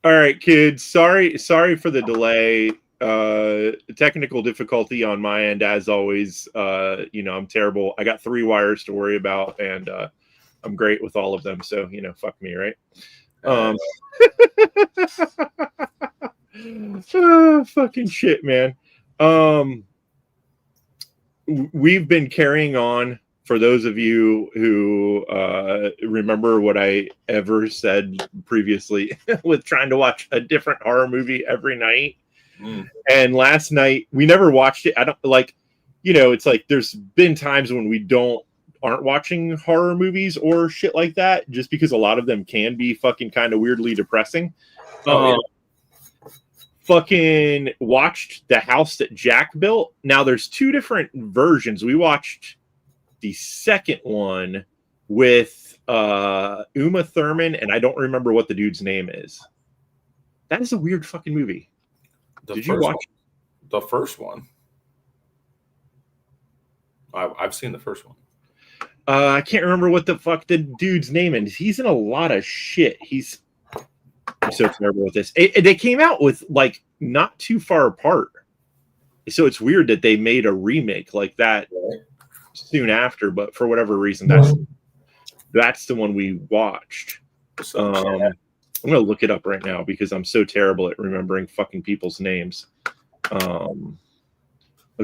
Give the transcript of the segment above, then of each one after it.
All right, kids. Sorry for the delay. Technical difficulty on my end, as always. I'm terrible. I got 3 wires to worry about, and I'm great with all of them. So, fuck me, right? Fucking shit, man. We've been carrying on. For those of you who remember what I ever said previously with trying to watch a different horror movie every night. And last night we never watched it. I don't like, it's like there's been times when we aren't watching horror movies or shit like that, just because a lot of them can be fucking kind of weirdly depressing. Fucking watched The House That Jack Built. Now there's 2 different versions. We watched the second one with Uma Thurman, and I don't remember what the dude's name is. That is a weird fucking movie. Did you watch the first one? I've seen the first one. I can't remember what the fuck the dude's name is. He's in a lot of shit. I'm so terrible with this. They came out with like not too far apart, so it's weird that they made a remake like that soon after. But for whatever reason, that's the one we watched. I'm gonna look it up right now because I'm so terrible at remembering fucking people's names. Oh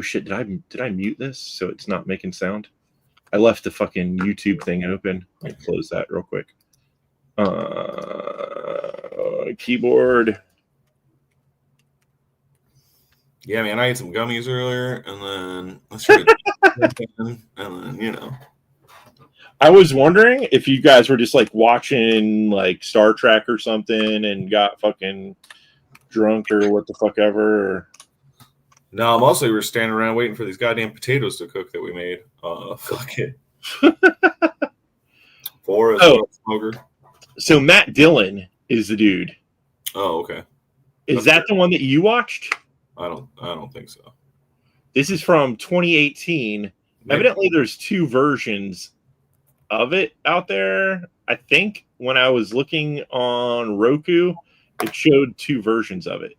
shit! Did I mute this so it's not making sound? I left the fucking YouTube thing open. Let me close that real quick. Keyboard. Yeah, man, I ate some gummies earlier, and then I was wondering if you guys were just like watching like Star Trek or something and got fucking drunk or what the fuck ever. No, mostly we're standing around waiting for these goddamn potatoes to cook that we made. Fuck it. For a smoker. So Matt Dillon is the dude. Oh, okay. Is that the one that you watched? I don't think so. This is from 2018. Maybe. Evidently, there's 2 versions of it out there. I think when I was looking on Roku, it showed 2 versions of it.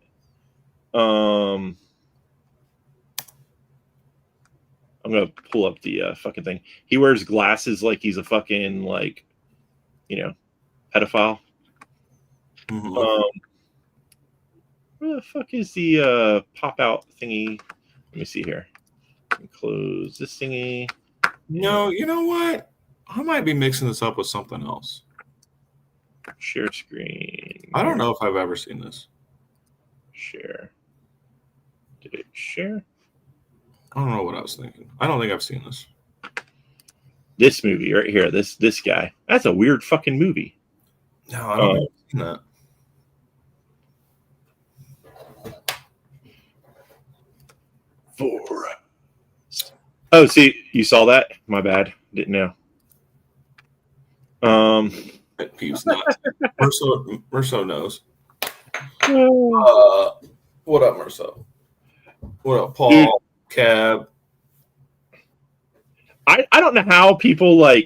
I'm gonna pull up the fucking thing. He wears glasses like he's a fucking pedophile. Mm-hmm. Where the fuck is the pop out thingy? Let me see here. Close this thingy. No, you know what? I might be mixing this up with something else. Share screen. I don't know if I've ever seen this. Share. Did it share? I don't know what I was thinking. I don't think I've seen this. This movie right here. This guy. That's a weird fucking movie. No, I don't think I've seen that. Oh, see, you saw that? My bad. Didn't know. Peeps not. Merso knows. What up, Merso? What up, Paul? Dude, Cab? I don't know how people I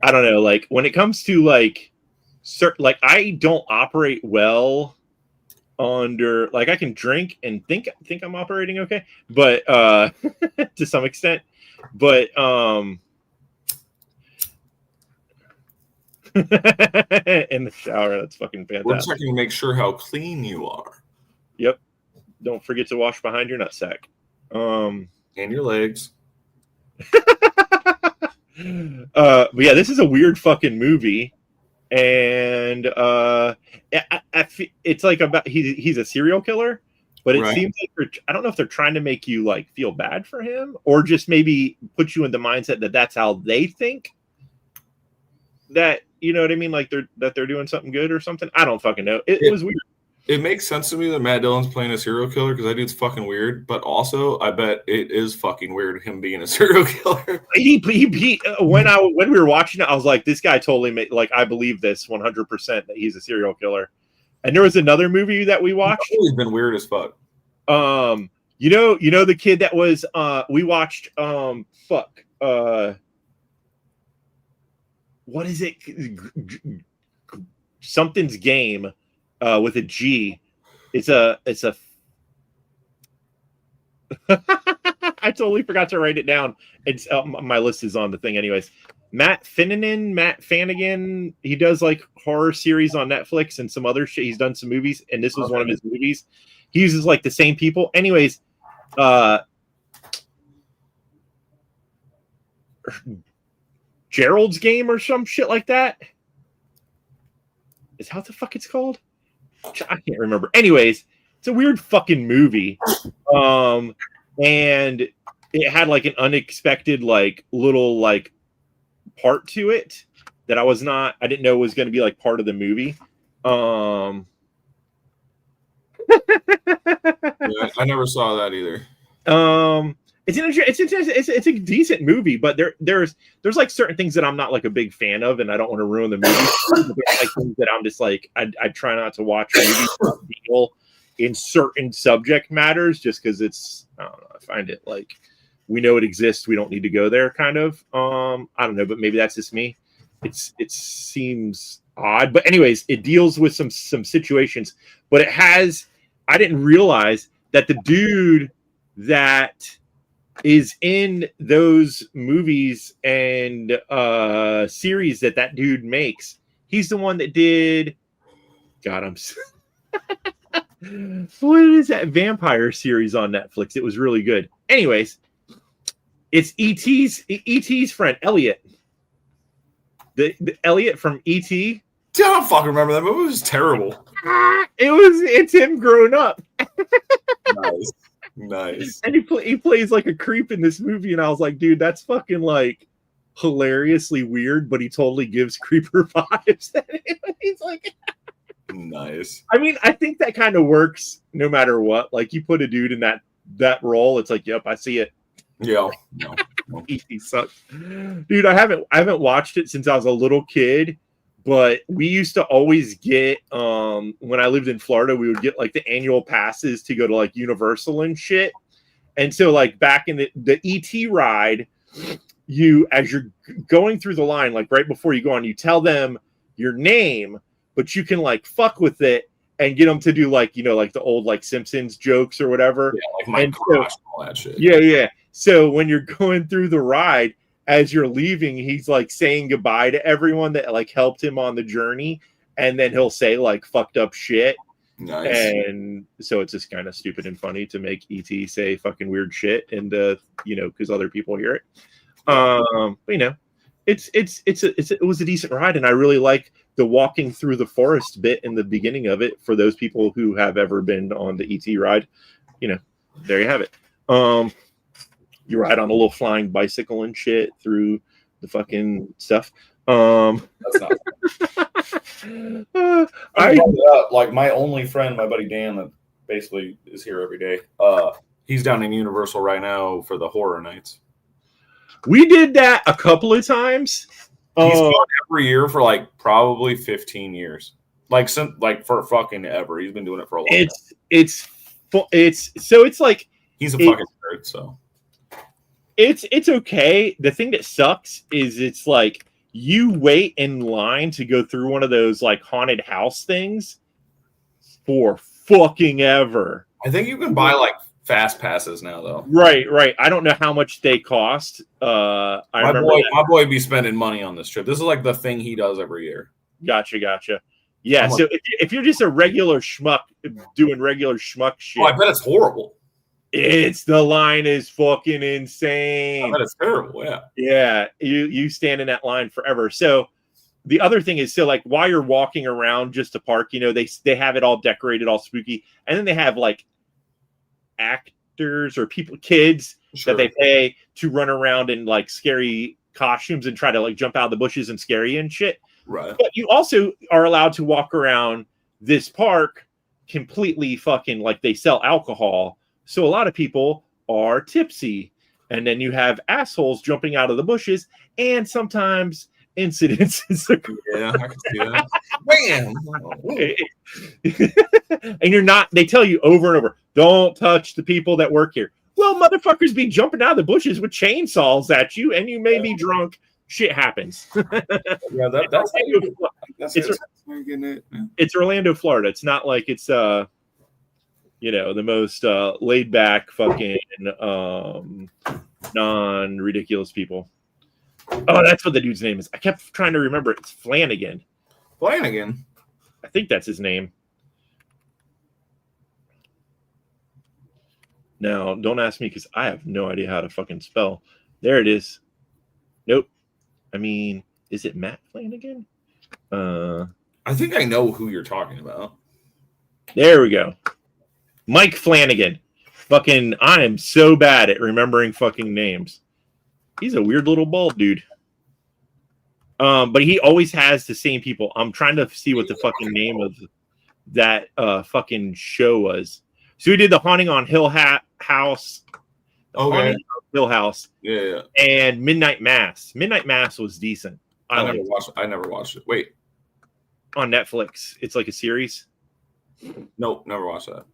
don't know, when it comes to I don't operate well under I can drink and think I'm operating okay, but to some extent, but in the shower, that's fucking fantastic. We're checking to make sure how clean you are. Yep. Don't forget to wash behind your nutsack. And your legs. But yeah, this is a weird fucking movie. And it's about he's a serial killer, but it seems like I don't know if they're trying to make you feel bad for him or just maybe put you in the mindset that that's how they think that, you know what I mean, they're doing something good or something. I don't fucking know. It was weird. It makes sense to me that Matt Dillon's playing a serial killer because that dude's fucking weird. But also, I bet it is fucking weird him being a serial killer. He when we were watching it, I was like, this guy totally made I believe this 100% that he's a serial killer. And there was another movie that we watched. He's been weird as fuck. You know the kid that was we watched what is it? Something's Game. with a G. It's a I totally forgot to write it down. It's my list is on the thing anyways. Matt Fannigan. He does like horror series on Netflix and some other shit. He's done some movies, and this was one of his movies. He uses like the same people. Anyways, Gerald's Game or some shit like that. Is that what the fuck it's called? I can't remember. Anyways, it's a weird fucking movie. And it had like an unexpected like little like part to it that I didn't know was going to be like part of the movie. Yeah, I never saw that either. It's a decent movie, but there's like certain things that I'm not like a big fan of, and I don't want to ruin the movie. There's like things that I'm just like I try not to watch movies that deal in certain subject matters just because it's I don't know, I find it like we know it exists, we don't need to go there kind of. I don't know, but maybe that's just me. It seems odd, but anyways, it deals with some situations, but I didn't realize that the dude that is in those movies and series that dude makes, he's the one that did what is that vampire series on Netflix? It was really good. Anyways, it's E.T.'s friend Elliot. The Elliot from E.T. I don't fucking remember that movie. It was terrible. It's him growing up. Nice. And he plays like a creep in this movie, and I was like, dude, that's fucking like hilariously weird, but he totally gives creeper vibes. He's like, nice. I mean, I think that kind of works no matter what. Like you put a dude in that role, it's like, yep, I see it. Yeah. No. E.T. sucks. Dude, I haven't watched it since I was a little kid, but we used to always get when I lived in Florida, we would get like the annual passes to go to like Universal and shit. And so like back in the ET ride, as you're going through the line, like right before you go on, you tell them your name, but you can like fuck with it and get them to do like, like the old like Simpsons jokes or whatever. Yeah, like my crush and all that shit. Yeah. So when you're going through the ride, as you're leaving, he's like saying goodbye to everyone that like helped him on the journey, and then he'll say like fucked up shit. Nice. And so it's just kind of stupid and funny to make ET say fucking weird shit, and because other people hear it. But it was a decent ride, and I really like the walking through the forest bit in the beginning of it. For those people who have ever been on the ET ride, there you have it. You ride on a little flying bicycle and shit through the fucking stuff. That's not. Like my only friend, my buddy Dan, that basically is here every day. He's down in Universal right now for the horror nights. We did that a couple of times. He's gone every year for like probably 15 years. Like for fucking ever. He's been doing it for a long time. It's like he's a fucking nerd, so. It's okay. The thing that sucks is it's like you wait in line to go through one of those like haunted house things for fucking ever. I think you can buy like fast passes now though. Right. I don't know how much they cost. My boy be spending money on this trip. This is like the thing he does every year. Gotcha. Yeah. So if you're just a regular schmuck doing regular schmuck shit, I bet it's horrible. The line is fucking insane. I bet it's terrible, yeah. Yeah, you stand in that line forever. So the other thing is, so like while you're walking around just to park, they have it all decorated, all spooky, and then they have like actors or kids that they pay to run around in like scary costumes and try to like jump out of the bushes and scare you and shit. Right. But you also are allowed to walk around this park completely fucking like they sell alcohol. So a lot of people are tipsy, and then you have assholes jumping out of the bushes, and sometimes incidences occur. Yeah, I can see that. Bam! And they tell you over and over, don't touch the people that work here. Well, motherfuckers be jumping out of the bushes with chainsaws at you, and you may be drunk. Shit happens. Yeah, that's It's Orlando, Florida. It's not like it's the most laid back fucking non ridiculous people. Oh, that's what the dude's name is. I kept trying to remember it. It's Flanagan. Flanagan. I think that's his name. Now, don't ask me because I have no idea how to fucking spell. There it is. Nope. I mean, is it Matt Flanagan? I think I know who you're talking about. There we go. Mike Flanagan. Fucking, I am so bad at remembering fucking names. He's a weird little bald dude. But he always has the same people. I'm trying to see what the fucking name of that fucking show was. So we did The Haunting on Hill House. Okay. Hill House. Yeah. And Midnight Mass. Midnight Mass was decent. I never watched it. Wait. On Netflix. It's like a series. Nope, never watched that.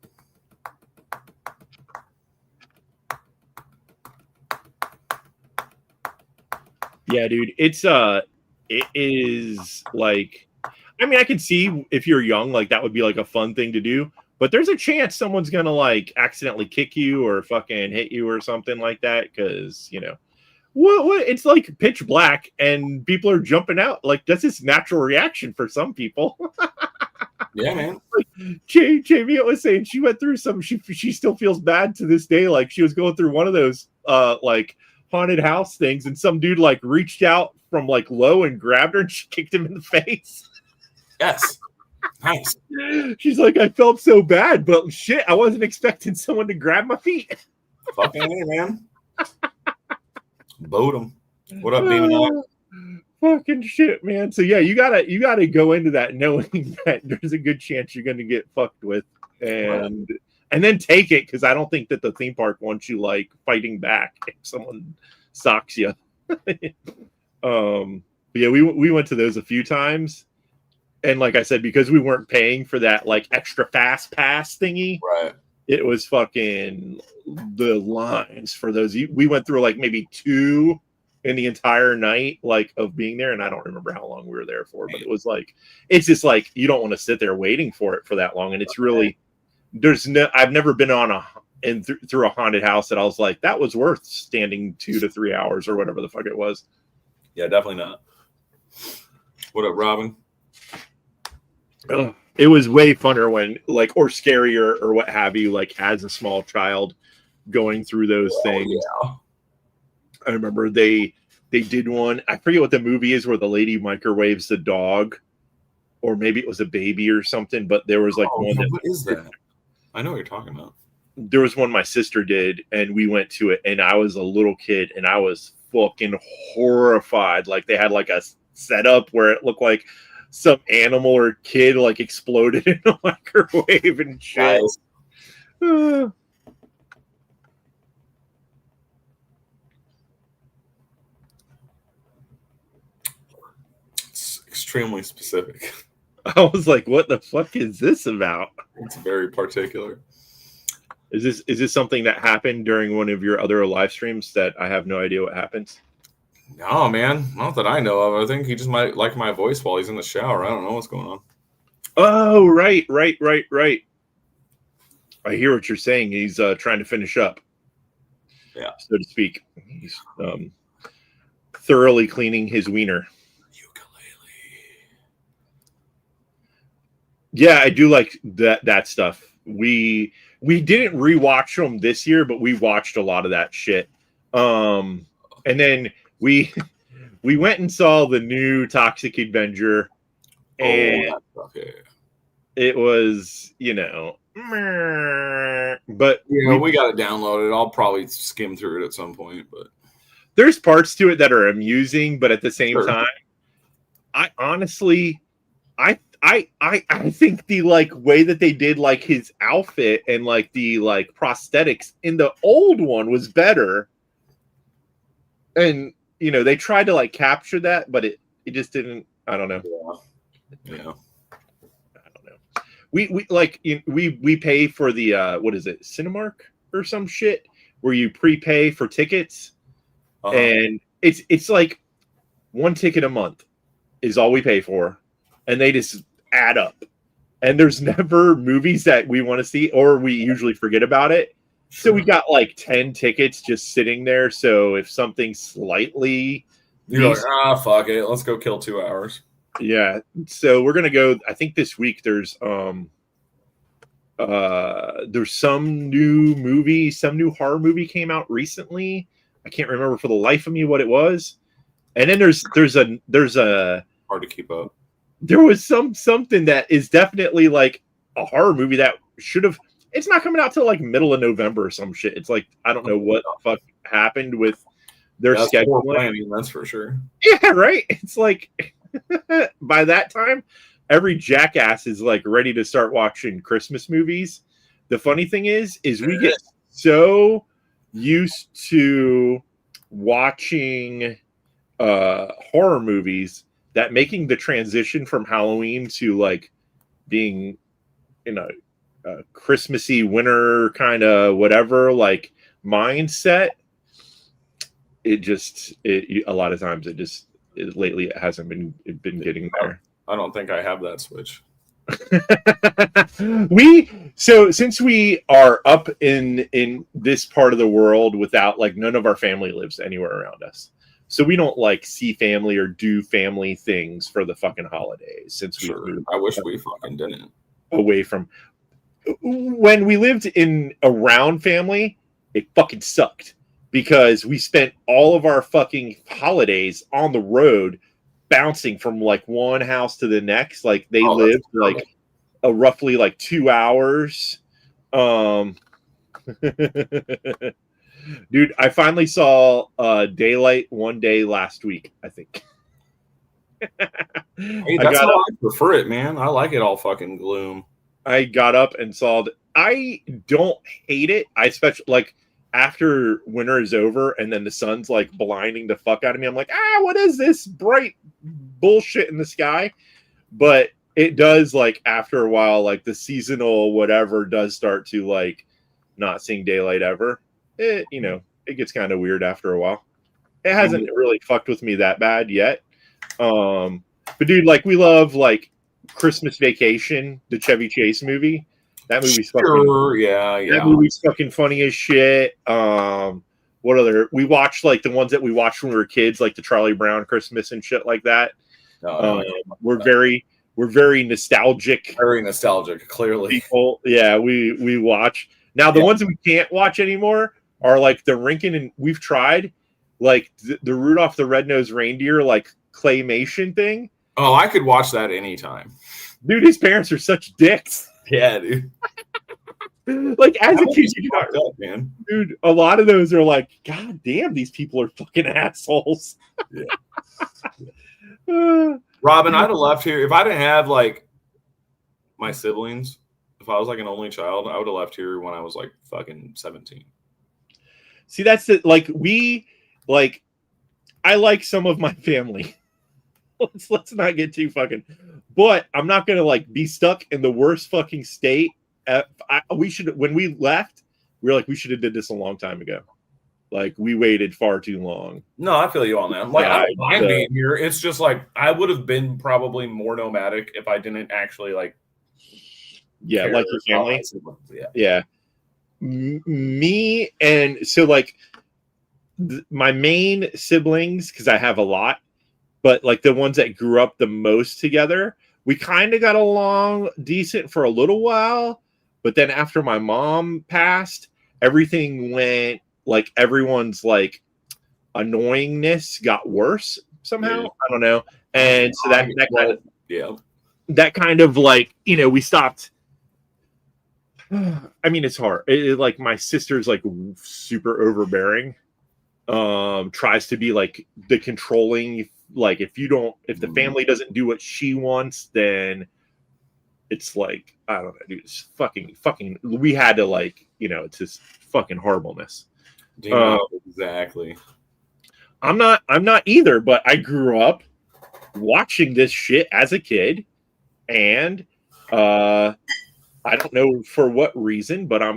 Yeah, dude. It is like, I mean, I can see if you're young, like that would be like a fun thing to do. But there's a chance someone's gonna like accidentally kick you or fucking hit you or something like that, because what it's like pitch black and people are jumping out. Like that's just natural reaction for some people. Yeah, man. Like, Jamie was saying she went through some. She still feels bad to this day. Like she was going through one of those like haunted house things, and some dude like reached out from like low and grabbed her, and she kicked him in the face. Yes. Nice. She's like, I felt so bad, but shit, I wasn't expecting someone to grab my feet. Fucking hey, man. Boat him. What up, Demon? Fucking shit, man. So yeah, you gotta go into that knowing that there's a good chance you're gonna get fucked with, and then take it, because I don't think that the theme park wants you like fighting back if someone socks you. Yeah, we went to those a few times. And like I said, because we weren't paying for that like extra fast pass thingy, right? It was fucking the lines for those. We went through like maybe 2 in the entire night, like of being there, and I don't remember how long we were there for, but it was like, it's just like you don't want to sit there waiting for it for that long, and it's really I've never been on through a haunted house that I was like, that was worth standing 2 to 3 hours or whatever the fuck it was. Yeah, definitely not. What up, Robin? It was way funner when like, or scarier or what have you, like as a small child going through those things. Yeah. I remember they did one, I forget what the movie is, where the lady microwaves the dog, or maybe it was a baby or something, but there was like one what is that? I know what you're talking about. There was one my sister did, and we went to it, and I was a little kid, and I was fucking horrified. Like they had like a setup where it looked like some animal or kid like exploded in a microwave and shit. Nice. It's extremely specific. I was like, what the fuck is this about? It's very particular. Is this something that happened during one of your other live streams that I have no idea what happens? No, man. Not that I know of. I think he just might like my voice while he's in the shower. I don't know what's going on. Oh, right. I hear what you're saying. He's trying to finish up. Yeah. So to speak. He's thoroughly cleaning his wiener. Ukulele. Yeah, I do like that stuff. We didn't rewatch them this year, but we watched a lot of that shit. And then we went and saw the new Toxic Avenger, and it was, but yeah, we got to download it. I'll probably skim through it at some point, but there's parts to it that are amusing, but at the same time, I honestly, I think the like way that they did like his outfit and like the like prosthetics in the old one was better. And they tried to like capture that, but it just didn't. I don't know. Yeah. I don't know. We pay for the what is it, Cinemark or some shit, where you prepay for tickets, and it's like 1 ticket a month is all we pay for, and they just add up. And there's never movies that we want to see, or we usually forget about it. So we got like 10 tickets just sitting there. So if something slightly, You're like, fuck it, let's go kill 2 hours. Yeah. So we're gonna go. I think this week there's some new movie, some new horror movie came out recently. I can't remember for the life of me what it was. And then there's a hard to keep up. There was something that is definitely like a horror movie that should have. It's not coming out till like middle of November or some shit. It's like I don't know what the fuck happened with their schedule. Planning, that's for sure. Yeah, right. It's like by that time, every jackass is like ready to start watching Christmas movies. The funny thing is we get so used to watching horror movies that making the transition from Halloween to like being Christmassy winter kind of whatever like mindset, a lot of times lately it hasn't been getting there. I don't think I have that switch. Since we are up in this part of the world without like none of our family lives anywhere around us. So we don't like see family or do family things for the fucking holidays. Since I wish we fucking didn't. Away from when we lived in around family, it fucking sucked because we spent all of our fucking holidays on the road, bouncing from like one house to the next. Like they lived like roughly like 2 hours. Dude, I finally saw daylight one day last week, I think. Hey, that's how I prefer it, man. I like it all fucking gloom. I got up and saw I don't hate it. I especially like after winter is over and then the sun's like blinding the fuck out of me. I'm like, what is this bright bullshit in the sky? But it does like after a while, like the seasonal whatever does start to like not seeing daylight ever. It gets kind of weird after a while. It hasn't really fucked with me that bad yet. But dude, like we love like Christmas Vacation, the Chevy Chase movie. That movie's fucking That movie's fucking funny as shit. What other? We watched like the ones that we watched when we were kids, like the Charlie Brown Christmas and shit like that. We're very nostalgic. Very nostalgic, clearly. People. Yeah, we watch. Now the ones that we can't watch anymore are like the Rinkin, and we've tried like the Rudolph the Red-Nosed Reindeer like claymation thing. Oh, I could watch that anytime. Dude, his parents are such dicks. Yeah, dude. Like as a kid, man. Dude, a lot of those are like, God damn, these people are fucking assholes. Yeah. Robin, I'd have left here if I didn't have like my siblings. If I was like an only child, I would have left here when I was like fucking 17. See, that's it. Like I like some of my family. Let's not get too fucking. But I'm not gonna like be stuck in the worst fucking state. When we left, we were like, we should have did this a long time ago. Like we waited far too long. No, I feel you on that. Like I don't mind being here. It's just like I would have been probably more nomadic if I didn't actually like. Yeah, like your family. Yeah. Me and so like my main siblings, because I have a lot, but like the ones that grew up the most together, we kind of got along decent for a little while. But then after my mom passed, everything went like everyone's like annoyingness got worse somehow. I don't know. And so that kind of like, we stopped. I mean, it's hard. Like my sister's like super overbearing. Tries to be like the controlling. Like if the family doesn't do what she wants, then it's like I don't know, dude. It's fucking. We had to like, it's just fucking horribleness. Exactly. I'm not either, but I grew up watching this shit as a kid, and I don't know for what reason, but I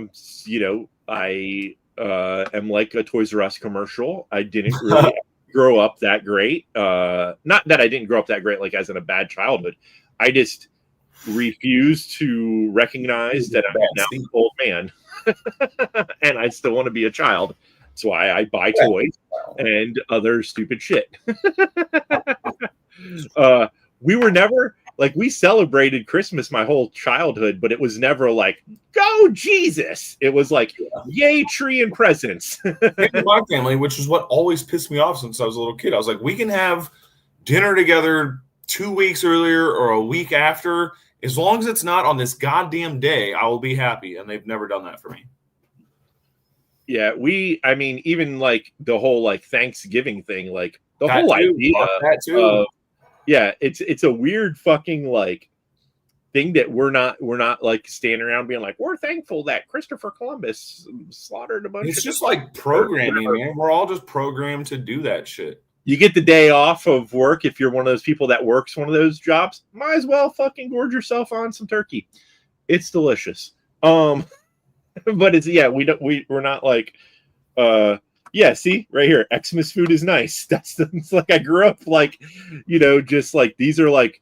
am like a Toys R Us commercial. I didn't really grow up that great. Not that I didn't grow up that great, like as in a bad childhood. I just refuse to recognize that I'm now an old man and I still want to be a child. That's why I buy toys and other stupid shit. We were never like, we celebrated Christmas my whole childhood, but it was never like, go Jesus. It was like, yay, tree and presents. In my family, which is what always pissed me off since I was a little kid. I was like, we can have dinner together 2 weeks earlier or a week after. As long as it's not on this goddamn day, I will be happy. And they've never done that for me. Yeah, I mean, even like the whole like Thanksgiving thing, like the whole idea of, yeah, it's a weird fucking like thing that we're not like standing around being like, we're thankful that Christopher Columbus slaughtered a bunch. It's just like programming, man. We're all just programmed to do that shit. You get the day off of work if you're one of those people that works one of those jobs. Might as well fucking gorge yourself on some turkey. It's delicious. But it's we're not like see right here, Xmas food is nice. It's like I grew up like, just like these are like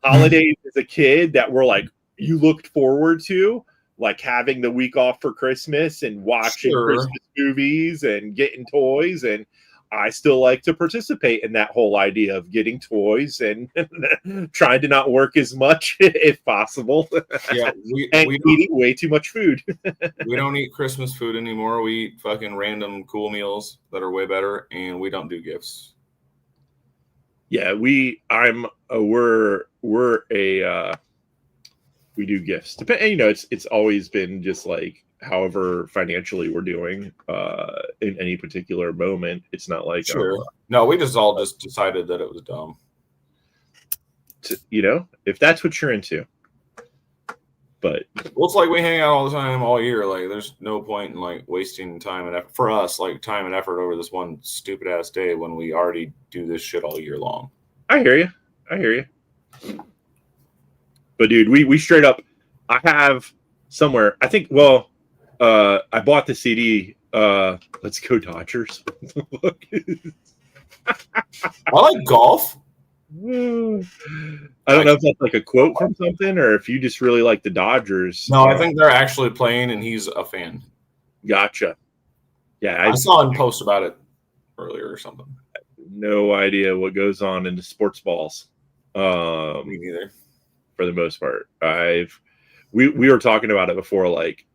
holidays as a kid that were like you looked forward to, like having the week off for Christmas and watching Christmas movies and getting toys. And I still like to participate in that whole idea of getting toys and trying to not work as much if possible. Yeah, we eating way too much food. We don't eat Christmas food anymore. We eat fucking random cool meals that are way better, and we don't do gifts. Yeah, we do gifts. It's always been just like however financially we're doing in any particular moment. It's not like no, we just all decided that it was dumb. If that's what you're into. But it's like we hang out all the time all year. Like there's no point in like wasting time and effort for us, like time and effort over this one stupid ass day when we already do this shit all year long. I hear you. But dude, we straight up, I have somewhere, I think, I bought the CD, Let's Go Dodgers. I like golf. I don't know if that's like a quote from something or if you just really like the Dodgers. No, I think they're actually playing and he's a fan. Gotcha. Yeah. I saw him post about it earlier or something. No idea what goes on in the sports balls. Me neither. For the most part. We were talking about it before, like,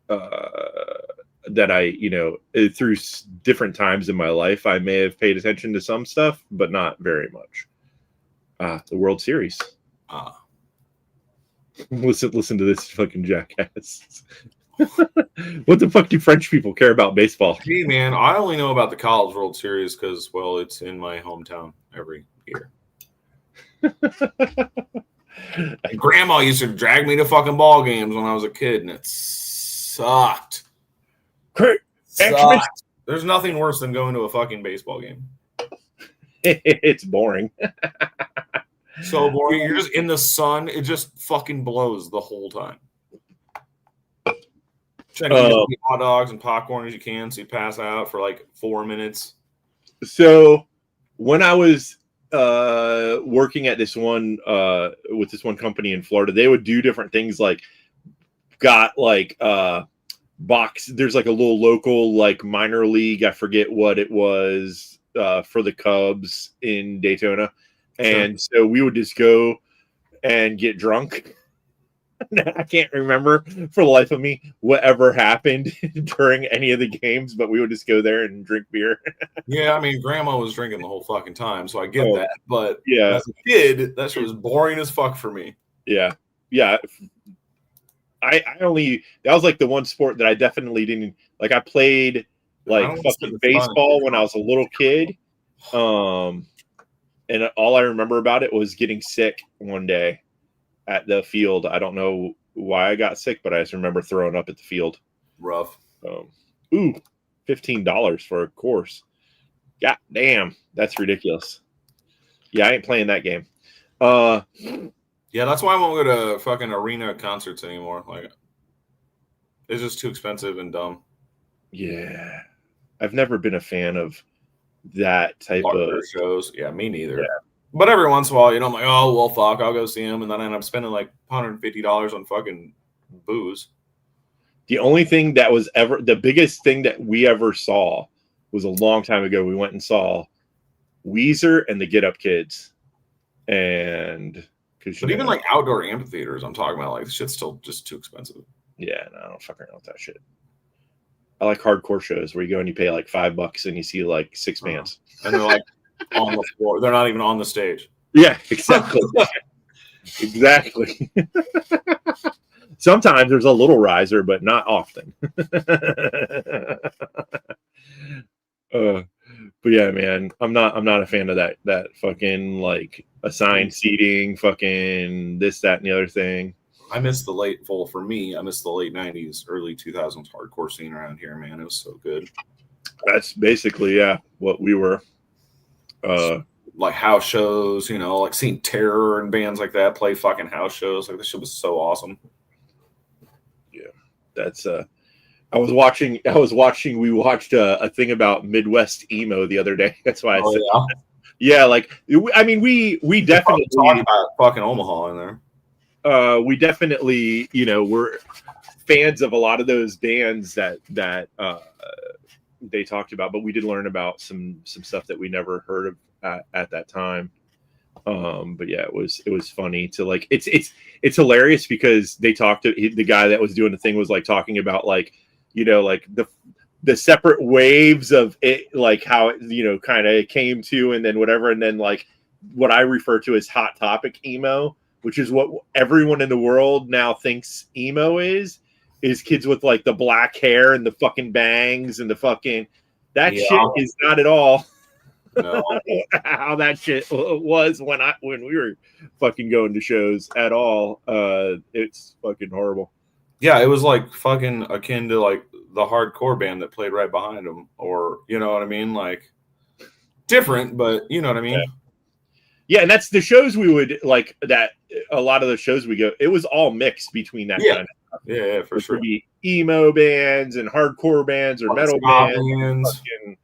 that I, through different times in my life, I may have paid attention to some stuff, but not very much. The World Series. Listen to this fucking jackass. What the fuck do French people care about baseball? Hey, man, I only know about the College World Series because, it's in my hometown every year. And Grandma used to drag me to fucking ball games when I was a kid, and it sucked. There's nothing worse than going to a fucking baseball game. It's boring. So boring. You're just in the sun. It just fucking blows the whole time. Trying to get as many hot dogs and popcorn as you can so you pass out for like 4 minutes. So when I was working at this one with this one company in Florida, they would do different things like got like box. There's like a little local like minor league. I forget what it was for the Cubs in Daytona. And so we would just go and get drunk. I can't remember for the life of me whatever happened during any of the games, but we would just go there and drink beer. Yeah, I mean, Grandma was drinking the whole fucking time, so I get that. But yeah, as a kid, that shit was boring as fuck for me. Yeah. I only, that was like the one sport that I definitely didn't like. I played like fucking baseball when I was a little kid. And all I remember about it was getting sick one day at the field. I don't know why I got sick, but I just remember throwing up at the field. Rough. $15 for a course. God damn, that's ridiculous. Yeah, I ain't playing that game. Yeah, that's why I won't go to fucking arena concerts anymore. Like, it's just too expensive and dumb. Yeah, I've never been a fan of that type of shows. Yeah, me neither. But every once in a while, I'm like, oh well, fuck, I'll go see him, and then I end up spending like $150 on fucking booze. The only thing that was ever the biggest thing that we ever saw was a long time ago. We went and saw Weezer and the Get Up Kids, and but even like outdoor amphitheaters, I'm talking about, like, this shit's still just too expensive. Yeah, no, I don't fucking know with that shit. I like hardcore shows where you go and you pay like $5 and you see like 6 bands, and they're like on the floor. They're not even on the stage. Yeah, exactly. Exactly. Sometimes there's a little riser, but not often. But yeah, man, I'm not a fan of that fucking like assigned seating, fucking this, that, and the other thing. I miss the late 90s, early 2000s hardcore scene around here, man. It was so good. That's basically what we were. Like house shows, like seeing Terror and bands like that play fucking house shows. Like, this shit was so awesome. Yeah, that's I was watching. We watched a thing about Midwest emo the other day. That's why I said, yeah. Like, I mean, we definitely talk about fucking Omaha in there. We definitely, we're fans of a lot of those bands that they talked about, but we did learn about some stuff that we never heard of at that time. But yeah, it was funny to like. It's hilarious because they talked to the guy that was doing the thing was like talking about like, like the separate waves of it, like how it, kind of came to, and then whatever, and then like what I refer to as hot topic emo, which is what everyone in the world now thinks emo is kids with like the black hair and the fucking bangs and the fucking shit is not at all how that shit was when we were fucking going to shows at all. It's fucking horrible. Yeah, it was like fucking akin to like the hardcore band that played right behind them, or you know what I mean, like different, but you know what I mean. Yeah, and that's the shows we would like. That a lot of the shows we go, it was all mixed between that kind of stuff. Yeah, for sure. Would be emo bands and hardcore bands or metal bands. Fucking,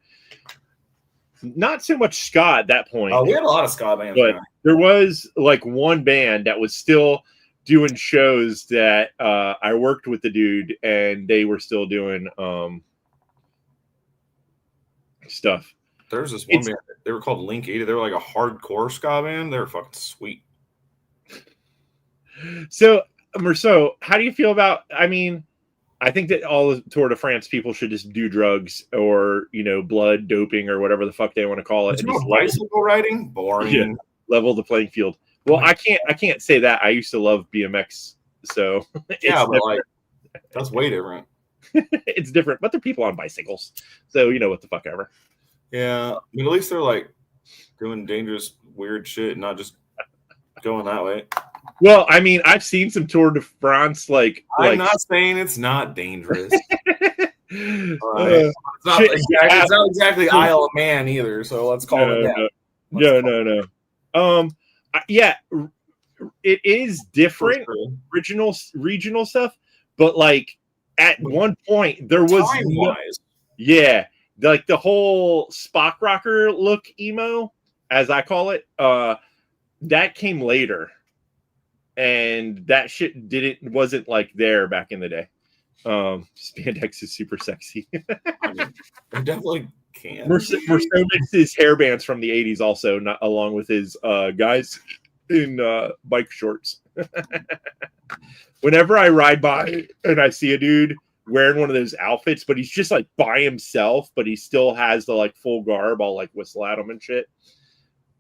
not so much ska at that point. We had a lot of ska bands, but there was like one band that was still doing shows that I worked with the dude, and they were still doing stuff. There's this one band. They were called Link 80. They were like a hardcore ska band. They were fucking sweet. So, Merceau, how do you feel about? I mean, I think that all the Tour de France people should just do drugs or blood doping or whatever the fuck they want to call it. Bicycle riding, boring. Yeah, level the playing field. Well, I can't say that. I used to love BMX, so yeah, but like that's way different. It's different, but they're people on bicycles, so what the fuck ever. Yeah, I mean, at least they're like doing dangerous, weird shit, not just going that way. Well, I mean, I've seen some Tour de France. I'm not saying it's not dangerous. It's not exactly Isle of Man either. So let's call it that. No. Yeah, it is different regional stuff, but like at one point there was like the whole Spock rocker look emo, as I call it, that came later, and that shit wasn't like there back in the day. Spandex is super sexy. I definitely can. Merceau makes his hair bands from the 80s also, along with his guys in bike shorts. Whenever I ride by and I see a dude wearing one of those outfits, but he's just like by himself, but he still has the like full garb, I'll like whistle at him and shit.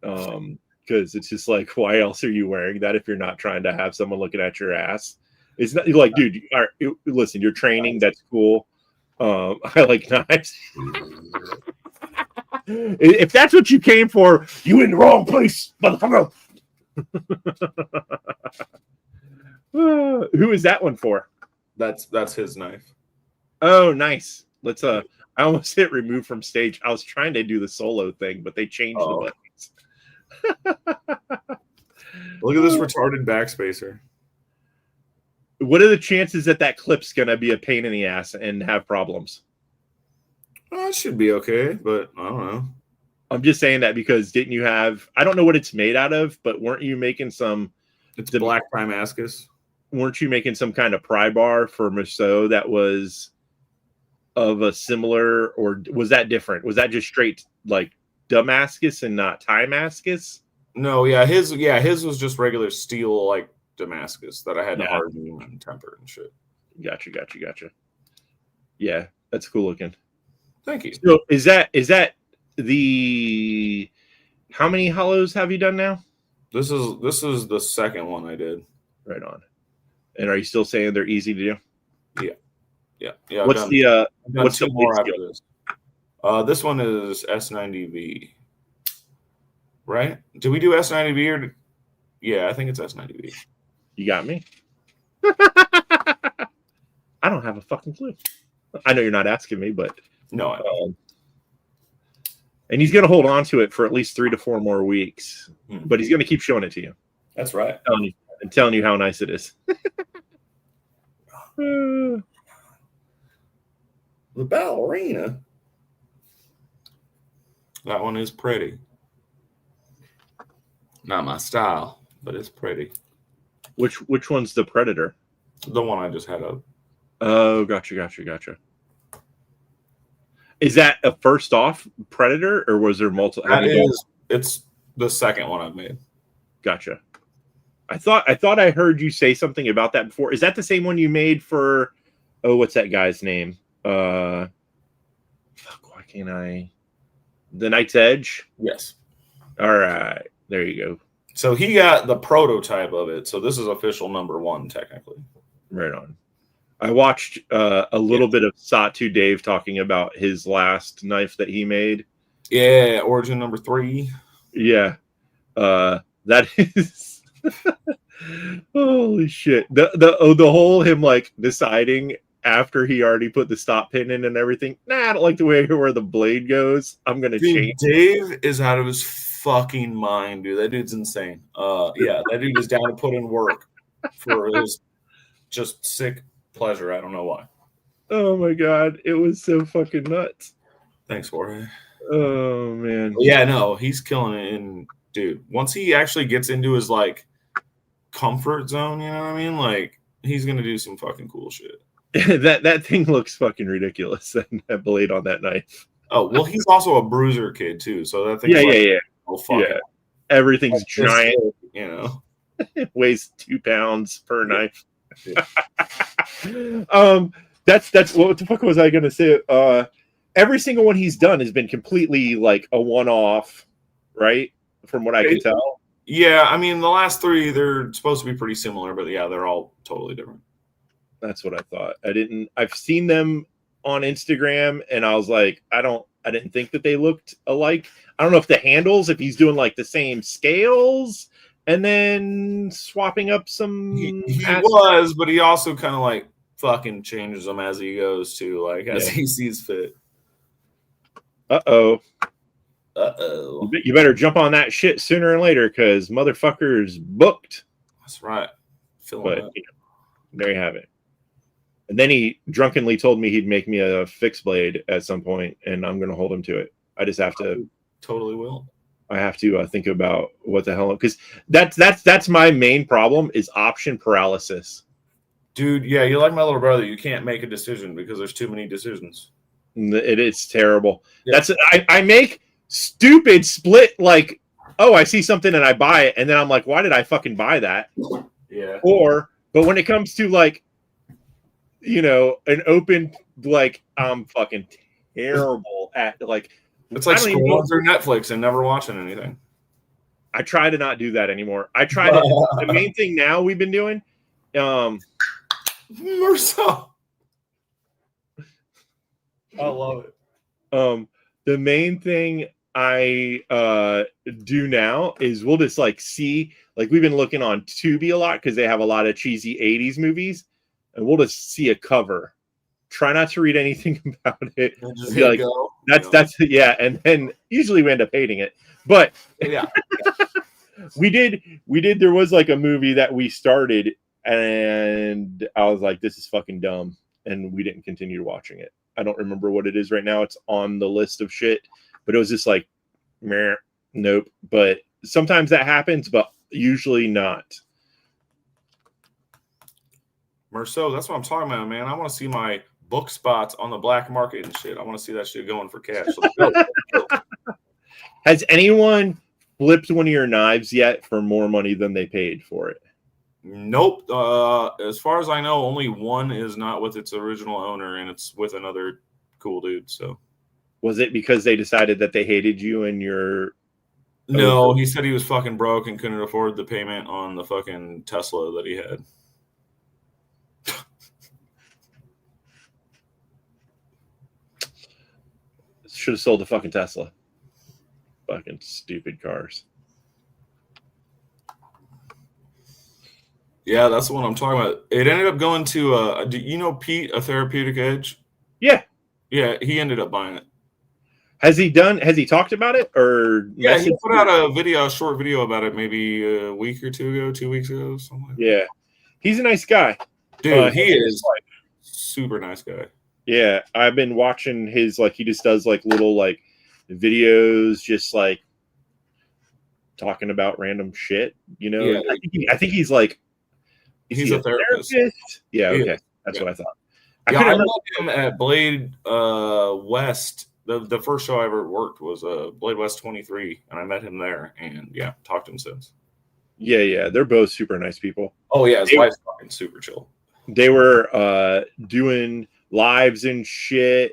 Because it's just like, why else are you wearing that if you're not trying to have someone looking at your ass? It's not like, dude, listen, you're training, that's cool. I like knives. If that's what you came for, you in the wrong place, motherfucker. Who is that one for? That's his knife. Oh, nice. Let's I almost hit remove from stage. I was trying to do the solo thing, but they changed the buttons. Look at this retarded backspacer. What are the chances that clip's gonna be a pain in the ass and have problems? It should be okay, but I don't know. I'm just saying that because didn't you have? I don't know what it's made out of, but weren't you making some? It's black Primascus. Weren't you making some kind of pry bar for Musso that was of a similar, or was that different? Was that just straight like Damascus and not Timascus? No, his was just regular steel like Damascus that I had to harden and temper and shit. Gotcha. Yeah, that's cool looking. Thank you. So is that the how many hollows have you done now? This is the second one I did. Right on. And are you still saying they're easy to do? Yeah. What's the more after this? This one is S90V. Right? Did we do S90V or? Yeah, I think it's S90V. You got me. I don't have a fucking clue. I know you're not asking me, but no. And he's going to hold on to it for at least 3 to 4 more weeks, but he's going to keep showing it to you. That's right. And telling you how nice it is. The ballerina. That one is pretty. Not my style, but it's pretty. Which one's the Predator? The one I just had up. Oh, gotcha. Is that a first off Predator, or was there multiple? It's the second one I've made. Gotcha. I thought I heard you say something about that before. Is that the same one you made for? Oh, what's that guy's name? Why can't I? The Night's Edge. Yes. All right, there you go. So he got the prototype of it. So this is official number 1, technically. Right on. I watched a little bit of Satu Dave talking about his last knife that he made. Yeah, Origin number 3. Yeah, that is holy shit. The whole him like deciding after he already put the stop pin in and everything. Nah, I don't like the way where the blade goes. I'm gonna change. Dave is out of his fucking mind, dude. That dude's insane. Yeah, that dude is down to put in work for his just sick pleasure. I don't know why. Oh my god, it was so fucking nuts. Thanks, Jorge. Oh man. Yeah, no, he's killing it. And dude, once he actually gets into his like comfort zone, you know what I mean? Like he's gonna do some fucking cool shit. that thing looks fucking ridiculous. That blade on that knife. Oh well, he's also a bruiser kid too. So that thing. Yeah. Oh fuck. Yeah. Everything's like giant. You know. It weighs 2 pounds per knife. Yeah. That's what the fuck was I gonna say? Every single one he's done has been completely like a one-off, right? From what I can tell. Yeah, I mean the last 3 they're supposed to be pretty similar, but yeah, they're all totally different. That's what I thought. I've seen them on Instagram and I was like, I didn't think that they looked alike. I don't know if the handles, if he's doing like the same scales and then swapping up some. He was, but he also kind of like fucking changes them as he goes too, like as he sees fit. Uh-oh. You better jump on that shit sooner or later because motherfucker's booked. That's right. But there you have it. And then he drunkenly told me he'd make me a fixed blade at some point, and I'm going to hold him to it. I just have to. Totally will. I have to think about what the hell, because that's my main problem is option paralysis. Dude, yeah, you're like my little brother. You can't make a decision because there's too many decisions. It is terrible. Yeah. I make stupid split like, oh, I see something and I buy it, and then I'm like, why did I fucking buy that? Yeah. But when it comes to like, you know, an open, like, I'm fucking terrible at like. It's like scrolling through Netflix and never watching anything. I try to not do that anymore. I try to. The main thing now we've been doing, Mercer. I love it. The main thing I do now is we'll just like see, like we've been looking on Tubi a lot because they have a lot of cheesy 80s movies, and we'll just see a cover. Try not to read anything about it. Just be like, go, that's yeah, and then usually we end up hating it. But yeah. we did. There was like a movie that we started, and I was like, "This is fucking dumb," and we didn't continue watching it. I don't remember what it is right now. It's on the list of shit, but it was just like Meh, nope. But sometimes that happens, but usually not. Merceau, that's what I'm talking about, man. I want to see my book spots on the black market and shit. I want to see that shit going for cash. Let's go. Has anyone flipped one of your knives yet for more money than they paid for it? Nope. As far as I know, only one is not with its original owner, and it's with another cool dude. So, was it because they decided that they hated you and your? No, he said he was fucking broke and couldn't afford the payment on the fucking Tesla that he had. Should have sold the fucking Tesla. Fucking stupid cars. Yeah, that's the one I'm talking about. It ended up going to, do you know Pete, A Therapeutic Edge? Yeah. Yeah, he ended up buying it. Has he talked about it? Or yeah, he put out a short video about it maybe a week or two ago, 2 weeks ago, something like that. Yeah. He's a nice guy. Dude, he is super nice guy. Yeah, I've been watching his, like, he just does like little like videos, just like talking about random shit, you know. Yeah. I think he's like, he's a therapist. Yeah, okay, that's what I thought. I met him at Blade West. The first show I ever worked was Blade West 23, and I met him there, and yeah, talked to him since. Yeah, they're both super nice people. Oh yeah, his wife's fucking super chill. They were doing lives and shit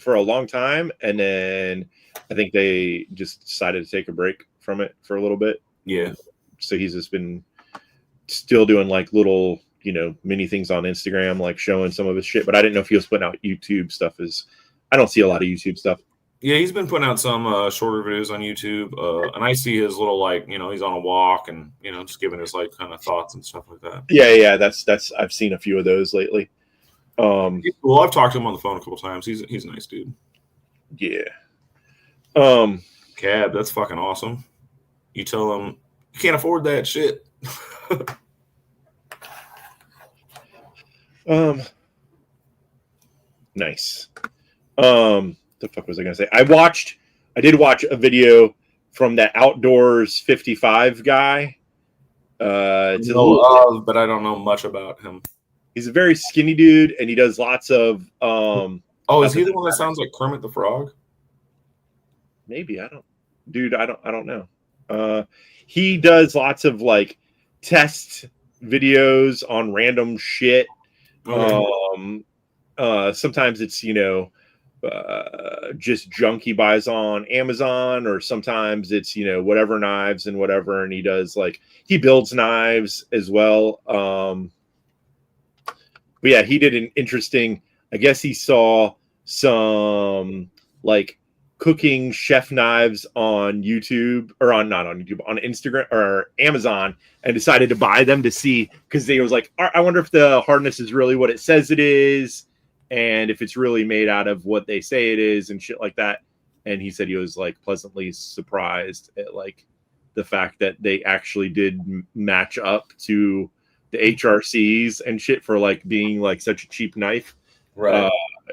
for a long time, and then I think they just decided to take a break from it for a little bit. Yeah. So he's just been still doing like little, you know, mini things on Instagram, like showing some of his shit. But I didn't know if he was putting out YouTube stuff. I don't see a lot of YouTube stuff. Yeah, he's been putting out some shorter videos on YouTube, and I see his little, like, you know, he's on a walk and, you know, just giving his like kind of thoughts and stuff like that. Yeah, that's I've seen a few of those lately. Well, I've talked to him on the phone a couple times. He's a nice dude. Yeah. Cab, that's fucking awesome. You tell him you can't afford that shit. Nice. The fuck was I gonna say? I did watch a video from that Outdoors 55 guy. But I don't know much about him. He's a very skinny dude, and he does lots of. Is he the one that sounds like Kermit the Frog? Maybe I don't know. He does lots of like test videos on random shit. Okay. Sometimes it's, you know, just junk he buys on Amazon, or sometimes it's, you know, whatever knives and whatever, and he does like he builds knives as well. But yeah, he did an interesting, I guess he saw some like cooking chef knives on YouTube, or not on YouTube, on Instagram or Amazon, and decided to buy them to see, because they was like, I wonder if the hardness is really what it says it is, and if it's really made out of what they say it is and shit like that. And he said he was like pleasantly surprised at like the fact that they actually did match up to the HRCs and shit for like being like such a cheap knife, right?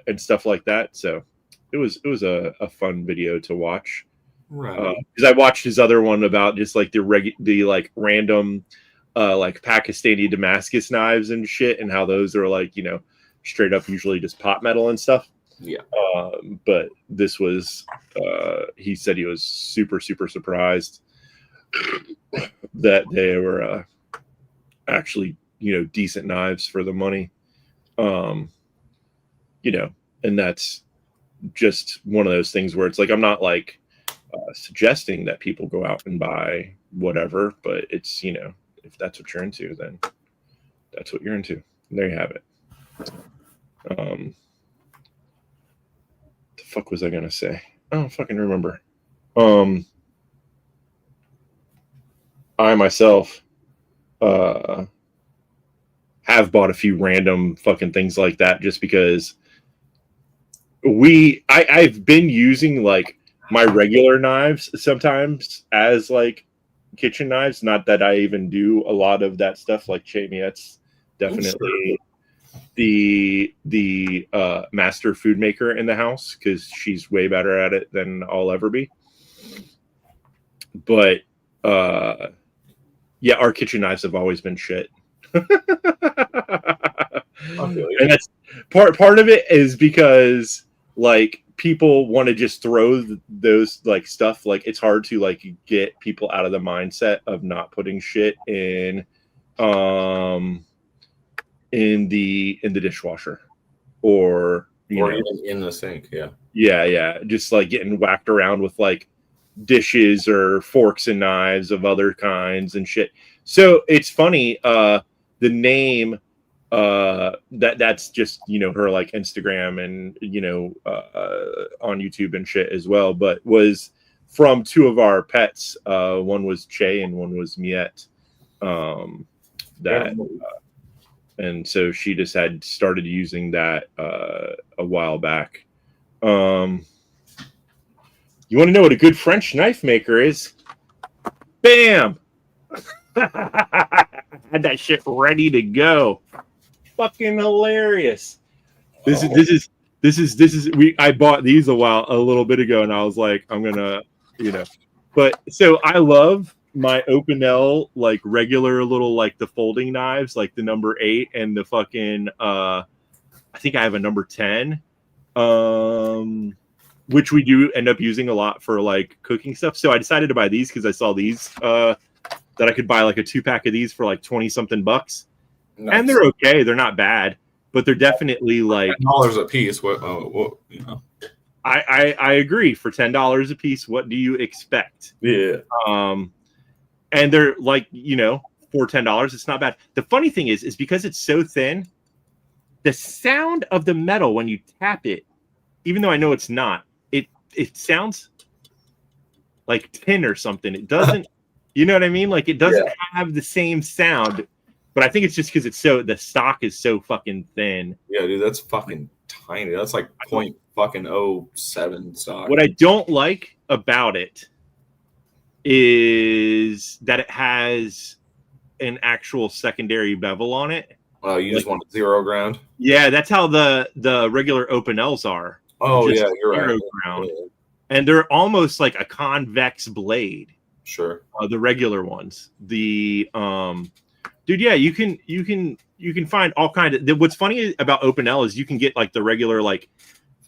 And stuff like that. So it was a fun video to watch, right? Because I watched his other one about just like the like random like Pakistani Damascus knives and shit, and how those are like, you know, straight up usually just pot metal and stuff. Yeah. But this was he said he was super surprised that they were actually, you know, decent knives for the money. You know, and that's just one of those things where it's like, I'm not like suggesting that people go out and buy whatever, but it's, you know, if that's what you're into, then that's what you're into. And there you have it. The fuck was I gonna say? I don't fucking remember. I myself have bought a few random fucking things like that, just because I've been using like my regular knives sometimes as like kitchen knives. Not that I even do a lot of that stuff like Jamie. That's definitely the master food maker in the house, because she's way better at it than I'll ever be. but yeah, our kitchen knives have always been shit. And that's part of it is because like people want to just throw those like stuff, like it's hard to like get people out of the mindset of not putting shit in the dishwasher or even in the sink. Yeah, just like getting whacked around with like dishes or forks and knives of other kinds and shit. So it's funny, the name that's just, you know, her like Instagram and, you know, on YouTube and shit as well, but was from two of our pets. One was Che and one was Miette. And so she just had started using that a while back. You want to know what a good French knife maker is? Bam! Had that shit ready to go. Fucking hilarious. I bought these a little bit ago, and I was like, I'm gonna, you know. But so I love my Opinel like regular little like the folding knives, like the number 8 and the fucking I think I have a number 10. Which we do end up using a lot for like cooking stuff. So I decided to buy these because I saw these that I could buy like a 2-pack of these for like 20 something bucks. Nice. And they're okay. They're not bad, but they're definitely like $10 a piece. What you know? I agree. For $10 a piece, what do you expect? Yeah. And they're like, you know, for $10, it's not bad. The funny thing is because it's so thin, the sound of the metal when you tap it, even though I know it's not, it sounds like tin or something. It doesn't, you know what I mean? Like it doesn't have the same sound, but I think it's just because the stock is so fucking thin. Yeah, dude, that's fucking tiny. That's like 0.07 stock. What I don't like about it is that it has an actual secondary bevel on it. Oh, you just want a zero ground? Yeah, that's how the regular Opinels are. Oh, yeah, you're right. Ground. Yeah. And they're almost like a convex blade. Sure. The regular ones. The dude, yeah, you can find all kinds of. What's funny about Opinel is you can get like the regular like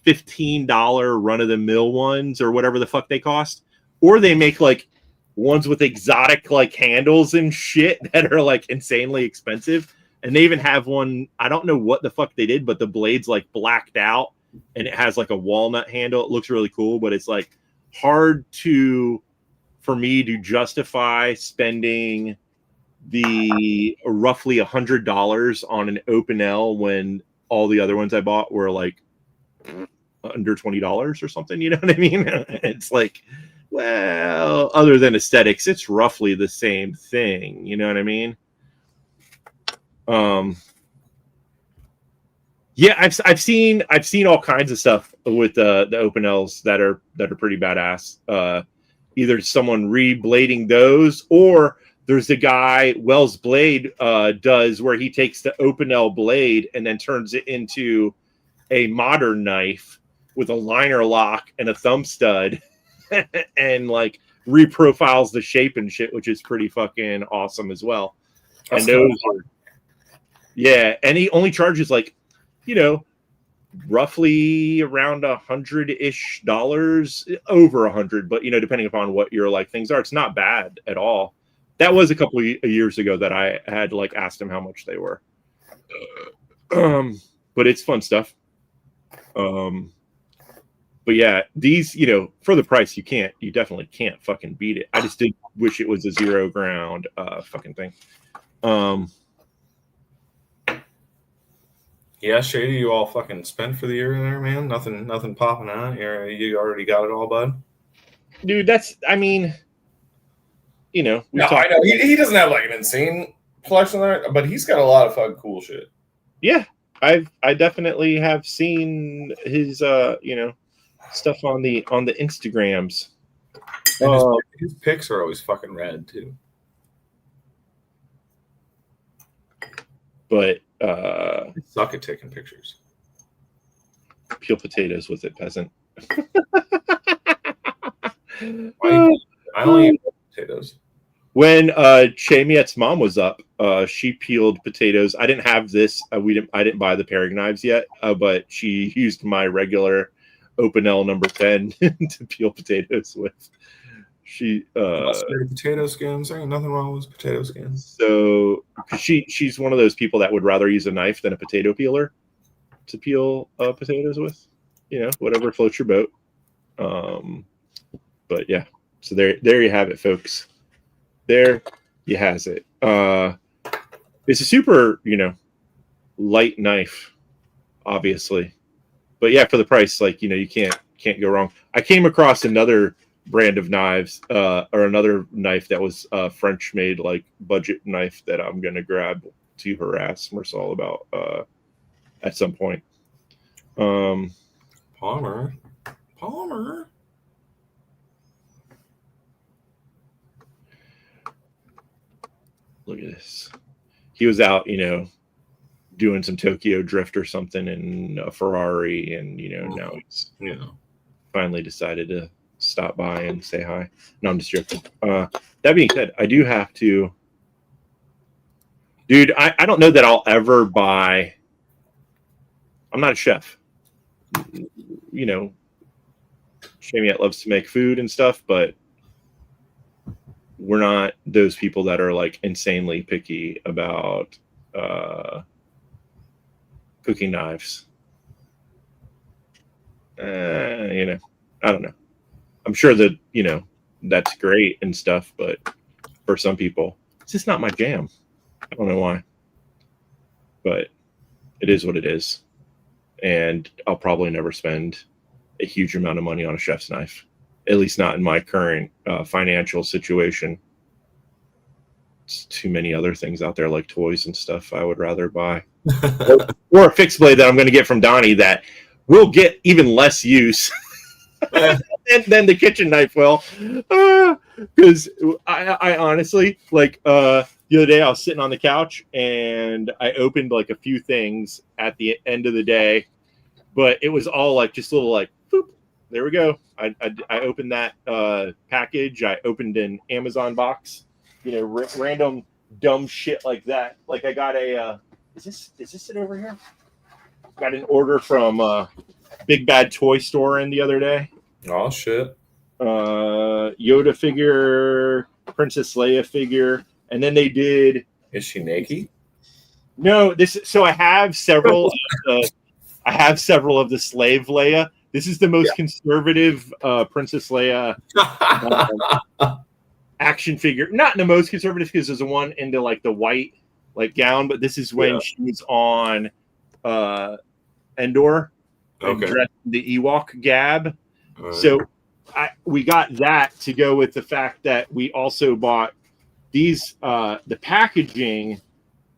$15 run of the mill ones or whatever the fuck they cost, or they make like ones with exotic like handles and shit that are like insanely expensive. And they even have one. I don't know what the fuck they did, but the blade's like blacked out. And it has like a walnut handle. It looks really cool, but it's like hard for me to justify spending the roughly $100 on an Opinel when all the other ones I bought were like under $20 or something. You know what I mean? It's like, well, other than aesthetics, it's roughly the same thing. You know what I mean? Yeah, I've seen all kinds of stuff with the Opinels that are pretty badass. Either someone reblading those, or there's the guy Wells Blade does where he takes the Opinel blade and then turns it into a modern knife with a liner lock and a thumb stud, and like reprofiles the shape and shit, which is pretty fucking awesome as well. That's and those are, yeah, and he only charges like, you know, roughly around $100-ish, over 100, but you know, depending upon what your like things are, it's not bad at all. That was a couple of years ago that I had like asked him how much they were. But it's fun stuff. But yeah, these, you know, for the price, you definitely can't fucking beat it. I just did wish it was a zero ground fucking thing. Yeah, Shady, you all fucking spent for the year in there, man. Nothing popping out. You already got it all, bud. Dude, I mean, you know. I know he doesn't have like an insane collection there, but he's got a lot of fucking cool shit. Yeah, I definitely have seen his you know, stuff on the Instagrams. And his pics are always fucking rad too. But I suck at taking pictures. Peel potatoes with it, peasant. I only potatoes. When Che Miet's mom was up, she peeled potatoes. I didn't have this. I didn't buy the paring knives yet, but she used my regular Opinel number 10 to peel potatoes with. She potato skins. There ain't nothing wrong with potato skins. So she's one of those people that would rather use a knife than a potato peeler to peel potatoes with. You know, whatever floats your boat. But yeah, so there you have it, folks. There you has it. It's a super, light knife, obviously. But yeah, for the price, like, you can't go wrong. I came across another brand of knives, or another knife that was French made, like budget knife, that I'm gonna grab to harass Marsal about at some point. Palmer. Look at this. He was out, doing some Tokyo drift or something in a Ferrari, and now he's finally decided to stop by and say hi. No, I'm just joking. That being said, I do have to, dude. I don't know that I'll ever buy. I'm not a chef. Shamiette loves to make food and stuff, but we're not those people that are like insanely picky about cooking knives. I don't know. I'm sure that, that's great and stuff, but for some people, it's just not my jam. I don't know why, but it is what it is. And I'll probably never spend a huge amount of money on a chef's knife, at least not in my current financial situation. It's too many other things out there, like toys and stuff, I would rather buy. or a fixed blade that I'm going to get from Donnie that will get even less use than the kitchen knife will. Because I honestly, like, the other day I was sitting on the couch and I opened like a few things at the end of the day, but it was all like just little like, boop, there we go. I opened that package. I opened an Amazon box, random dumb shit like that. Like I got a, is this it over here? Got an order from Big Bad Toy Store in the other day. Oh shit. Yoda figure, Princess Leia figure, and then they did. Is she naked? No, so I have several. I have several of the slave Leia. This is the most conservative Princess Leia action figure. Not the most conservative, because there's one into like the white like gown, but this is when she was on Endor, and dressed in the Ewok gab. So we got that to go with the fact that we also bought these. The packaging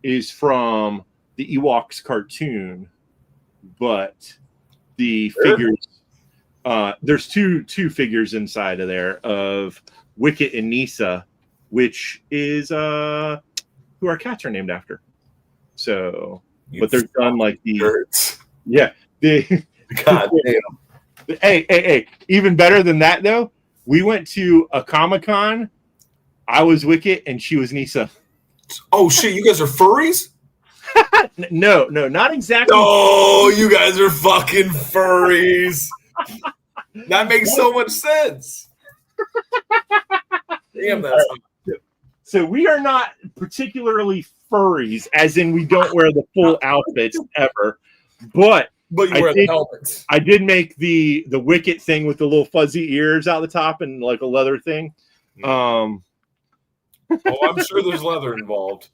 is from the Ewoks cartoon, but the figures, there's two figures inside of there of Wicket and Nisa, which is who our cats are named after. So, but they're done like the God damn. Hey! Even better than that, though, we went to a Comic-Con. I was Wicket and she was Nisa. Oh shit! You guys are furries? No, not exactly. Oh, you guys are fucking furries. That makes so much sense. Damn, that's. So we are not particularly furries, as in we don't wear the full outfits ever, but you wear the helmets. I did make the Wicket thing with the little fuzzy ears out the top and like a leather thing. I'm sure there's leather involved.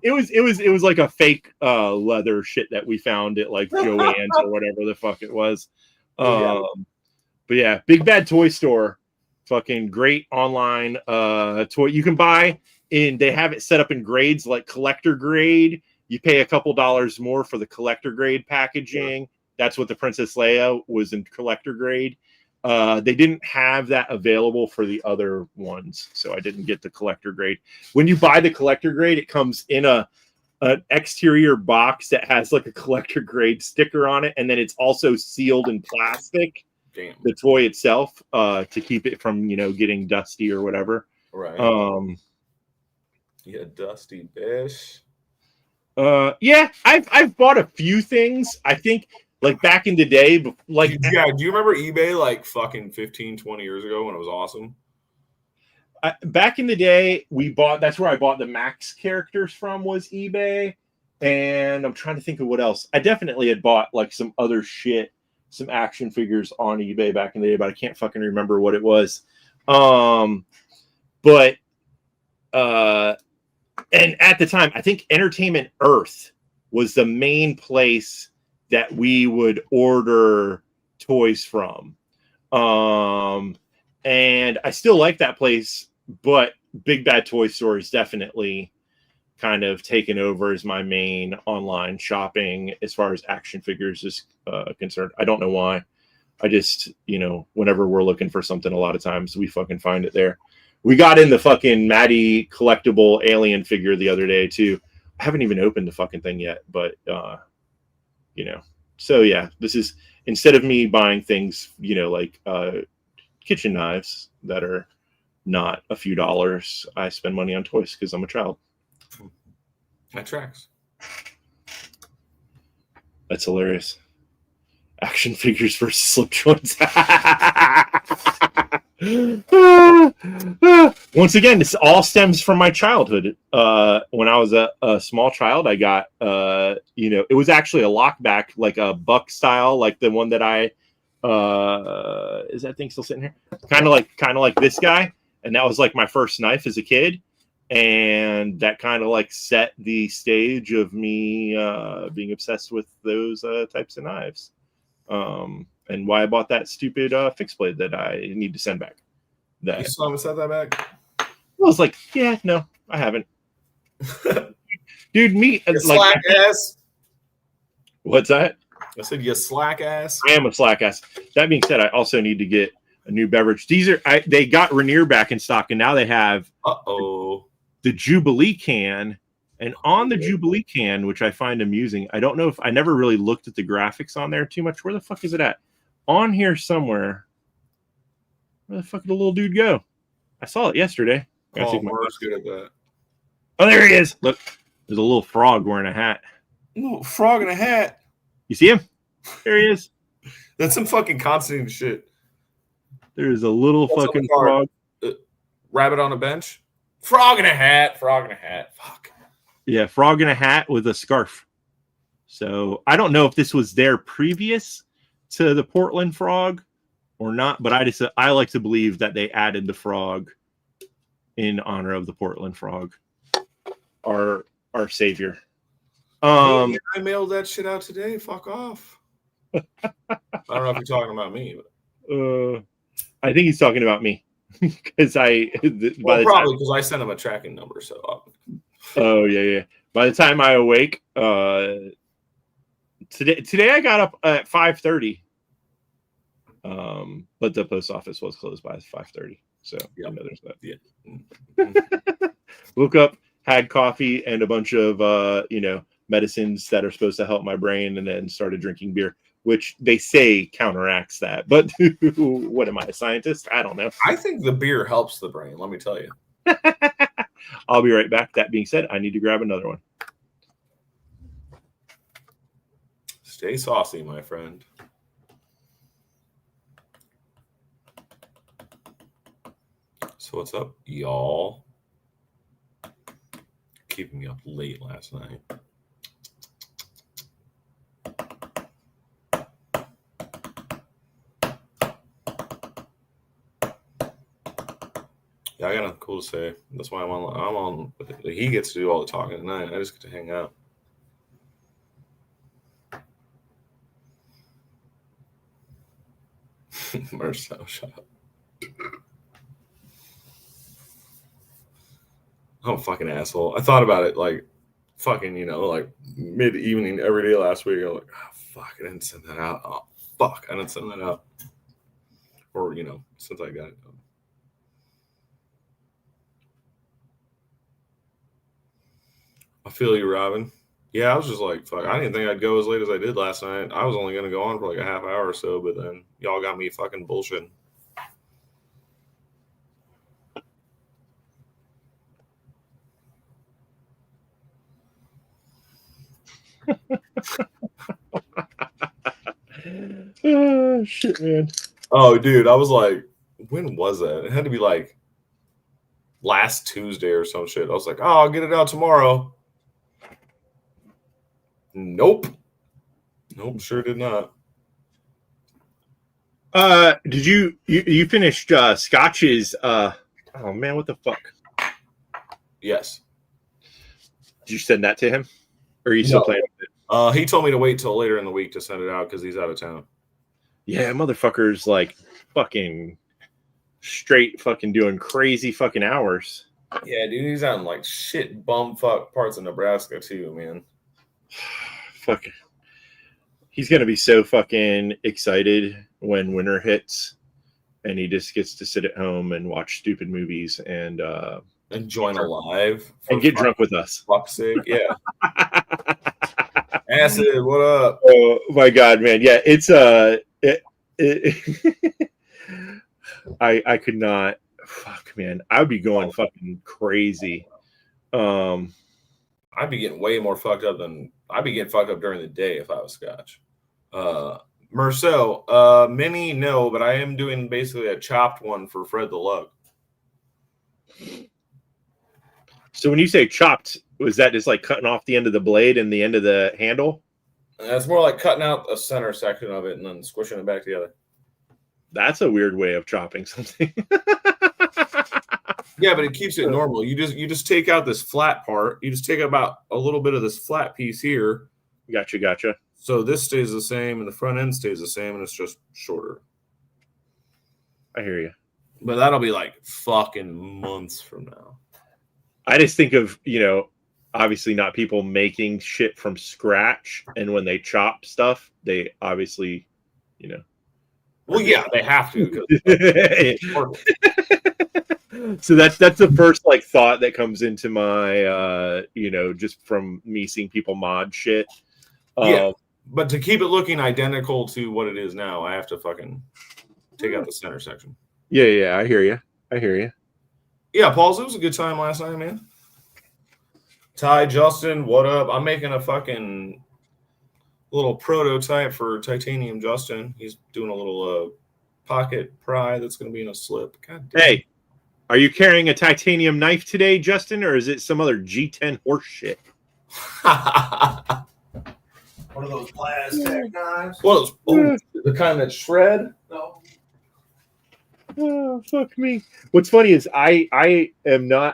It was like a fake leather shit that we found at like Joann's or whatever the fuck it was. But yeah, Big Bad Toy Store, fucking great online toy you can buy in. They have it set up in grades, like collector grade. You pay a couple dollars more for the collector grade packaging. Yeah. That's what the Princess Leia was in collector grade. They didn't have that available for the other ones, so I didn't get the collector grade. When you buy the collector grade, it comes in an exterior box that has like a collector grade sticker on it, and then it's also sealed in plastic. Damn. the toy itself to keep it from getting dusty or whatever. Right. Yeah, dusty bish. Yeah, I've bought a few things. I think like back in the day, like Yeah, do you remember eBay like fucking 15, 20 years ago when it was awesome? Back in the day, that's where I bought the Max characters from, was eBay. And I'm trying to think of what else. I definitely had bought like some other shit, some action figures on eBay back in the day, but I can't fucking remember what it was. But and at the time, I think Entertainment Earth was the main place that we would order toys from. And I still like that place, but Big Bad Toy Store is definitely kind of taken over as my main online shopping as far as action figures is concerned. I don't know why. I just, whenever we're looking for something, a lot of times we fucking find it there. We got in the fucking Maddie collectible alien figure the other day too. I haven't even opened the fucking thing yet, but so yeah, this is, instead of me buying things, like kitchen knives that are not a few dollars, I spend money on toys because I'm a child. That tracks. That's hilarious. Action figures versus slip joints. Once again, this all stems from my childhood. When I was a small child, I got it was actually a lockback, like a buck style, like the one that I is that thing still sitting here? Kind of like this guy, and that was like my first knife as a kid, and that kind of like set the stage of me being obsessed with those types of knives. And why I bought that stupid fixed blade that I need to send back. That you still haven't sent that back? I was like, yeah, no, I haven't. Dude, me you like slack ass. What's that? I said you slack ass. I am a slack ass. That being said, I also need to get a new beverage. They got Rainier back in stock, and now they have the Jubilee can. And on the Jubilee can, which I find amusing, I don't know if I never really looked at the graphics on there too much. Where the fuck is it at? On here somewhere. Where the fuck did the little dude go? I saw it yesterday. Mark's good at that. Oh, there he is. Look, there's a little frog wearing a hat. Little frog in a hat. You see him? There he is. That's some fucking Constantine shit. There's a little fucking frog. Rabbit on a bench. Frog in a hat. Frog in a hat. Fuck. Yeah, frog in a hat with a scarf. So I don't know if this was there previous to the Portland frog or not, but I like to believe that they added the frog in honor of the Portland frog, our savior. I mailed that shit out today. Fuck off. I don't know if you're talking about me, but I think he's talking about me because probably because I sent him a tracking number. So. Oh yeah. By the time I awake, today I got up at 5:30. But the post office was closed by 5:30. So there's that. Yeah. Woke up, had coffee and a bunch of medicines that are supposed to help my brain, and then started drinking beer, which they say counteracts that. But what am I, a scientist? I don't know. I think the beer helps the brain, let me tell you. I'll be right back. That being said, I need to grab another one. Stay saucy, my friend. So what's up, y'all? Keeping me up late last night. Yeah, I got nothing cool to say. That's why I'm on. He gets to do all the talking tonight. I just get to hang out. Marcel, shut up. I'm a fucking asshole. I thought about it like fucking, like mid-evening every day last week. I'm like, oh, fuck, I didn't send that out. Oh, fuck, I didn't send that out. Or, since I got it done. I feel you, Robin. Yeah, I was just like, fuck, I didn't think I'd go as late as I did last night. I was only going to go on for like a half hour or so, but then y'all got me fucking bullshitting. Oh, shit, man. Oh, dude, I was like, when was that? It had to be like last Tuesday or some shit. I was like, oh, I'll get it out tomorrow. Nope. Sure did not. Did you finished Scotch's oh man, what the fuck? Yes. Did you send that to him? Or are you still playing with it? He told me to wait till later in the week to send it out because he's out of town. Yeah, motherfucker's like fucking straight fucking doing crazy fucking hours. Yeah, dude, he's out in like shit bumfuck parts of Nebraska too, man. Fucking, he's gonna be so fucking excited when winter hits, and he just gets to sit at home and watch stupid movies and join alive and get drunk with us. Fuck's sake, yeah. Acid, what up? Oh my god, man! Yeah, it's I could not. Fuck, man, I would be going fucking crazy. I'd be getting way more fucked up than I'd be getting fucked up during the day if I was Scotch. Marcel, mini, no, but I am doing basically a chopped one for Fred the Lug. So when you say chopped, was that just like cutting off the end of the blade and the end of the handle? That's more like cutting out a center section of it and then squishing it back together. That's a weird way of chopping something. Yeah, but it keeps it normal. You just take out this flat part. You just take about a little bit of this flat piece here. Gotcha. So this stays the same and the front end stays the same and it's just shorter. I hear you. But that'll be like fucking months from now. I just think of, obviously not people making shit from scratch. And when they chop stuff, they obviously, Well, yeah, they have to. So that's the first like thought that comes into my, just from me seeing people mod shit. Yeah, but to keep it looking identical to what it is now, I have to fucking take out the center section. Yeah, I hear you. Yeah, Pauls, it was a good time last night, man. Ty, Justin, what up? I'm making a fucking little prototype for Titanium Justin. He's doing a little pocket pry that's going to be in a slip. God damn. Hey, are you carrying a titanium knife today, Justin, or is it some other G10 horse shit? One of those plastic knives. Well, the kind that shred? No. Oh, fuck me. What's funny is I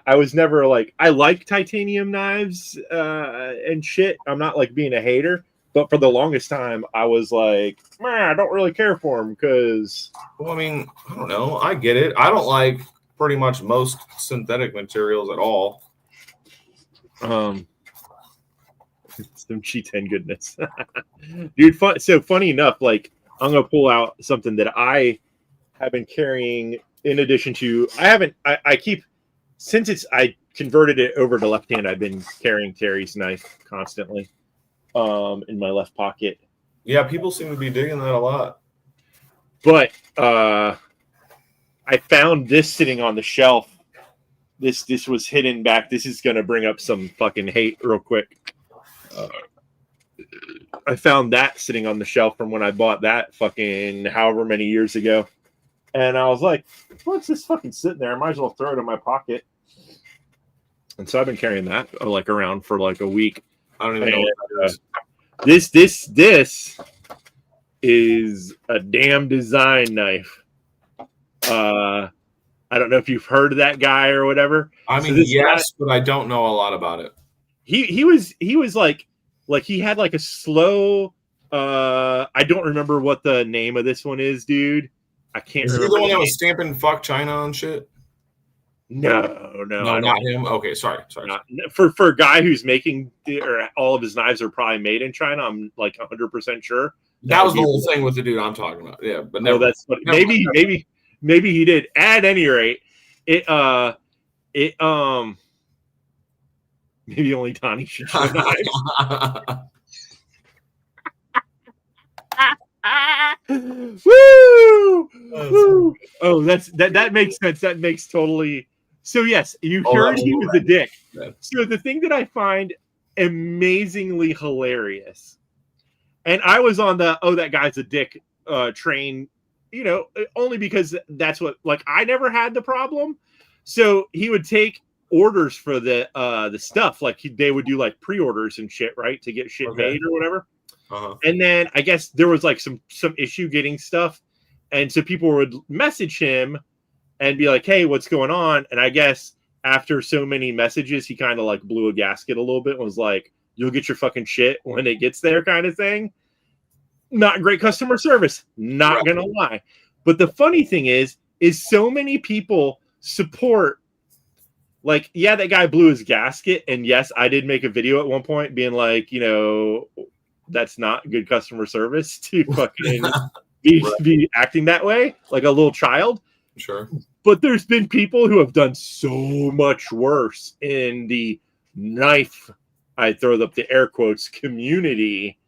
was never like, I like titanium knives and shit. I'm not like being a hater, but for the longest time I was like, I don't really care for them because. Well, I mean, I don't know. I get it. I don't like pretty much most synthetic materials at all. Some G10 goodness. Dude, so funny enough, like I'm gonna pull out something that I have been carrying in addition to I keep since I converted it over to left hand, I've been carrying Terry's knife constantly in my left pocket. Yeah, people seem to be digging that a lot. But I found this sitting on the shelf. This was hidden back. This is gonna bring up some fucking hate real quick. I found that sitting on the shelf from when I bought that fucking however many years ago. And I was like, what's this fucking sitting there? I might as well throw it in my pocket. And so I've been carrying that like around for like a week. I don't even know what that is. This is a damn design knife. I don't know if you've heard of that guy or whatever. I mean, yes, but I don't know a lot about it. He was like he had like a slow I don't remember what the name of this one is, dude. I can't remember. Is he the one that was stamping fuck China and shit? No, not him. Okay, sorry. Not, for a guy who's making or all of his knives are probably made in China, I'm like 100% sure. That was the whole thing with the dude I'm talking about. Yeah, but no, that's funny. Maybe he did. At any rate, Maybe only Donnie should show knives. Woo! Woo! Oh, that makes sense. That makes totally. So yes, you heard he was a dick. Yeah. So the thing that I find amazingly hilarious, and I was on the that guy's a dick train, only because that's what, like, I never had the problem. So he would take orders for the stuff, like they would do like pre-orders and shit, right, to get shit made or whatever. And then I guess there was like some issue getting stuff, and so people would message him and be like, "Hey, what's going on?" And I guess after so many messages, he kind of like blew a gasket a little bit and was like, "You'll get your fucking shit when it gets there," kind of thing. Not great customer service, not gonna lie. But the funny thing is so many people support. Like, yeah, that guy blew his gasket, and yes, I did make a video at one point being like, that's not good customer service to fucking be acting that way, like a little child. Sure. But there's been people who have done so much worse in the knife, I throw up the air quotes, community.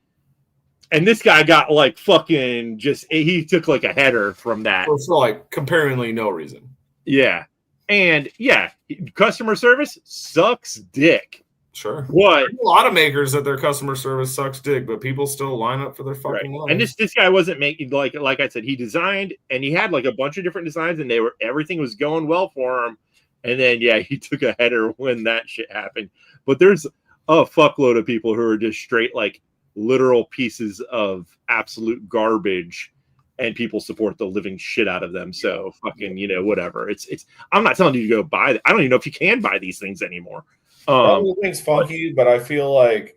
And this guy got like fucking he took like a header from that. For like comparingly no reason. Yeah. And yeah, customer service sucks dick. Sure. What? There's a lot of makers that their customer service sucks dick, but people still line up for their fucking right. And this guy wasn't making, like I said, he designed and he had like a bunch of different designs, and everything was going well for him. And then he took a header when that shit happened. But there's a fuckload of people who are just straight like literal pieces of absolute garbage, and people support the living shit out of them. So fucking, whatever. It's I'm not telling you to go buy I don't even know if you can buy these things anymore. Probably thing's funky, but I feel like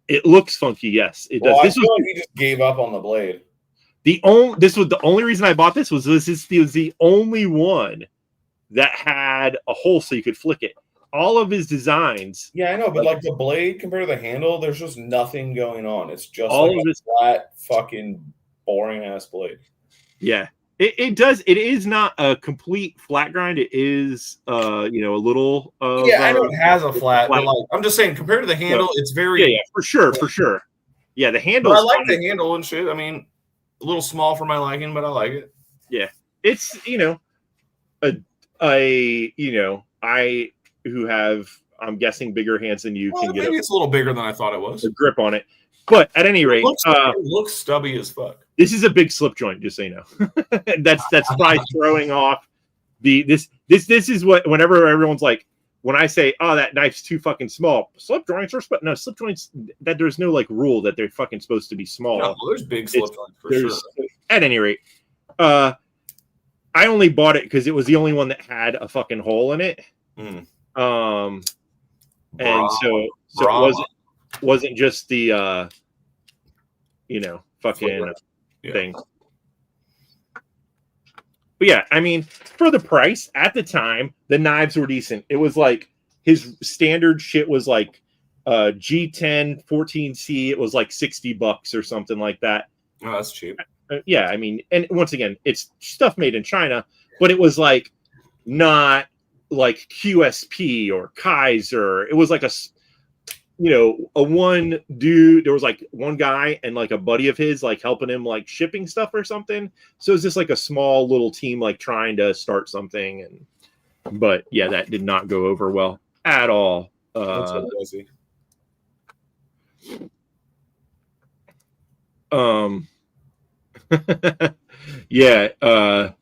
it looks funky. Yes, it does. Well, this I feel like he just gave up on the blade. This was the only reason I bought this. Was the only one that had a hole so you could flick it. All of his designs. Yeah, I know, but like the blade compared to the handle, there's just nothing going on. It's just all like of his flat, fucking boring ass blade. Yeah. It does. It is not a complete flat grind. It is, a little. I know it has a flat, but like I'm just saying, compared to the handle, it's very. Yeah, for sure. Yeah, the handle. I like the handle and shit. I mean, a little small for my liking, but I like it. Yeah, it's I who have, I'm guessing, bigger hands than you can get. Maybe it's a little bigger than I thought it was. A grip on it, but at any rate, it looks stubby as fuck. This is a big slip joint, just so you know. that's probably throwing off this is what, whenever everyone's like, when I say, oh, that knife's too fucking small, slip joints are no slip joints, that there's no like rule that they're fucking supposed to be small. No, there's big slip joints for sure. At any rate, I only bought it because it was the only one that had a fucking hole in it. And so it wasn't just the fucking thing. But yeah, I mean, for the price at the time, the knives were decent. It was like his standard shit was like G10 14C. It was like $60 or something like that. Oh, that's cheap. Yeah, I mean, and once again, it's stuff made in China, but it was like not like QSP or Kaiser. It was like a one dude. There was like one guy and like a buddy of his, like helping him like shipping stuff or something. So it's just like a small little team, like trying to start something. But yeah, that did not go over well at all. That's crazy. Yeah,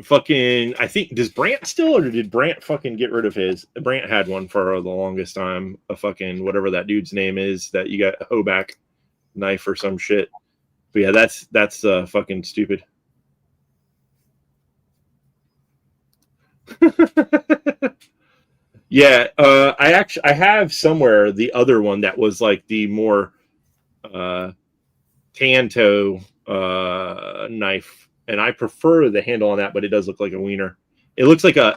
fucking, I think, does Brandt still, or did Brandt fucking get rid of his? Brandt had one for the longest time, a fucking whatever that dude's name is that you got, a Hoback knife or some shit. But yeah, that's fucking stupid. Yeah, I have somewhere the other one that was like the more Tanto knife, and I prefer the handle on that, but it does look like a wiener. It looks like a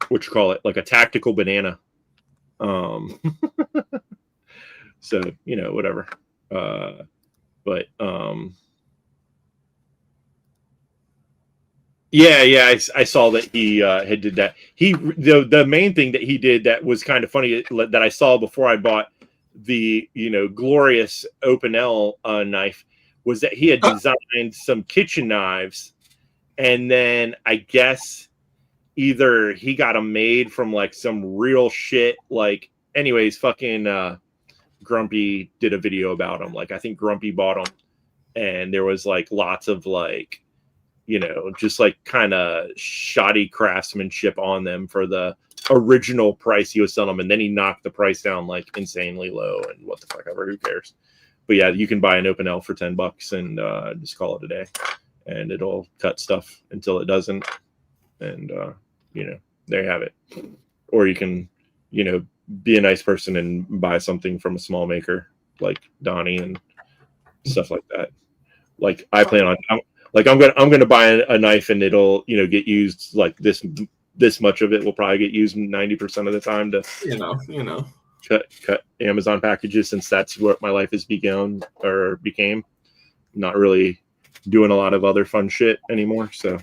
what you call it, like a tactical banana. So whatever. But Yeah, I saw that he had did that. The main thing that he did that was kind of funny that I saw before I bought the glorious Open L knife was that he had designed some kitchen knives, and then I guess either he got them made from like some real shit. Like, anyways, fucking Grumpy did a video about them. Like, I think Grumpy bought them, and there was like lots of like, just like kind of shoddy craftsmanship on them for the original price he was selling them, and then he knocked the price down like insanely low, and what the fuck ever, who cares? But yeah, you can buy an Open L for $10 and just call it a day, and it'll cut stuff until it doesn't, and there you have it. Or you can be a nice person and buy something from a small maker like Donnie and stuff like that. Like, I plan on I'm gonna buy a knife, and it'll get used like this much of it will probably get used 90% of the time to cut Amazon packages, since that's what my life has became. Not really doing a lot of other fun shit anymore. So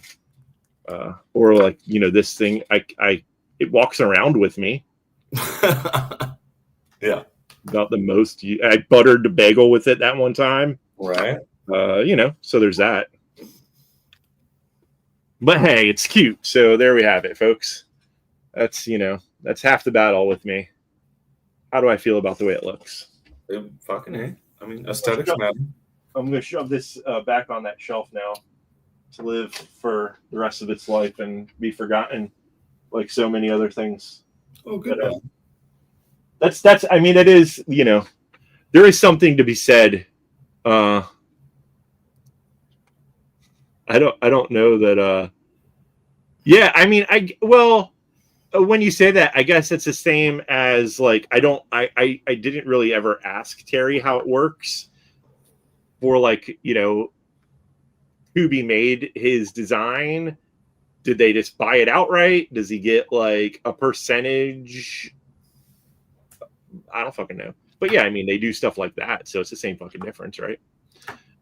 or like this thing it walks around with me. Yeah, about the most. I buttered the bagel with it that one time, Right. So there's that. But hey, it's cute. So there we have it, folks. That's half the battle with me. How do I feel about the way it looks? Fucking A. I mean, aesthetics matter. I'm going to shove this back on that shelf now to live for the rest of its life and be forgotten like so many other things. Oh, good. But, that's. I mean, it is. There is something to be said. I don't know that. Yeah, I mean, when you say that, I guess it's the same as like I didn't really ever ask Terry how it works for like who made his design. Did they just buy it outright? Does he get like a percentage? I don't fucking know. But yeah, I mean, they do stuff like that, so it's the same fucking difference, right?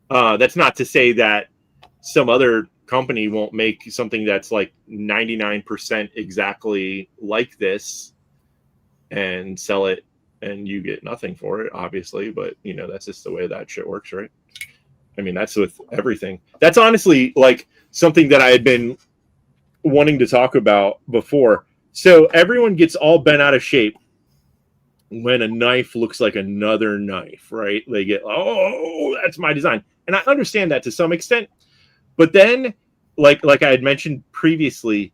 That's not to say that some other company won't make something that's like 99% exactly like this and sell it, and you get nothing for it, obviously. But that's just the way that shit works, right? I mean, that's with everything. That's honestly like something that I had been wanting to talk about before. So everyone gets all bent out of shape when a knife looks like another knife, right? They get, oh, that's my design. And I understand that to some extent. But then, like I had mentioned previously,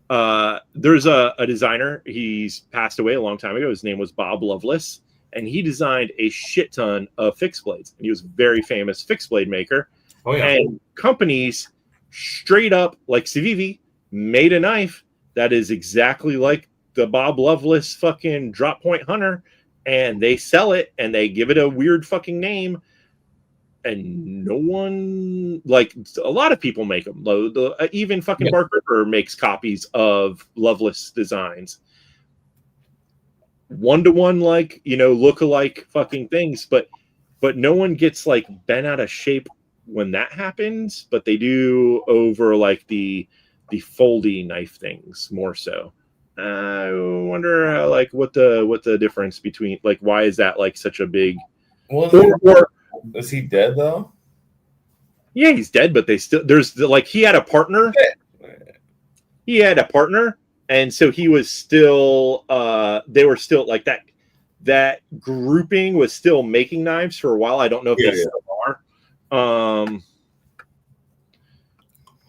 there's a designer. He's passed away a long time ago. His name was Bob Loveless, and he designed a shit ton of fixed blades. And he was a very famous fixed blade maker. Oh, yeah. And companies straight up, like Civivi, made a knife that is exactly like the Bob Loveless fucking Drop Point Hunter, and they sell it, and they give it a weird fucking name. And no one, like, a lot of people make them. Even fucking Bark Ripper makes copies of Loveless designs. 1-to-1, like, look-alike fucking things. But no one gets, like, bent out of shape when that happens. But they do over, like, the foldy knife things more so. I wonder, like, what the difference between, like, why is that, like, such a big... Well, is he dead though? Yeah, he's dead, but there's like he had a partner. He had a partner, and so he was still they were still like that grouping was still making knives for a while. I don't know if they still are.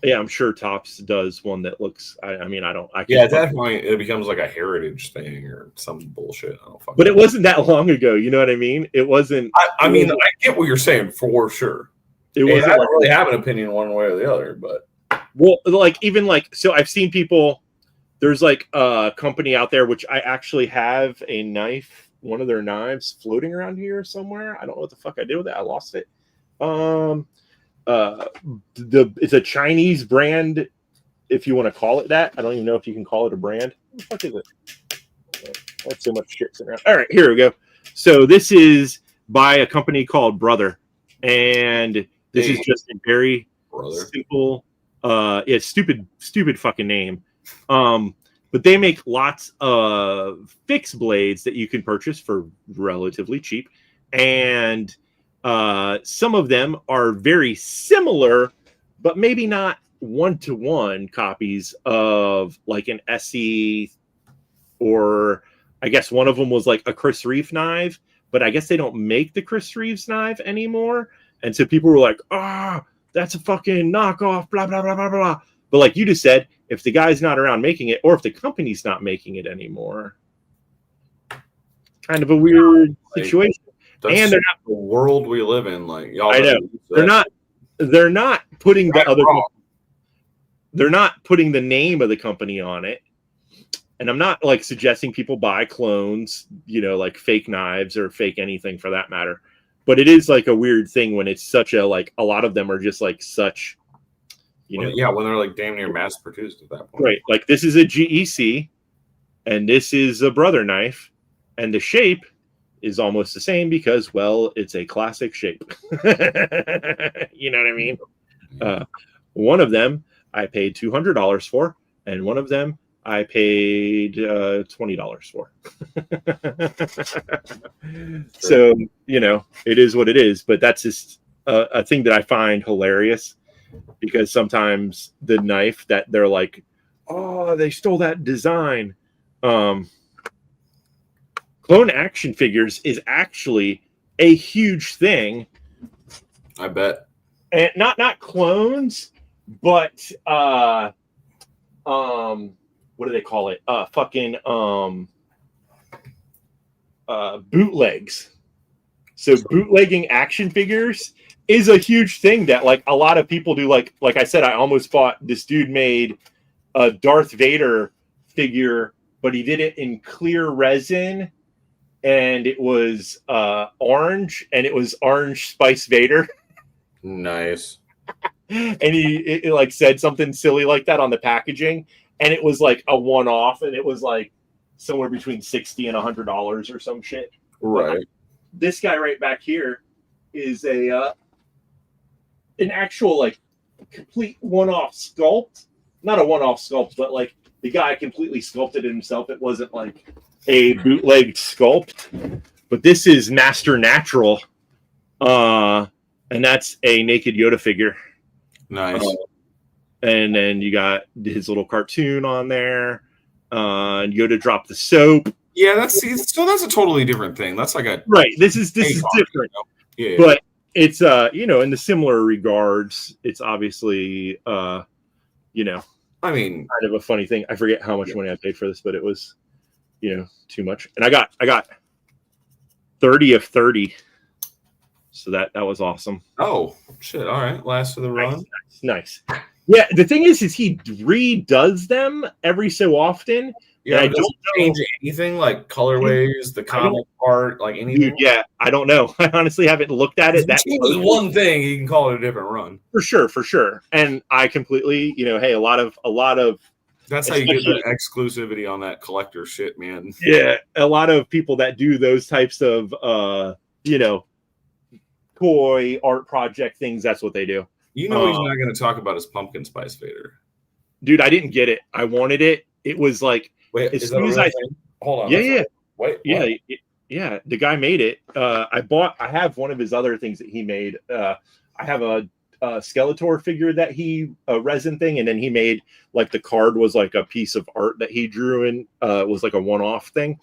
Yeah, I'm sure Tops does one that looks. I definitely. It becomes like a heritage thing or some bullshit. But it wasn't that long ago. You know what I mean? It wasn't. I mean, I get what you're saying for sure. It wasn't. I don't really have an opinion one way or the other, but so I've seen people. There's like a company out there which I actually have a knife, one of their knives, floating around here somewhere. I don't know what the fuck I did with it. I lost it. It's a Chinese brand, if you want to call it that. I don't even know if you can call it a brand. What the fuck is it? That's so much shit sitting around. All right, here we go. So this is by a company called Brother, and this is just a very simple It's stupid fucking name. But they make lots of fixed blades that you can purchase for relatively cheap, and some of them are very similar, but maybe not one-to-one copies of like an SE, or I guess one of them was like a Chris Reeve knife, but I guess they don't make the Chris Reeves knife anymore. And so people were like, that's a fucking knockoff, blah, blah, blah, blah, blah. But like you just said, if the guy's not around making it, or if the company's not making it anymore, kind of a weird situation. That's And they're not the world we live in. Like, y'all I know. They're not putting the other wrong. they're not putting the name of the company on it. And I'm not like suggesting people buy clones, like fake knives or fake anything for that matter. But it is like a weird thing when it's such a, like, a lot of them are just like such, when they're like damn near mass produced at that point. Right. Like this is a GEC and this is a Brother knife, and the shape is almost the same because, well, it's a classic shape. You know what I mean? One of them I paid $200 for, and one of them I paid $20 for. So, it is what it is. But that's just a thing that I find hilarious, because sometimes the knife that they're like, oh, they stole that design. Clone action figures is actually a huge thing. I bet. And not clones, but what do they call it? Bootlegs. So bootlegging action figures is a huge thing that like a lot of people do. Like I said, I almost bought, this dude made a Darth Vader figure, but he did it in clear resin, and it was orange, and it was orange Spice Vader. Nice. And it like said something silly like that on the packaging, and it was like a one-off, and it was like somewhere between $60 and $100 or some shit. Right. This guy right back here is an actual like complete one-off sculpt. Not a one-off sculpt, but like the guy completely sculpted it himself. It wasn't like a bootleg sculpt, but this is Master Natural, and that's a naked Yoda figure. Nice. And then you got his little cartoon on there. And Yoda dropped the soap. Yeah, that's a totally different thing. That's like a right. This is different. Yeah, but it's in the similar regards, it's obviously I mean, kind of a funny thing. I forget how much money I paid for this, but it was too much. And I got 30 of 30. So that was awesome. Oh shit! All right, last of the run. Nice. Yeah, the thing is he redoes them every so often. Yeah, I don't change anything like colorways, the comic art, like anything. Dude, yeah, I don't know. I honestly haven't looked at it. That's one thing you can call it a different run for sure. And I completely, hey, a lot of. That's how you get the exclusivity on that collector shit, man. Yeah, a lot of people that do those types of, toy art project things. That's what they do. He's not going to talk about his pumpkin spice Vader. Dude, I didn't get it. I wanted it. It was like, wait, as soon as hold on. Yeah. Wait, yeah. The guy made it. I have one of his other things that he made. I have a Skeletor figure that he resin thing, and then he made like the card was like a piece of art that he drew in. Was like a one-off thing.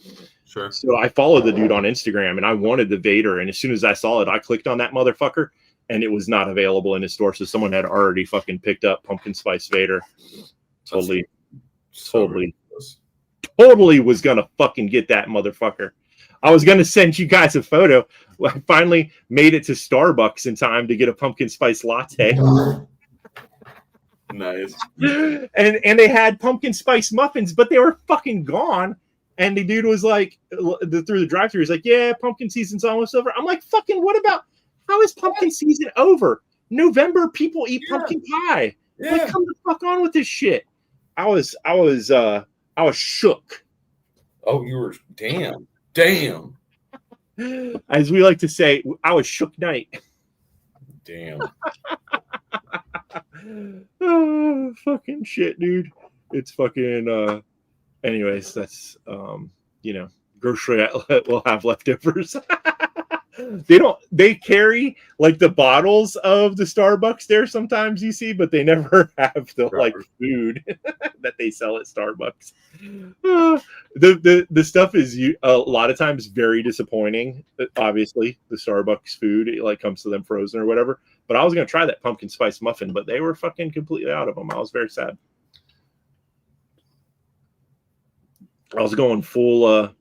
Sure. So I followed the dude on Instagram, and I wanted the Vader, and as soon as I saw it, I clicked on that motherfucker, and it was not available in his store. So someone had already fucking picked up Pumpkin Spice Vader. Totally was gonna fucking get that motherfucker. I was gonna send you guys a photo. I finally made it to Starbucks in time to get a pumpkin spice latte. Nice. And they had pumpkin spice muffins, but they were fucking gone. And the dude was like, through the drive-thru, he's like, yeah, pumpkin season's almost over. I'm like, fucking, what about, how is pumpkin season over? November, people eat pumpkin pie. Yeah. Like, come the fuck on with this shit. I was shook. Oh, you were damn. As we like to say, I was shook night. Damn. Oh, fucking shit, dude. It's fucking anyways, that's grocery outlet will have leftovers. They carry like the bottles of the Starbucks there sometimes you see, but they never have the like food that they sell at Starbucks. The stuff is a lot of times very disappointing. Obviously, the Starbucks food it like comes to them frozen or whatever. But I was gonna try that pumpkin spice muffin, but they were fucking completely out of them. I was very sad. I was going full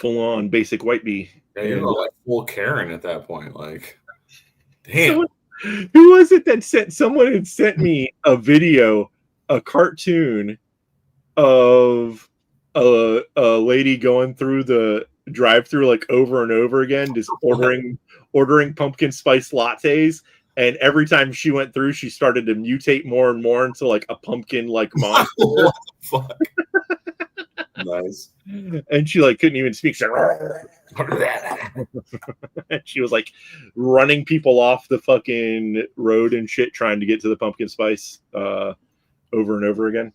on basic white bee. Yeah, you're like full Karen at that point. Like, damn. Who was it that sent? Someone had sent me a video, a cartoon of a lady going through the drive-through like over and over again, just ordering pumpkin spice lattes. And every time she went through, she started to mutate more and more into like a pumpkin like monster. What the fuck? Nice. And she like couldn't even speak. She and she was like running people off the fucking road and shit, trying to get to the pumpkin spice over and over again.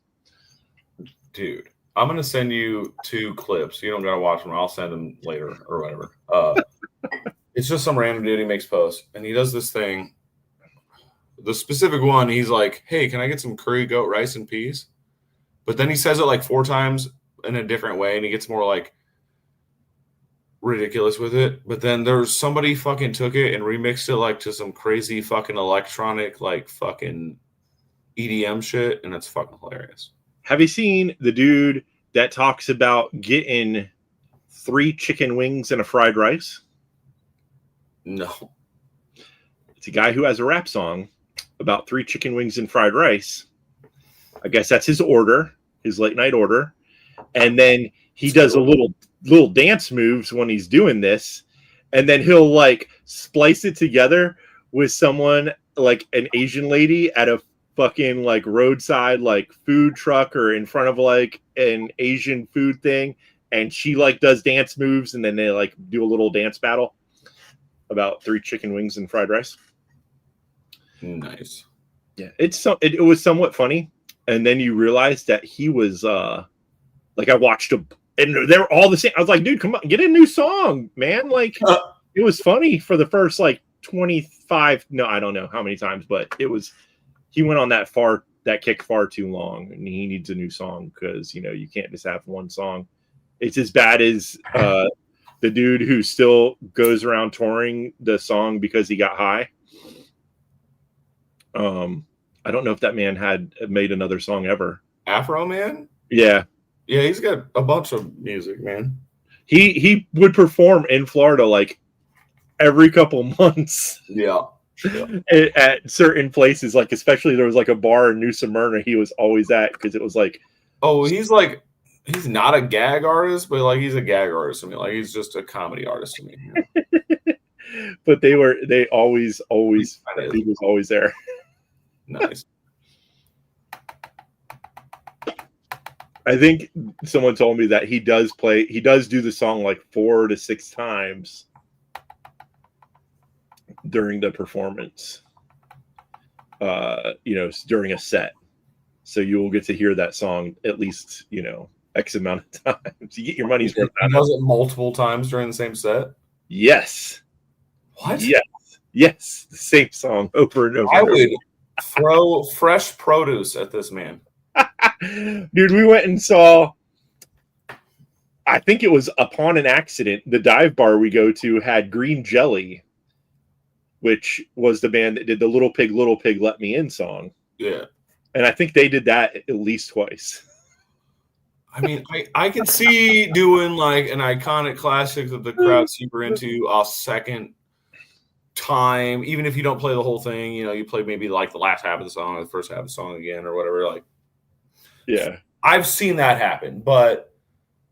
Dude, I'm gonna send you 2 clips. You don't gotta watch them. I'll send them later or whatever. It's just some random dude he makes posts, and he does this thing. The specific one, he's like, "Hey, can I get some curry goat rice and peas?" But then he says it like 4 times in a different way, and he gets more like ridiculous with it. But then there's somebody fucking took it and remixed it like to some crazy fucking electronic like fucking EDM shit, and it's fucking hilarious. Have you seen the dude that talks about getting 3 chicken wings and a fried rice? No. It's a guy who has a rap song about 3 chicken wings and fried rice. I guess that's his order, his late night order. And then he does a little dance moves when he's doing this. And then he'll like splice it together with someone like an Asian lady at a fucking like roadside like food truck or in front of like an Asian food thing. And she like does dance moves and then they like do a little dance battle about 3 chicken wings and fried rice. Nice. Yeah, it was somewhat funny. And then you realize that he was like I watched him and they were all the same. I was like, dude, come on, get a new song, man. Like it was funny for the first like 25. No, I don't know how many times, but he went on that kick far too long and he needs a new song because you can't just have one song. It's as bad as the dude who still goes around touring the song because he got high. I don't know if that man had made another song ever. Afro Man? Yeah. Yeah, he's got a bunch of music, man. He would perform in Florida like every couple months. Yeah. At certain places, like especially there was like a bar in New Smyrna he was always at because it was like he's not a gag artist, but like he's a gag artist to me. Like he's just a comedy artist to me. But he was always there. Nice. I think someone told me that he does do the song like 4 to 6 times during the performance, during a set. So you will get to hear that song at least, X amount of times. You get your money's worth. He does it multiple times during the same set? Yes. What? Yes. The same song over and over. I would throw fresh produce at this man. Dude, we went and saw, I think it was upon an accident, the dive bar we go to had Green Jelly, which was the band that did the Little Pig, Let Me In song. Yeah. And I think they did that at least twice. I mean, I can see doing like an iconic classic that the crowd's super into a second time, even if you don't play the whole thing, you play maybe like the last half of the song or the first half of the song again or whatever. Like, yeah, I've seen that happen, but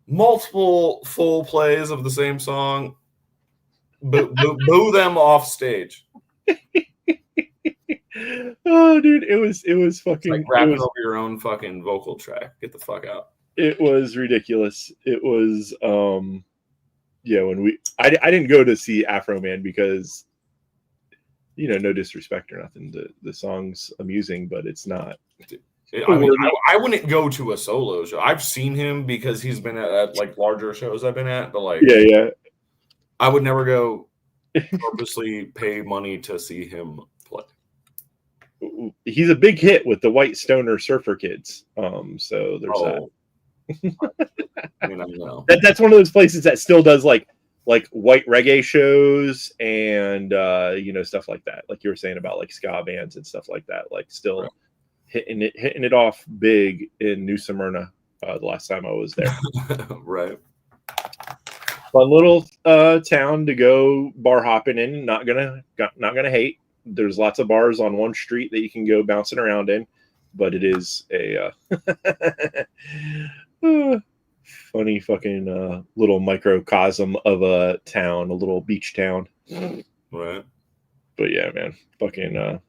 multiple full plays of the same song, boo them off stage. Oh, dude, it was fucking it's like rapping over your own fucking vocal track. Get the fuck out. It was ridiculous. It was when I didn't go to see Afro Man because no disrespect or nothing. The song's amusing, but it's not. I mean, I wouldn't go to a solo show. I've seen him because he's been at like larger shows I've been at, but like, Yeah. I would never go purposely pay money to see him play. He's a big hit with the White Stoner Surfer Kids. So there's that. I mean, I know. That's one of those places that still does like white reggae shows and stuff like that. Like you were saying about like ska bands and stuff like that. Like still Right. hitting it off big in New Smyrna the last time I was there. Right. Fun little town to go bar hopping in. Not gonna hate. There's lots of bars on one street that you can go bouncing around in, but it is a funny fucking little microcosm of a town, a little beach town. Right. But yeah, man, fucking.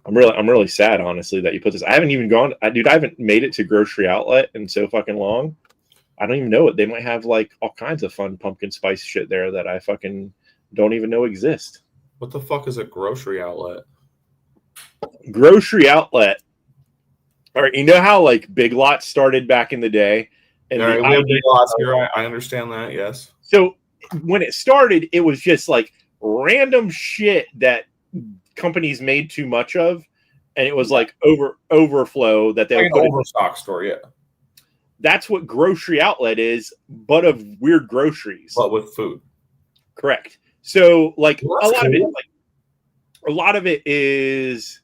I'm really sad, honestly, that you put this. I haven't even gone, dude. I haven't made it to Grocery Outlet in so fucking long. I don't even know it. They might have like all kinds of fun pumpkin spice shit there that I fucking don't even know exist. What the fuck is a grocery outlet? Grocery Outlet. All right, you know how like Big Lots started back in the day, and All right, we have Big Lots here. I understand that. Yes. So when it started, it was just like random shit that companies made too much of, and it was like overflow that they like would put an overstock store. Yeah. That's what Grocery Outlet is, but of weird groceries. But with food. Correct. So like Well, a lot cool. of it, like a lot of it is,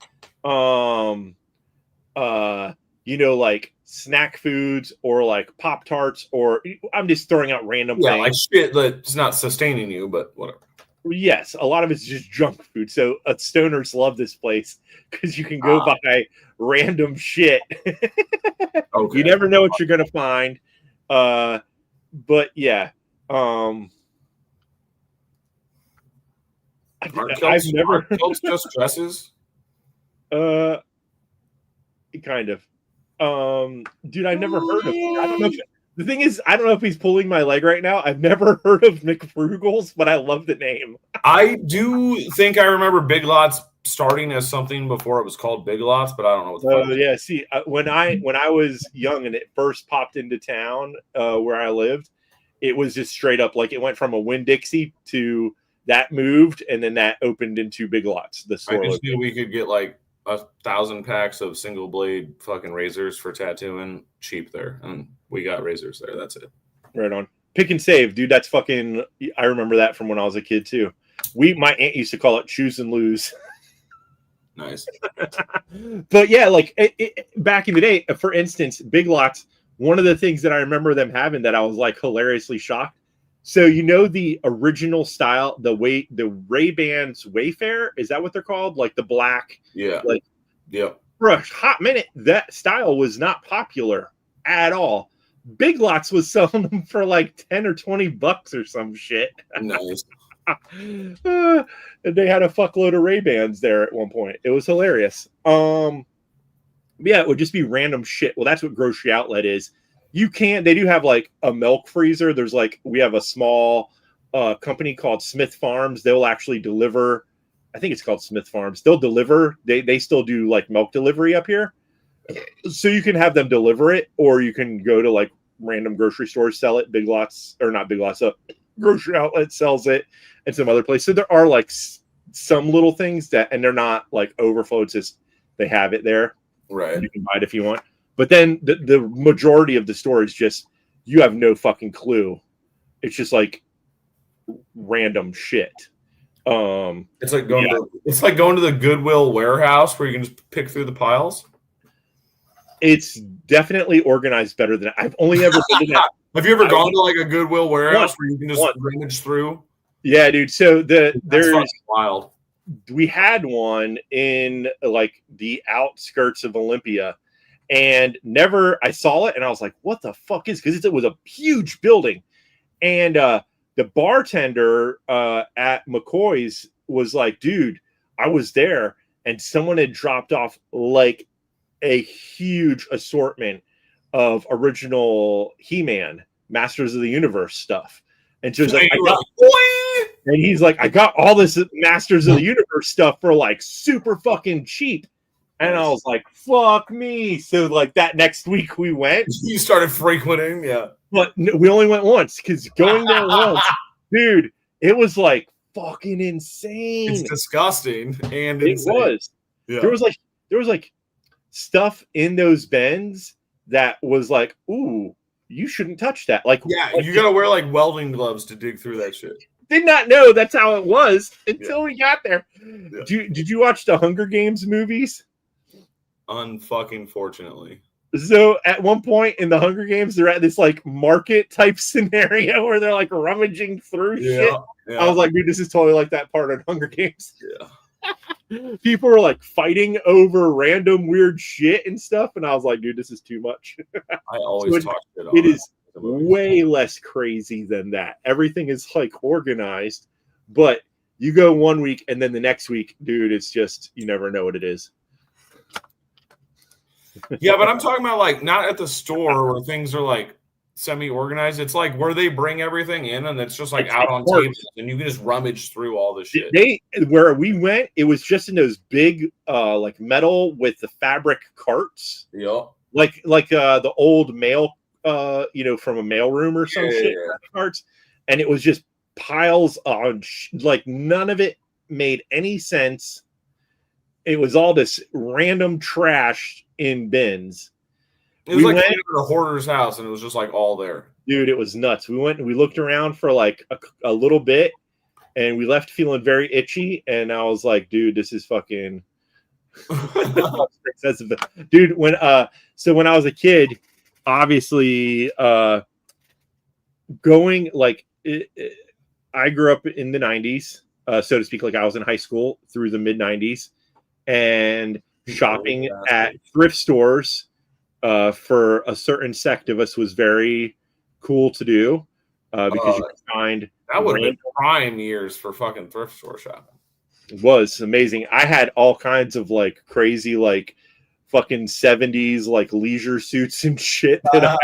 like snack foods or like Pop-Tarts, or I'm just throwing out random Yeah, things. like shit that's not sustaining you, but whatever. Yes, a lot of it's just junk food. So stoners love this place because you can go buy random shit. Okay. You never know what you're gonna find. But yeah. I've never kilts just dresses. kind of. Dude, I've never heard of. I don't know. The thing is, I don't know if he's pulling my leg right now. I've never heard of McFrugals, but I love the name. I do think I remember Big Lots starting as something before it was called Big Lots, but I don't know what the fuck. Yeah. See, when I was young and it first popped into town where I lived, it was just straight up like it went from a Winn-Dixie to that moved, and then that opened into Big Lots. The store. I just knew we could get like 1,000 packs of single blade fucking razors for tattooing cheap there, and we got razors there. That's it. Right on. Pick and save, dude. That's fucking. I remember that from when I was a kid too. My aunt used to call it choose and lose. Nice. But yeah, like back in the day, for instance, Big Lots. One of the things that I remember them having that I was like hilariously shocked. So the original style, the Ray-Bans Wayfair, is that what they're called? Like the black. Yeah. Like, yep. For a hot minute, that style was not popular at all. Big Lots was selling them for like $10 or $20 or some shit. Nice. And they had a fuckload of Ray-Bans there at one point. It was hilarious. Yeah, it would just be random shit. Well, that's what Grocery Outlet is. They do have like a milk freezer. We have a small company called Smith Farms. They'll actually deliver. I think it's called Smith Farms. They'll deliver. They still do like milk delivery up here. So you can have them deliver it, or you can go to like random grocery stores, sell it. Big Lots, or not Big Lots, Grocery Outlet sells it, and some other places. So there are like some little things and they're not like overflow. It's just they have it there. Right. You can buy it if you want. But then the majority of the store is just, you have no fucking clue. It's just like random shit. It's like going to the Goodwill warehouse where you can just pick through the piles. It's definitely organized better than I've only ever been to that. Have you ever gone to like a Goodwill warehouse where you can just rummage through? Yeah, dude. So there's wild. We had one in like the outskirts of Olympia, and I saw it and I was like, what the fuck is, because it was a huge building. And the bartender at McCoy's was like, dude, I was there and someone had dropped off like a huge assortment of original He-Man, Masters of the Universe stuff. And she was like, And he's like, I got all this Masters of the Universe stuff for like super fucking cheap. And I was like, fuck me. So like that next week we went. You started frequenting, yeah. But we only went once because going there once, dude, it was like fucking insane. It's disgusting and it insane. Was. Yeah. There was like stuff in those bins that was like, ooh, you shouldn't touch that. Like, you gotta wear like welding gloves to dig through that shit. Did not know that's how it was until we got there. Yeah. Did you watch the Hunger Games movies? Unfucking fortunately. So at one point in the Hunger Games, they're at this like market type scenario where they're like rummaging through shit. Yeah. I was like, dude, this is totally like that part of Hunger Games. Yeah. People were like fighting over random weird shit and stuff, and I was like, dude, this is too much. I always talk shit on it. Is way less crazy than that. Everything is like organized, but you go 1 week and then the next week, dude, it's just you never know what it is. Yeah, but I'm talking about like not at the store where things are like semi-organized. It's like where they bring everything in and it's just like out on tables and you can just rummage through all the shit. Where we went, it was just in those big like metal with the fabric carts. Yeah. Like the old mail from a mail room or some shit carts. And it was just piles on like none of it made any sense. It was all this random trash in bins. It was like a hoarder's house, and it was just like all there. Dude, it was nuts. We went and we looked around for like a little bit, and we left feeling very itchy. And I was like, dude, this is fucking excessive. Dude, when I was a kid, obviously, going like I grew up in the 90s, so to speak. Like I was in high school through the mid 90s, and shopping at thrift stores for a certain sect of us was very cool to do because you could find that would have been prime years for fucking thrift store shopping. It was amazing. I had all kinds of like crazy like fucking 70s like leisure suits and shit that I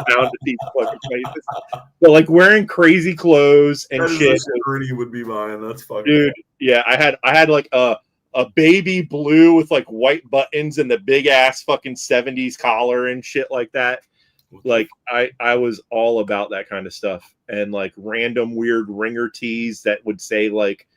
found at these fucking places. But like wearing crazy clothes and shit. You would be mine. That's fucking dude. Yeah, I had like a baby blue with like white buttons and the big ass fucking 70s collar and shit like that. Like I was all about that kind of stuff, and like random weird ringer tees that would say like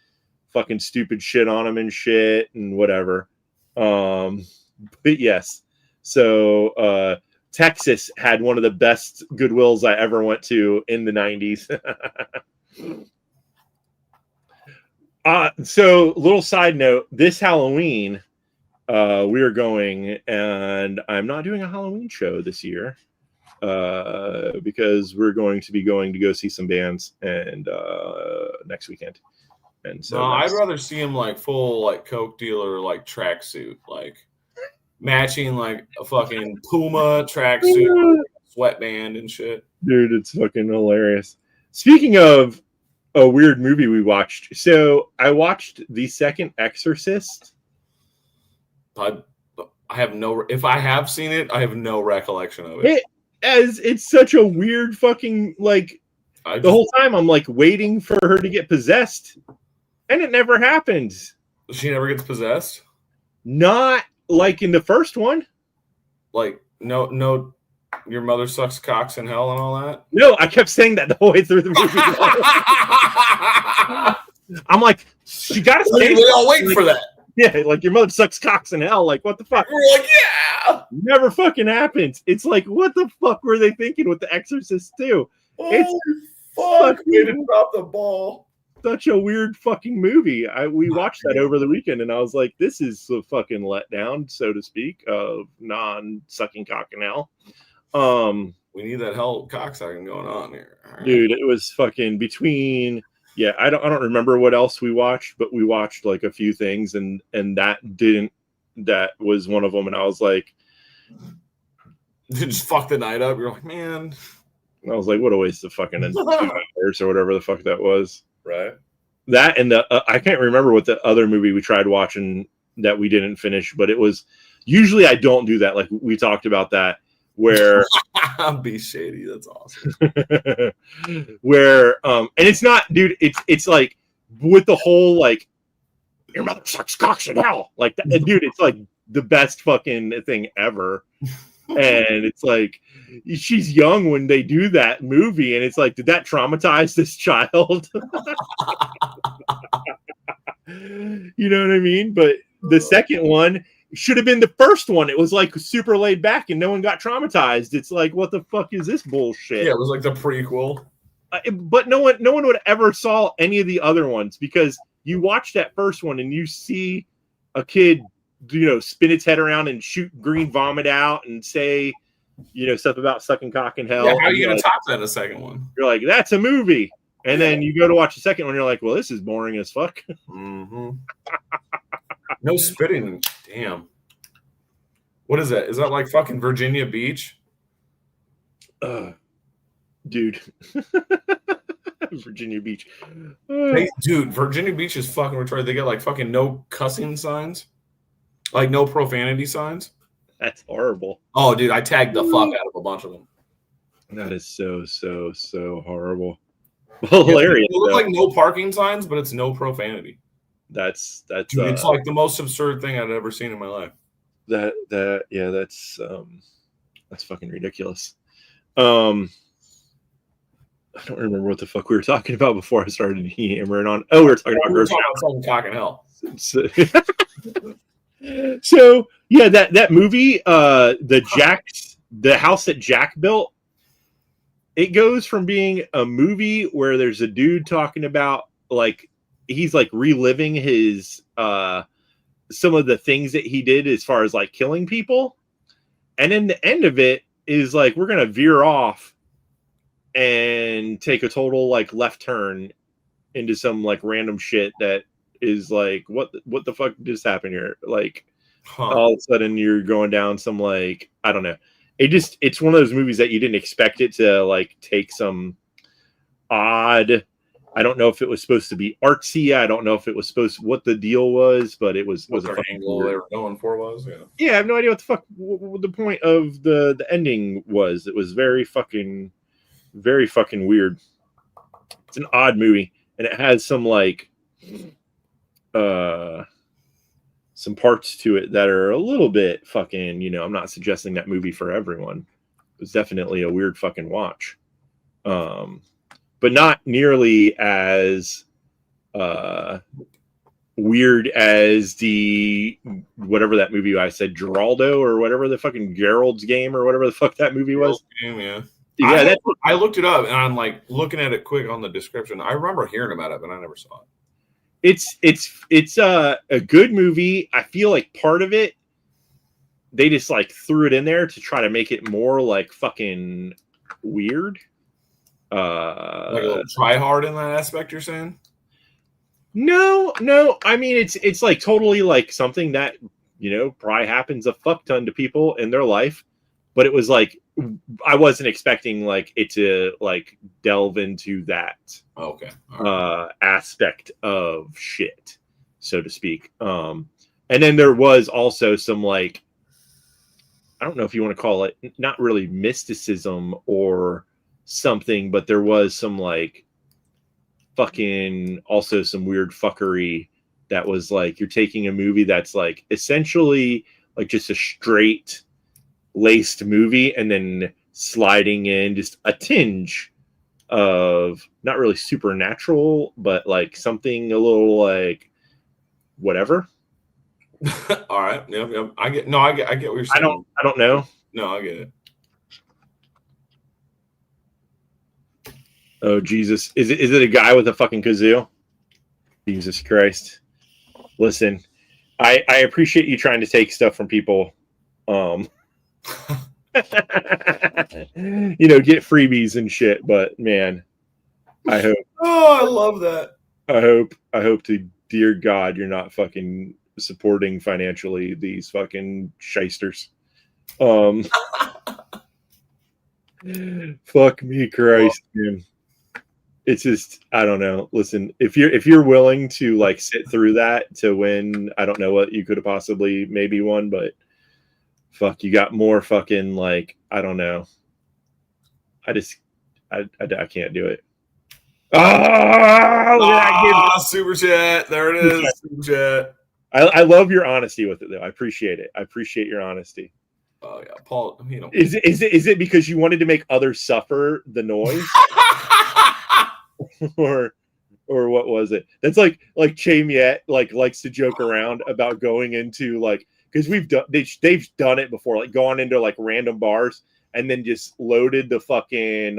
fucking stupid shit on them and shit and whatever. But yes, so Texas had one of the best Goodwills I ever went to in the 90s. So little side note, this Halloween, we are going, and I'm not doing a Halloween show this year, because we're going to go see some bands and next weekend. And so I'd rather see him like full like Coke dealer like tracksuit, like matching like a fucking Puma tracksuit, sweatband and shit. Dude, it's fucking hilarious. Speaking of a weird movie we watched. So I watched the second Exorcist. I have if I have seen it, I have no recollection of it. It's such a weird fucking like the whole time I'm like waiting for her to get possessed, and it never happens. She never gets possessed? Not like in the first one. Like no your mother sucks cocks in hell and all that? No, I kept saying that the whole way through the movie. I'm like, she got to say. We all waiting for that. Yeah, like your mother sucks cocks in hell. Like, what the fuck? We're like, yeah. Never fucking happens. It's like, what the fuck were they thinking with The Exorcist 2? It's fuck, way to drop the ball. Such a weird fucking movie. We watched that over the weekend, and I was like, this is a fucking letdown, so to speak, of non-sucking cock in hell. We need that hell cocksucking going on here. Right. Dude, it was fucking between. Yeah, I don't remember what else we watched, but we watched like a few things, and that was one of them, and I was like, you just fuck the night up. You're like, man. I was like, what a waste of fucking 2 hours or whatever the fuck that was. Right. That and I can't remember what the other movie we tried watching that we didn't finish, but it was usually I don't do that. Like we talked about that. where Be shady. That's awesome. where and it's not, dude, it's like with the whole like your mother sucks cocks in hell like that, and dude, it's like the best fucking thing ever. And it's like she's young when they do that movie, and it's like, did that traumatize this child? You know what I mean? But the second one should have been the first one. It was like super laid back and no one got traumatized. It's like, what the fuck is this bullshit? Yeah, it was like the prequel. But no one would ever saw any of the other ones, because you watch that first one and you see a kid, you know, spin its head around and shoot green vomit out and say, you know, stuff about sucking cock in hell. Yeah, how are you going to top that in a second one? You're like, that's a movie. And then you go to watch the second one, you're like, well, this is boring as fuck. Mm-hmm. No spitting. Damn. What is that? Is that like fucking Virginia Beach? Dude. Virginia Beach. Dude, Virginia Beach is fucking retarded. They get like fucking no cussing signs. Like no profanity signs. That's horrible. Oh, dude, I tagged the fuck out of a bunch of them. That is so horrible. Hilarious. It look like no parking signs, but it's no profanity. That's dude, it's like the most absurd thing I've ever seen in my life. That's fucking ridiculous. I don't remember what the fuck we were talking about before I started hammering on. Oh, we were talking about fucking cock and hell. So yeah, that movie, the house that Jack built, it goes from being a movie where there's a dude talking about like he's like reliving his some of the things that he did as far as like killing people, and then the end of it is like, we're gonna veer off and take a total like left turn into some like random shit that is like, what the fuck just happened here? Like, all of a sudden you're going down some like, I don't know. It's one of those movies that you didn't expect it to like take some odd. I don't know if it was supposed to be artsy. I don't know if it was supposed what the deal was, but it was what their angle they were going for was. Yeah, I have no idea what the fuck the point of the ending was. It was very fucking weird. It's an odd movie, and it has some like some parts to it that are a little bit fucking, you know, I'm not suggesting that movie for everyone. It was definitely a weird fucking watch. But not nearly as weird as the whatever that movie I said, Geraldo or whatever the fucking Gerald's Game or whatever the fuck that movie was. Game, yeah. Yeah, I looked it up and I'm like looking at it quick on the description. I remember hearing about it, but I never saw it. It's a good movie. I feel like part of it, they just like threw it in there to try to make it more like fucking weird. Like a little try hard in that aspect, you're saying? No. I mean, it's like totally like something that, you know, probably happens a fuck ton to people in their life, but it was like, I wasn't expecting like it to like delve into that aspect of shit, so to speak. And then there was also some like, I don't know if you want to call it not really mysticism or something, but there was some like fucking also some weird fuckery that was like, you're taking a movie that's like essentially like just a straight laced movie and then sliding in just a tinge of not really supernatural, but like something a little like whatever. All right. Yep. I get what you're saying. I don't know. No, I get it. Oh Jesus. Is it a guy with a fucking kazoo? Jesus Christ. Listen, I appreciate you trying to take stuff from people. You know, get freebies and shit, but man, I hope. Oh, I love that. I hope to dear God you're not fucking supporting financially these fucking shysters. Fuck me, Christ, man. It's just, I don't know. Listen, if you're willing to like sit through that to win, I don't know what you could have possibly maybe won, but fuck, you got more fucking like, I don't know. I can't do it. Oh, super chat. There it is. Super chat. I love your honesty with it though. I appreciate it. I appreciate your honesty. Oh yeah, Paul. Is it because you wanted to make others suffer the noise, or what was it? That's like Chamiette likes to joke around about going into like, because they've done it before, like gone into like random bars and then just loaded the fucking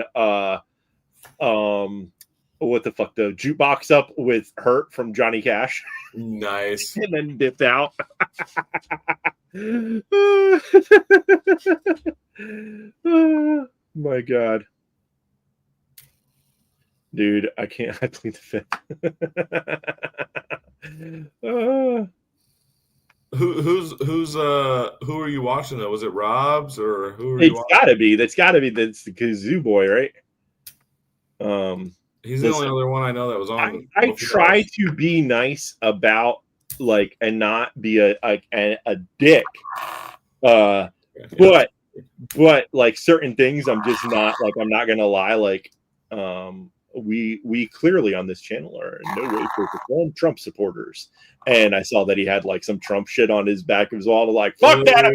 what the fuck, the jukebox up with Hurt from Johnny Cash. Nice. And then dipped out. Oh, my God. Dude, I can't. I plead the fifth. Who are you watching though? Was it Rob's or who are you It's watching? gotta be. That's the Kazoo boy, right? He's the only other one I know that was on. I try to be nice about like and not be a dick. But like certain things I'm just not like, I'm not gonna lie, like we clearly on this channel are in no way shape or form Trump supporters. And I saw that he had like some Trump shit on his back of his wall. Like, fuck that.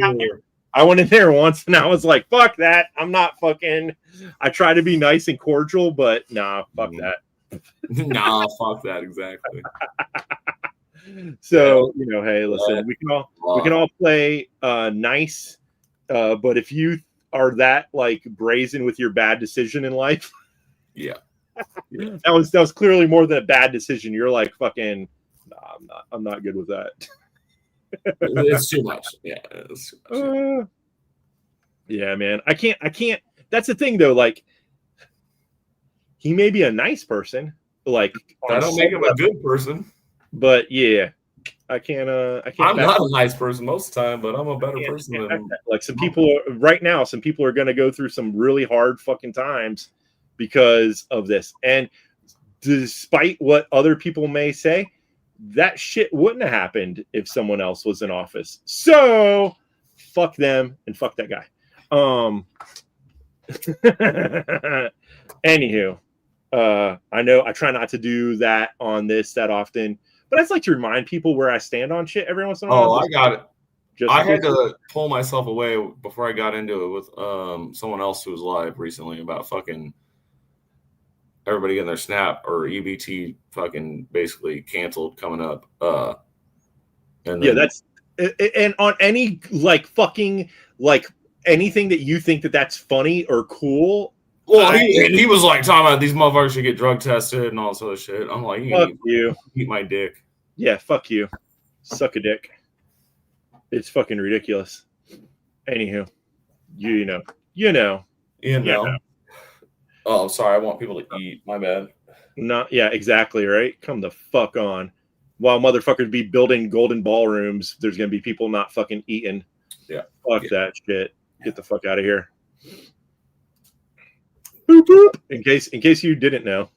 I went in there once and I was like, fuck that. I'm not fucking. I try to be nice and cordial, but nah, fuck that. Nah, fuck that, exactly. So, hey, listen, we can all play nice, but if you are that like brazen with your bad decision in life, yeah. that was clearly more than a bad decision. You're like, fucking, nah, I'm not good with that. It's too much. Yeah, it's too much. Yeah, man. I can't. That's the thing, though. Like, he may be a nice person. Like, I don't make him a good person. But yeah, I can't. I'm not a nice person most of the time, but I'm a better person than him. Like some people right now. Some people are going to go through some really hard fucking times because of this. And despite what other people may say, that shit wouldn't have happened if someone else was in office. So fuck them and fuck that guy. Anywho, I know I try not to do that on this that often, but I just like to remind people where I stand on shit every once in a while. Oh, I got it. I had to pull myself away before I got into it with someone else who was live recently about fucking everybody getting their Snap or EBT fucking basically canceled coming up. And then, that's and on any like fucking like anything that you think that's funny or cool. Well, he was like talking about these motherfuckers should get drug tested and all this other shit. I'm like, fuck you. Eat my dick. Yeah, fuck you. Suck a dick. It's fucking ridiculous. Anywho, you know. Oh, sorry. I want people to eat. My bad. Yeah, exactly, right? Come the fuck on. While motherfuckers be building golden ballrooms, there's going to be people not fucking eating. Yeah. Fuck that shit. Get the fuck out of here. Boop, boop. In case you didn't know.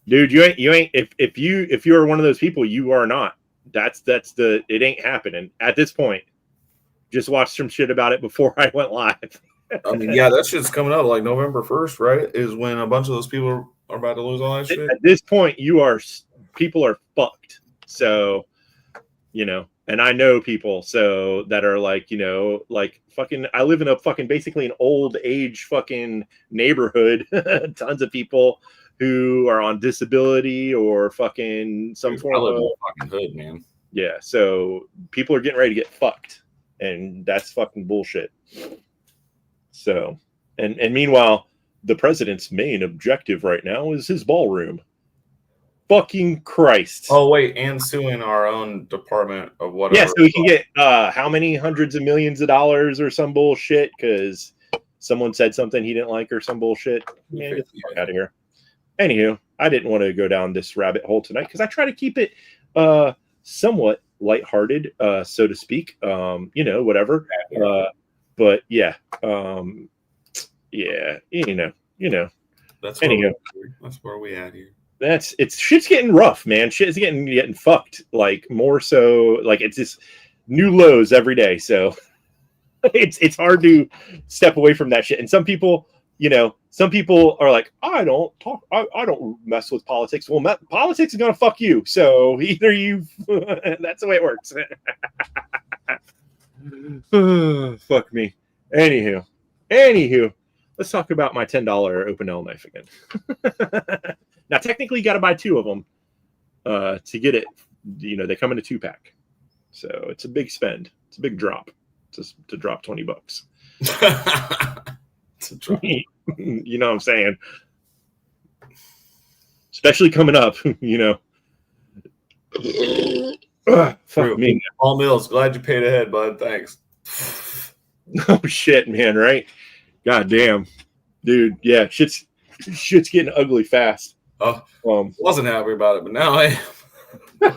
Dude, you ain't if you are one of those people, you are not. It ain't happening at this point. Just watched some shit about it before I went live. I mean, yeah, that shit's coming up like November 1st, right? Is when a bunch of those people are about to lose all that shit. At this point, people are fucked. So, and I know people that are like, like fucking, I live in a fucking basically an old age fucking neighborhood. Tons of people who are on disability or fucking some form of fucking hood, man. Yeah. So people are getting ready to get fucked, and that's fucking bullshit. So, and meanwhile, the president's main objective right now is his ballroom. Fucking Christ. Oh, wait, and suing our own department of whatever. Yeah, so we can get how many hundreds of millions of dollars or some bullshit because someone said something he didn't like or some bullshit. Man, get the fuck out of here. Anywho, I didn't want to go down this rabbit hole tonight because I try to keep it somewhat lighthearted, so to speak. Whatever. But yeah, yeah, That's where we at here. Shit's getting rough, man. Shit's getting fucked. Like more so, like it's just new lows every day. So it's hard to step away from that shit. And some people, some people are like, I don't mess with politics. Well, politics is gonna fuck you. So either you, that's the way it works. Fuck me. Anywho, let's talk about my $10 Opinel knife again. Now, technically, you got to buy 2 of them to get it. They come in a 2-pack, so it's a big spend. It's a big drop to drop $20. It's a drop. You know what I'm saying? Especially coming up, Fuck me. Paul Mills, glad you paid ahead, bud. Thanks. Oh shit, man! Right? God damn, dude. Yeah, shit's getting ugly fast. Oh, wasn't happy about it, but now I am.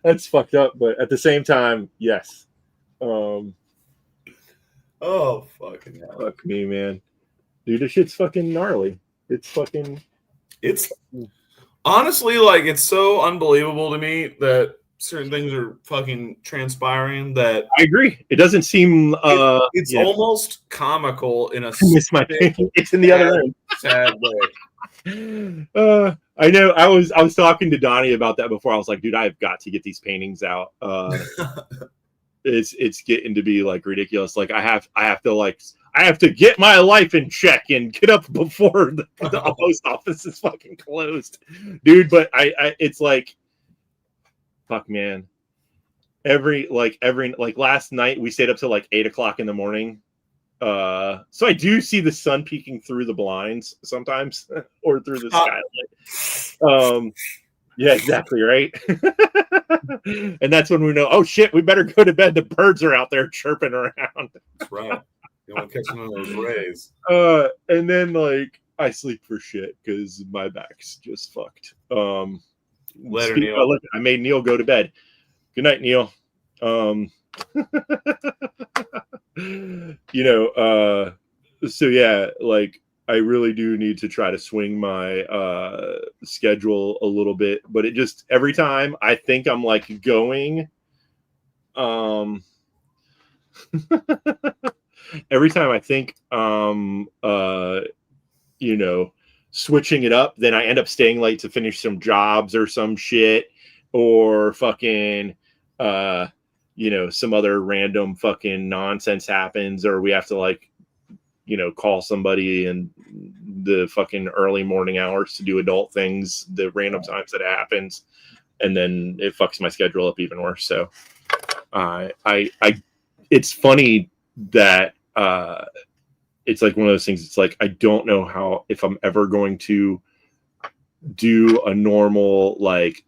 That's fucked up, but at the same time, yes. Oh, fucking hell. Fuck me, man. Dude, this shit's fucking gnarly. It's honestly, like, it's so unbelievable to me that certain things are fucking transpiring that I agree. It doesn't seem it's almost comical in a it's in the other end. Sad way. I know. I was talking to Donnie about that before. I was like, dude, I've got to get these paintings out. It's getting to be like ridiculous. Like I have to get my life in check and get up before the post office is fucking closed, dude. But I it's like, fuck, man. Every last night we stayed up till like 8 o'clock in the morning. So I do see the sun peeking through the blinds sometimes, or through the skylight. Yeah, exactly, right. And that's when we know, oh shit, we better go to bed. The birds are out there chirping around. That's right. You want to catch one of those rays. And then like I sleep for shit because my back's just fucked. Later, Neil. I made Neil go to bed. Good night, Neil. So yeah, like I really do need to try to swing my schedule a little bit, but it just every time I think I'm like going every time I think switching it up, then I end up staying late to finish some jobs or some shit, or fucking some other random fucking nonsense happens, or we have to like call somebody in the fucking early morning hours to do adult things, the random times that it happens, and then it fucks my schedule up even worse. So it's funny that it's like one of those things. It's like, I don't know if I'm ever going to do a normal like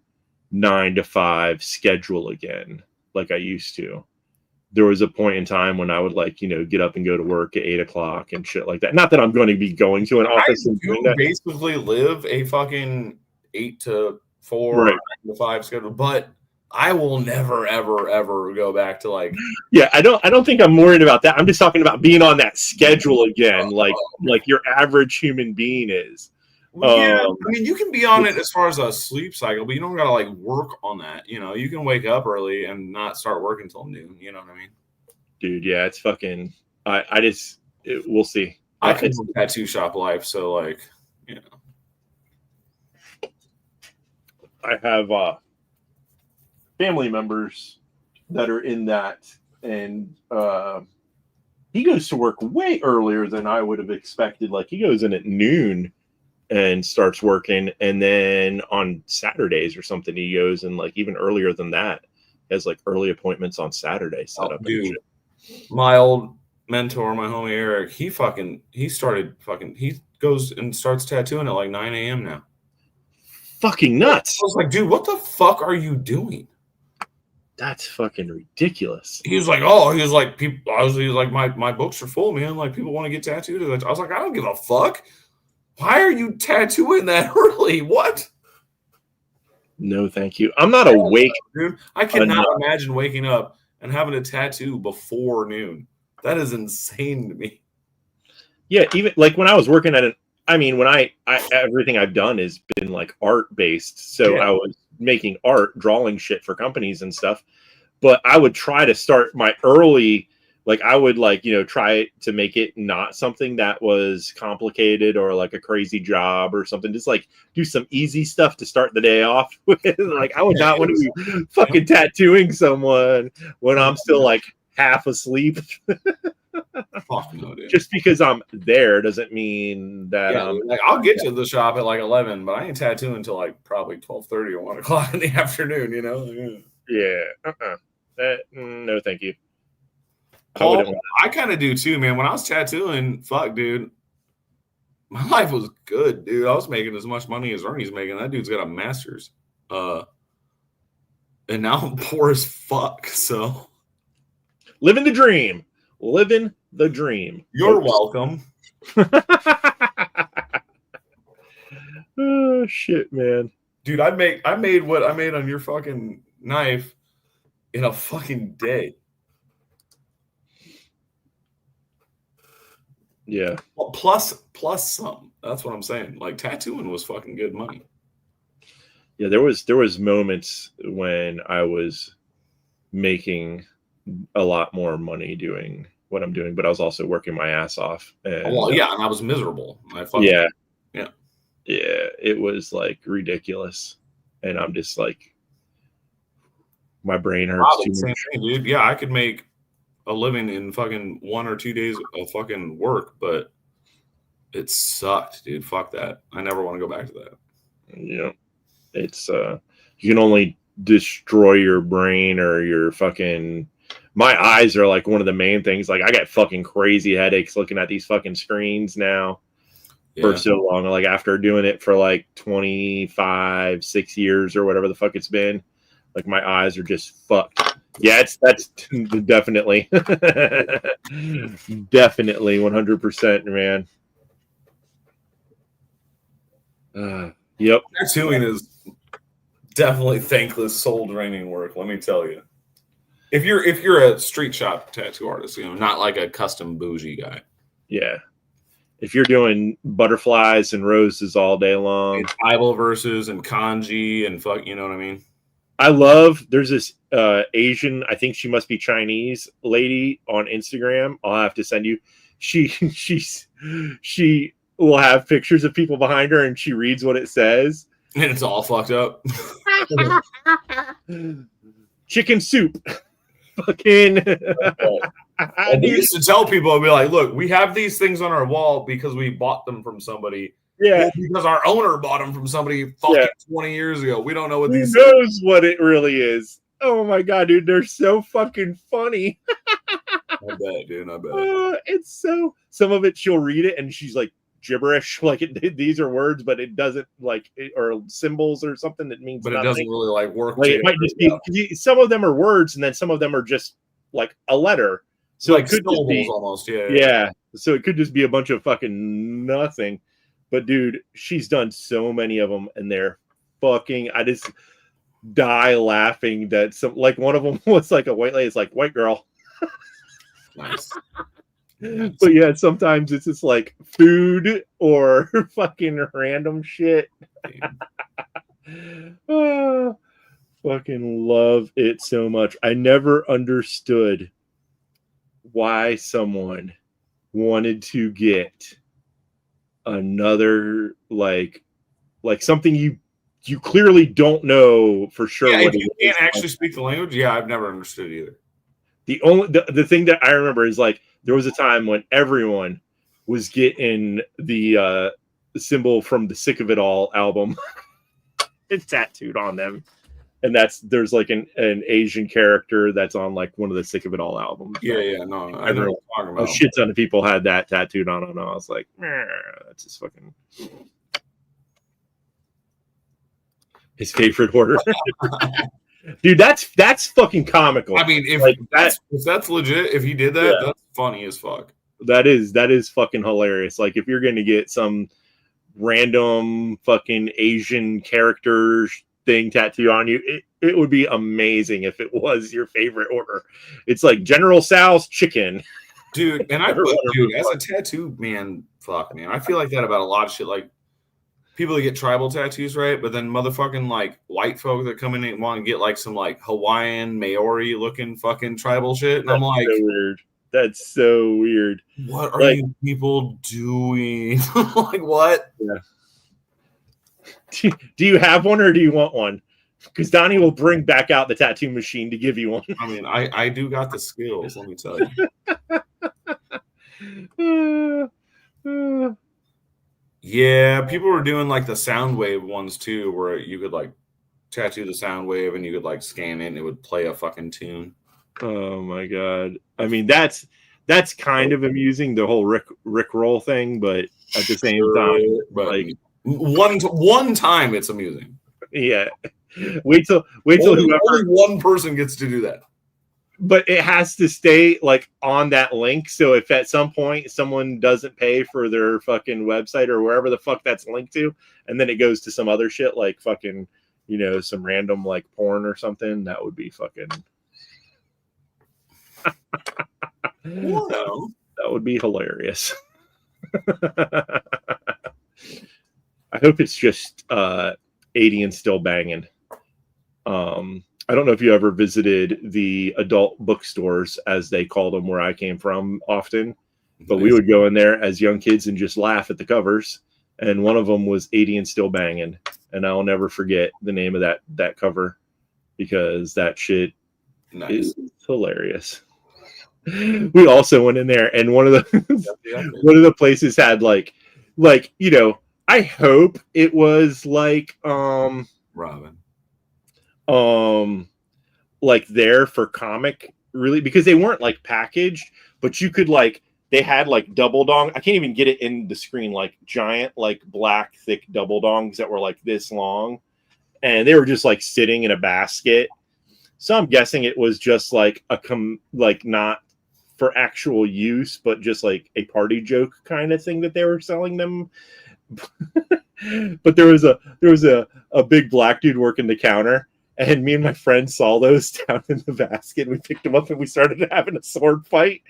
9 to 5 schedule again like I used to. There was a point in time when I would like, get up and go to work at 8 o'clock and shit like that. Not that I'm going to be going to an office and doing that. Basically live a fucking 8 to 4, right, 9 to 5 schedule, but I will never, ever, ever go back to like. Yeah, I don't think I'm worried about that. I'm just talking about being on that schedule again, like your average human being is. Yeah, I mean, you can be on it as far as a sleep cycle, but you don't gotta like work on that. You can wake up early and not start working until noon. You know what I mean? Dude, yeah, it's fucking. We'll see. I can do tattoo shop life, so like, I have family members that are in that, and he goes to work way earlier than I would have expected. Like he goes in at noon and starts working, and then on Saturdays or something he goes in like even earlier than that. He has like early appointments on Saturday set up. Dude, my old mentor, my homie Eric, he goes and starts tattooing at like 9 a.m. now. Fucking nuts. I was like, dude, what the fuck are you doing? That's fucking ridiculous. He was like, my books are full, man. Like people want to get tattooed. I was like, I don't give a fuck. Why are you tattooing that early? What? No, thank you. I'm not awake. Dude, I cannot imagine waking up and having a tattoo before noon. That is insane to me. Yeah, even like when I was working at I mean, when I everything I've done has been like art based. So Yeah. I was making art, drawing shit for companies and stuff. But I would try to start my early, like I would like, try to make it not something that was complicated or like a crazy job or something. Just like do some easy stuff to start the day off with. Like I would not want to be fucking tattooing someone when I'm still like half asleep. Fuck no, dude. Just because I'm there doesn't mean that Yeah, like I'll get to the shop at like 11, but I ain't tattooing until like probably 12:30 or 1 o'clock in the afternoon. You know. No, thank you. Well, I kind of do too, man. When I was tattooing, fuck, dude, my life was good, dude. I was making as much money as Ernie's making. That dude's got a master's, and now I'm poor as fuck. So living the dream. Living the dream. You're welcome. Oh shit, man. Dude, I made what I made on your fucking knife in a fucking day. Yeah. Well, plus some. That's what I'm saying. Like tattooing was fucking good money. Yeah, there was moments when I was making a lot more money doing what I'm doing, but I was also working my ass off. And, well, yeah, and I was miserable. Yeah, yeah, it was like ridiculous, and I'm just like, my brain hurts too much. Thing, dude. Yeah, I could make a living in fucking 1 or 2 days of fucking work, but it sucked, dude. Fuck that. I never want to go back to that. Yeah, it's you can only destroy your brain or your fucking. My eyes are like one of the main things. Like I got fucking crazy headaches looking at these fucking screens now for so long. Like after doing it for like 6 years or whatever the fuck it's been, like my eyes are just fucked. Yeah, that's definitely, definitely 100%, man. Yep. Tattooing is definitely thankless, soul draining work. Let me tell you. If you're a street shop tattoo artist, not like a custom bougie guy. Yeah. If you're doing butterflies and roses all day long, and Bible verses and kanji and fuck, you know what I mean? There's this Asian, I think she must be Chinese lady on Instagram. I'll have to send you. She will have pictures of people behind her and she reads what it says. And it's all fucked up. Chicken soup. Fucking. We used to tell people, I'd be like, look, we have these things on our wall because we bought them from somebody. Yeah. Because our owner bought them from somebody fucking 20 years ago. We don't know what these Who knows what it really is. Oh my god, dude, they're so fucking funny. I bet, dude. I bet. It's so. Some of it, she'll read it and she's like gibberish. Like these are words, but it doesn't like or symbols or something that means. But nothing. it doesn't really like work. Like, it might just be. Some of them are words, and then some of them are just like a letter. So like it could just be almost. Yeah. So it could just be a bunch of fucking nothing. But dude, she's done so many of them, and they're fucking. I just die laughing that some like one of them was like a white lady. It's like white girl. Nice. But yeah, sometimes it's just like food or fucking random shit. Oh, fucking love it so much. I never understood why someone wanted to get another like something you clearly don't know for sure. Yeah, what if you can't actually speak the language, I've never understood either. The thing that I remember is like there was a time when everyone was getting the symbol from the Sick of It All album. It's tattooed on them. And there's like an Asian character that's on like one of the Sick of It All albums. Yeah, no, I know what you're talking about. A shit ton of people had that tattooed on them. I was like, that's just fucking his favorite order. Dude, that's fucking comical. I mean, if that's legit, if he did that, that's funny as fuck. That is fucking hilarious. Like if you're gonna get some random fucking Asian character thing tattooed on you, it would be amazing if it was your favorite order. It's like General Sal's chicken. dude. And Never wanna dude, as a reflect. tattoo man, fuck, man, I feel like that about a lot of shit. Like people that get tribal tattoos, right? But then motherfucking like white folk that come in and want to get like some like Hawaiian Maori looking fucking tribal shit, and I'm That's like, so weird. That's so weird. what are Like, you people doing? Like what? do you have one or do you want one? Because Donnie will bring back out the tattoo machine to give you one. I mean, I do got the skills, let me tell you. Yeah, people were doing like the sound wave ones too, where you could like tattoo the sound wave and you could like scan it and it would play a fucking tune. Oh my god! I mean, that's kind of amusing, the whole Rick roll thing, but at the same time, but like, one time it's amusing. yeah. Wait till Only whoever. one person gets to do that. But it has to stay like on that link. So if at some point someone doesn't pay for their fucking website or wherever the fuck that's linked to, and then it goes to some other shit like fucking, you know, some random like porn or something, that would be fucking. Well, that would be hilarious. I hope it's just 80 and still banging. I don't know if you ever visited the adult bookstores, as they called them, where I came from often, but we would go in there as young kids and just laugh at the covers. And one of them was 80 and Still Banging. And I'll never forget the name of that cover, because that shit is hilarious. We also went in there, and one of the places had like, you know, I hope it was like Robin. Like there for comic, really, because they weren't like packaged, but you could like, they had like double dong. I can't even get it in the screen, like giant, like black, thick double dongs that were like this long, and they were just like sitting in a basket. So I'm guessing it was just like like not for actual use, but just like a party joke kind of thing that they were selling them. But there was a big black dude working the counter, and me and my friend saw those down in the basket. We picked them up and we started having a sword fight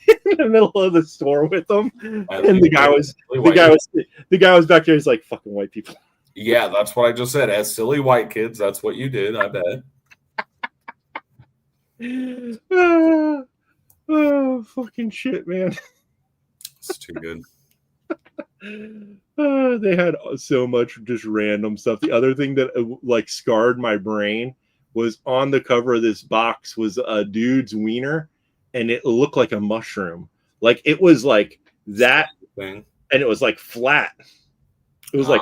in the middle of the store with them. And the guy was back there. He's like, "Fucking white people." Yeah, that's what I just said. As silly white kids, that's what you did. I bet. Oh, fucking shit, man. It's too good. They had so much just random stuff. The other thing that like scarred my brain was on the cover of this box was a dude's wiener, and it looked like a mushroom. Like it was like that thing, and it was like flat. It was like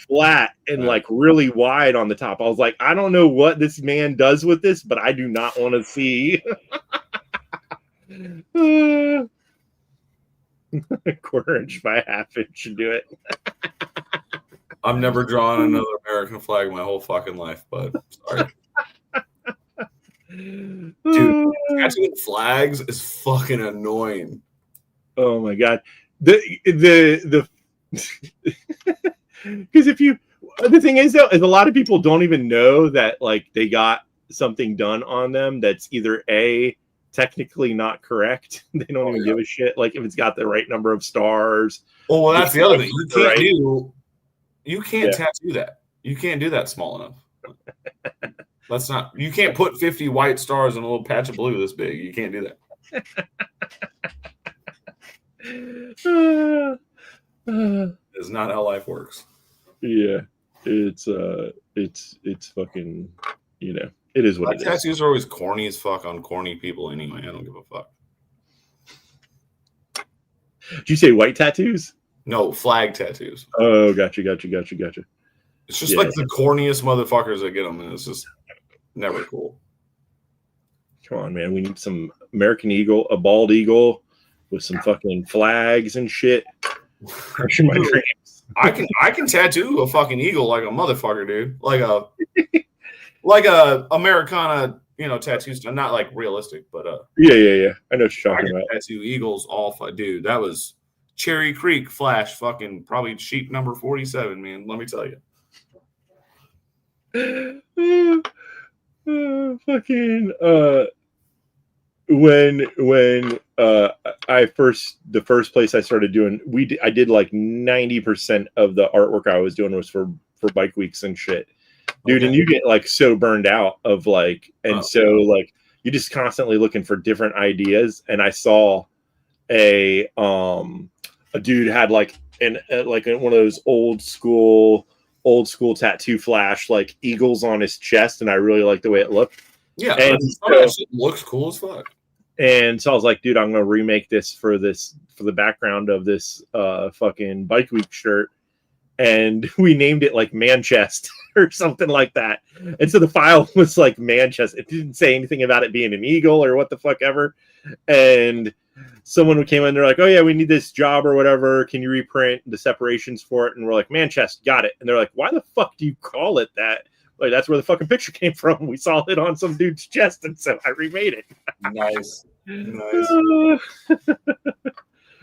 flat and like really wide on the top. I was like, I don't know what this man does with this, but I do not want to see. A quarter inch by a half inch should do it. I've never drawn another American flag my whole fucking life, but sorry. Dude, tattooing flags is fucking annoying. Oh my god. The because the thing is though, is a lot of people don't even know that like they got something done on them that's either technically not correct. They don't even give a shit like if it's got the right number of stars. Oh, well, that's the other thing. You can't tattoo that. You can't do that small enough. That's not. You can't put 50 white stars in a little patch of blue this big. You can't do that. It's not how life works. Yeah, it's fucking, you know, it is what it is. Tattoos are always corny as fuck on corny people anyway. I don't give a fuck. Did you say white tattoos? No, flag tattoos. Oh, gotcha. It's just like the corniest motherfuckers that get them, and it's just never cool. Come on, man. We need some American eagle, a bald eagle with some fucking flags and shit. Crushing my dreams. I can tattoo a fucking eagle like a motherfucker, dude. Like a Americana, you know, tattoos. Not like realistic, but yeah. I know what you're talking about. Tattoo eagles dude. That was Cherry Creek Flash, fucking probably sheep number 47, man. Let me tell you. Fucking when the first place I started doing, I did like 90% of the artwork I was doing was for bike weeks and shit, dude. Okay. And you get like so burned out of like, and so like you're just constantly looking for different ideas. And I saw a dude had like one of those old school tattoo flash, like eagles on his chest, and I really liked the way it looked. Yeah, and some of that shit looks cool as fuck. And so I was like, dude, I'm gonna remake this for the background of this fucking bike week shirt. And we named it like Manchest or something like that. And so the file was like Manchest. It didn't say anything about it being an eagle or what the fuck ever. And someone came in, they're like, oh yeah, we need this job or whatever. Can you reprint the separations for it? And we're like, Manchest, got it. And they're like, why the fuck do you call it that? Like, that's where the fucking picture came from. We saw it on some dude's chest, and so I remade it. Nice.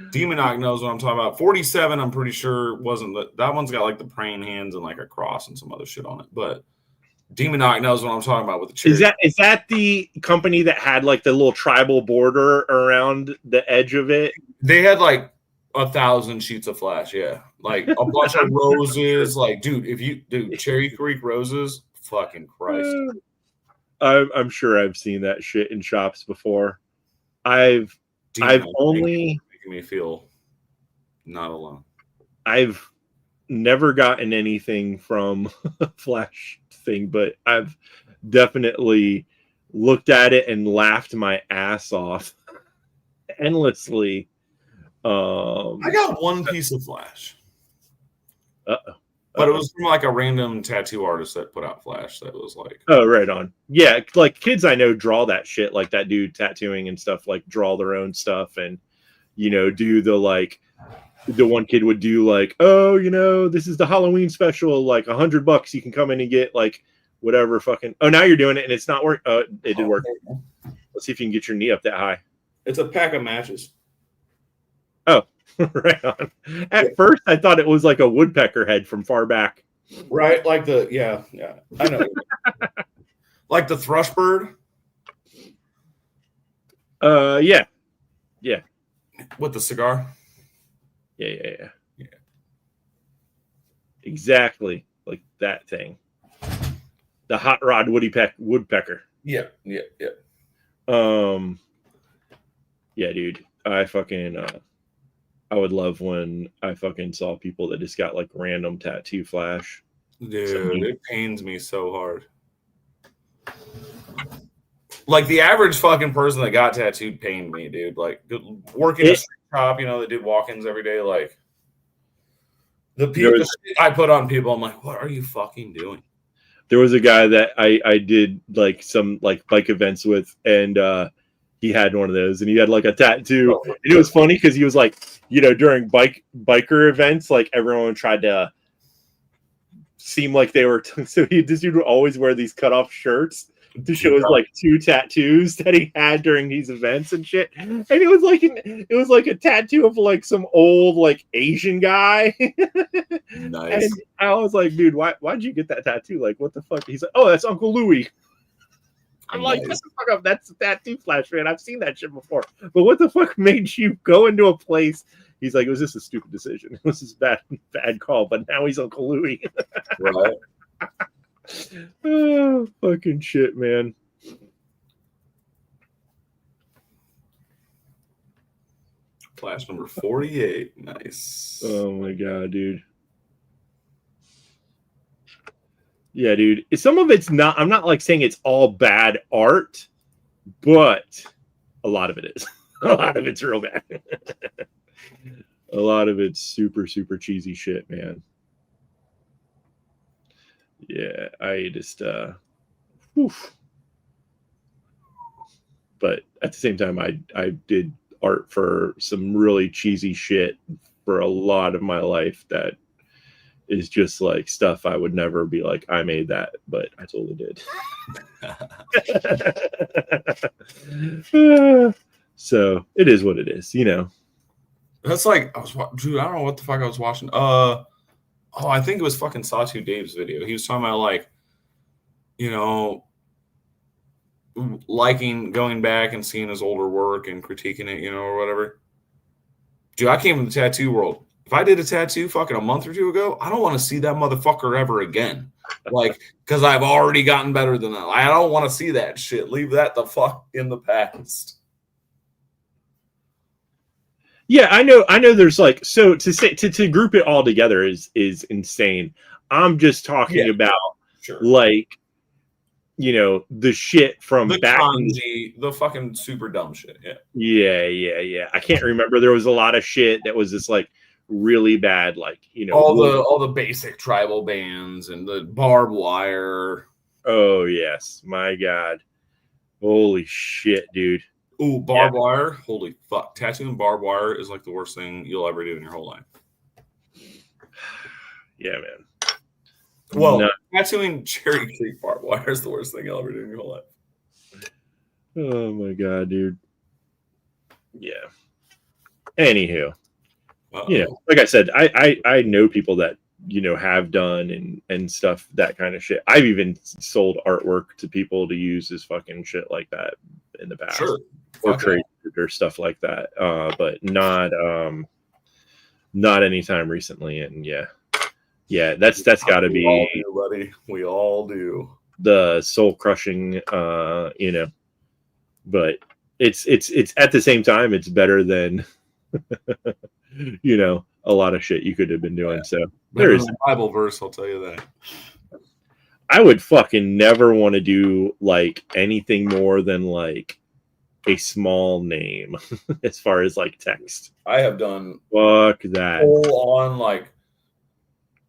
Demonoc knows what I'm talking about. 47, I'm pretty sure wasn't that one's got like the praying hands and like a cross and some other shit on it. But Demonoc knows what I'm talking about with the cherry. Is that the company that had like the little tribal border around the edge of it? They had like 1,000 sheets of flash, yeah. Like a bunch of roses. Like, dude, Cherry Creek roses, fucking Christ. I'm sure I've seen that shit in shops before. I've only making me feel not alone. I've never gotten anything from a flash thing, but I've definitely looked at it and laughed my ass off endlessly. I got one piece of flash. Uh-oh. But it was from like a random tattoo artist that put out flash that was like, oh, right on. Yeah, like kids I know draw that shit, like that dude tattooing and stuff, like draw their own stuff and, you know, do the like, the one kid would do like, oh, you know, this is the Halloween special, like $100 you can come in and get like whatever fucking, oh, now you're doing it and it's not working. It did work. Let's see if you can get your knee up that high. It's a pack of matches. Oh, right on. At first, I thought it was like a woodpecker head from far back. Right, like yeah, I know. like the thrush bird. Yeah. With the cigar. Yeah. Exactly like that thing. The hot rod woodpecker. Yeah. Yeah, dude. I fucking I would love when I fucking saw people that just got like random tattoo flash. Dude, it pains me so hard. Like the average fucking person that got tattooed pained me, dude. Like working a street shop, you know, they did walk-ins every day. Like the shit I put on people, I'm like, what are you fucking doing? There was a guy that I did like some like bike events with, and he had one of those, and he had like a tattoo. And it was funny because he was like, you know, during biker events, like everyone tried to seem like they were. So this dude would always wear these cutoff shirts to show his like 2 tattoos that he had during these events and shit. And it was like a tattoo of like some old like Asian guy. Nice. And I was like, dude, why'd you get that tattoo? Like, what the fuck? He's like, oh, that's Uncle Louie. I'm like, shut the fuck up. That's a tattoo flash, man. I've seen that shit before. But what the fuck made you go into a place? He's like, it was just a stupid decision. It was just bad call. But now he's Uncle Louie. Right. Oh, fucking shit, man. Flash number 48. Nice. Oh my god, dude. Yeah, dude. Some of it's not, I'm not like saying it's all bad art, but a lot of it is. A lot of it's real bad. A lot of it's super, super cheesy shit, man. Yeah, I just oof. But at the same time, I did art for some really cheesy shit for a lot of my life that is just like stuff I would never be like, I made that, but I totally did. So it is what it is, you know. That's like, dude, I don't know what the fuck I was watching. I think it was fucking Sawtooth Dave's video. He was talking about like, you know, liking going back and seeing his older work and critiquing it, or whatever. Dude, I came from the tattoo world. If I did a tattoo fucking a month or two ago, I don't want to see that motherfucker ever again. Like, because I've already gotten better than that. I don't want to see that shit. Leave that the fuck in the past. Yeah, I know. There's like, so to say to group it all together is insane. I'm just talking about like, the shit from the back kanji, the fucking super dumb shit. Yeah. I can't remember. There was a lot of shit that was just like really bad, like all the basic tribal bands and the barbed wire. Oh yes, my God, holy shit, dude. Ooh, barbed wire. Holy fuck. Tattooing barbed wire is like the worst thing you'll ever do in your whole life. Yeah, man. Well, tattooing Cherry Creek barbed wire is the worst thing you'll ever do in your whole life. Oh my God, dude. Yeah. Anywho, like I said, I know people that have done and stuff, that kind of shit. I've even sold artwork to people to use as fucking shit like that in the past. Sure. Or trade or stuff like that. But not anytime recently. And yeah, that's got to be. All do, buddy. We all do. The soul crushing, but it's at the same time, it's better than a lot of shit you could have been doing. So there is a Bible verse, I'll tell you that. I would fucking never want to do like anything more than like a small name as far as like text. I have done that full on like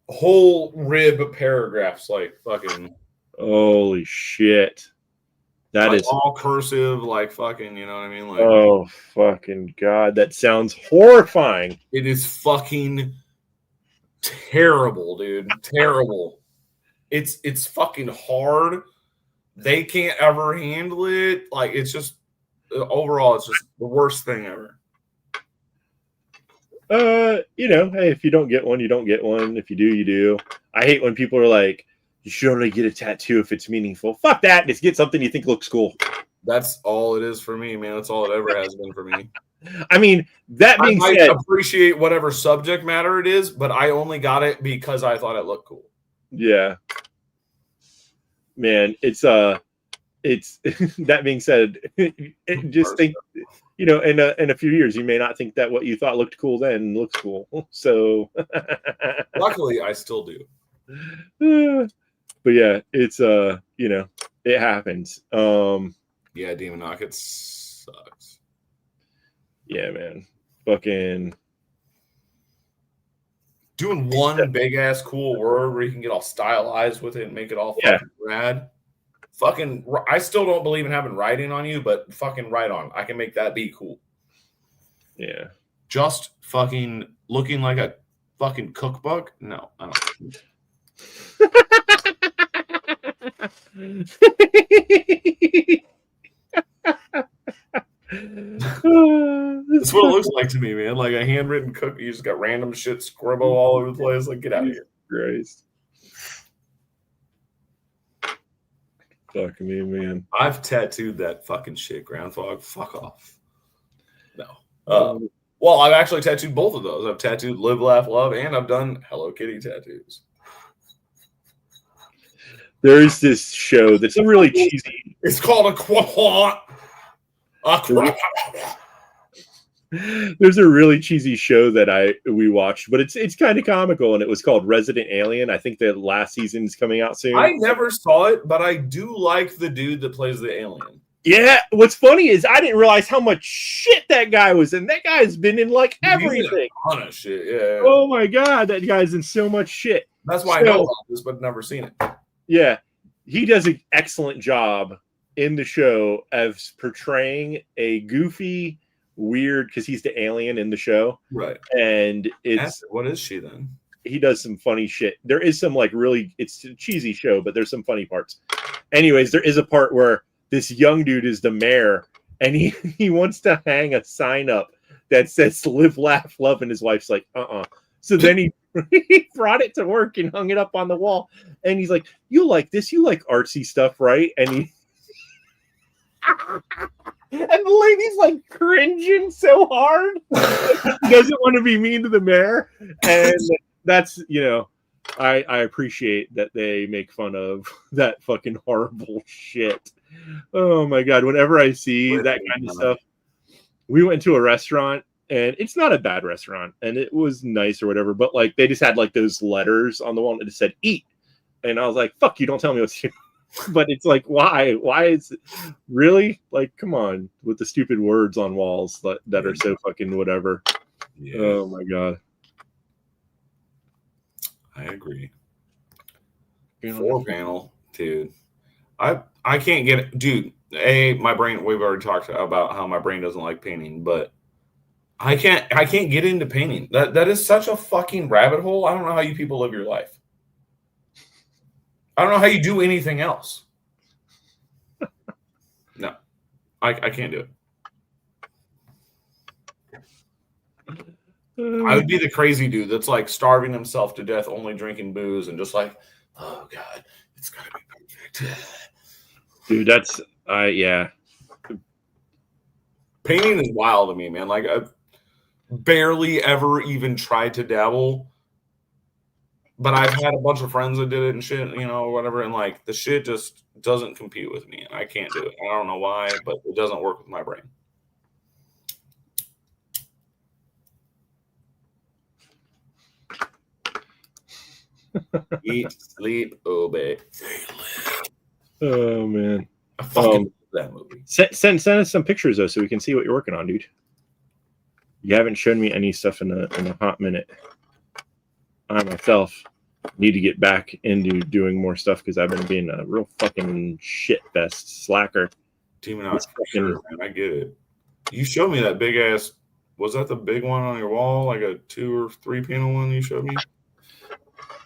whole rib paragraphs, like fucking holy shit. That like is all cursive, like fucking, you know what I mean? Like, oh fucking God, that sounds horrifying. It is fucking terrible, dude. Terrible. It's fucking hard. They can't ever handle it. Like, it's just overall, it's just the worst thing ever. Hey, if you don't get one, you don't get one. If you do, you do. I hate when people are like, you should only get a tattoo if it's meaningful. Fuck that. Just get something you think looks cool. That's all it is for me, man. That's all it ever has been for me. I mean, that being said, I appreciate whatever subject matter it is, but I only got it because I thought it looked cool. Yeah. Man, it's that being said, just think, in a few years, you may not think that what you thought looked cool then looks cool. So luckily I still do. But yeah, it's it happens. Yeah, Demon Knock, it sucks. Yeah, man. Fucking doing one big ass cool word where you can get all stylized with it and make it all fucking rad. Fucking, I still don't believe in having writing on you, but fucking write on. I can make that be cool. Yeah. Just fucking looking like a fucking cookbook? No, I don't. That's what it looks like to me, man. Like a handwritten cook. You just got random shit scribble all over the place. Like, get out of here. Christ. Fuck me, man. I've tattooed that fucking shit, Groundhog. Fuck off. No. Well, I've actually tattooed both of those. I've tattooed Live, Laugh, Love, and I've done Hello Kitty tattoos. There's this show that's really cheesy. It's called a quahwah. There's a really cheesy show that we watched, but it's kind of comical, and it was called Resident Alien. I think the last season is coming out soon. I never saw it, but I do like the dude that plays the alien. Yeah, what's funny is I didn't realize how much shit that guy was in. That guy's been in like everything. A ton of shit, yeah. Oh my God, that guy's in so much shit. That's why I know about this, but never seen it. Yeah, he does an excellent job in the show of portraying a goofy, weird, because he's the alien in the show, right? And what is she then? He does some funny shit. There is some it's a cheesy show, but there's some funny parts. Anyways, there is a part where this young dude is the mayor, and he wants to hang a sign up that says "Live, Laugh, Love," and his wife's like, So then he brought it to work and hung it up on the wall, and he's like, "You like this? You like artsy stuff, right?" And And the lady's like cringing so hard. She doesn't want to be mean to the mayor. And that's, I appreciate that they make fun of that fucking horrible shit. Oh my God. Whenever I see that kind of stuff, we went to a restaurant and it's not a bad restaurant and it was nice or whatever, but like they just had like those letters on the wall that said eat. And I was like, fuck, you don't tell me what to do. But it's like, why? Why is it really like, come on with the stupid words on walls that are so fucking whatever. Yeah. Oh my God. I agree. 4-panel, dude. I can't get it. Dude, my brain, we've already talked about how my brain doesn't like painting, but I can't get into painting. That is such a fucking rabbit hole. I don't know how you people live your life. I don't know how you do anything else. No, I can't do it. I would be the crazy dude that's like starving himself to death, only drinking booze, and just like, oh God, it's gotta be perfect. Dude, that's yeah. Painting is wild to me, man. Like I've barely ever even tried to dabble. But I've had a bunch of friends that did it and shit, whatever. And like the shit just doesn't compete with me. I can't do it. I don't know why, but it doesn't work with my brain. Eat, sleep, obey. Oh man, I fucking love that movie. Send us some pictures though, so we can see what you're working on, dude. You haven't shown me any stuff in a hot minute. I myself need to get back into doing more stuff because I've been being a real fucking shit fest slacker. Demonauts, sure, man. I get it. You showed me that big ass. Was that the big one on your wall, like a 2 or 3 panel one you showed me?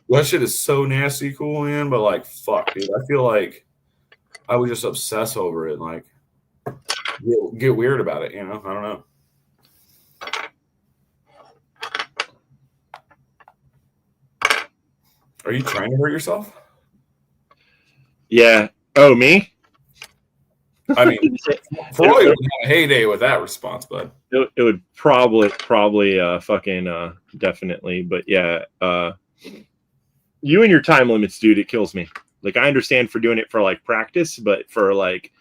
Well, that shit is so nasty cool, man. But like, fuck, dude. I feel like I would just obsess over it, and like get weird about it. I don't know. Are you trying to hurt yourself? Yeah. Oh, me? I mean, Floyd would have a heyday with that response, bud. It would probably fucking definitely. But yeah, you and your time limits, dude, it kills me. Like, I understand for doing it for like practice, but for like,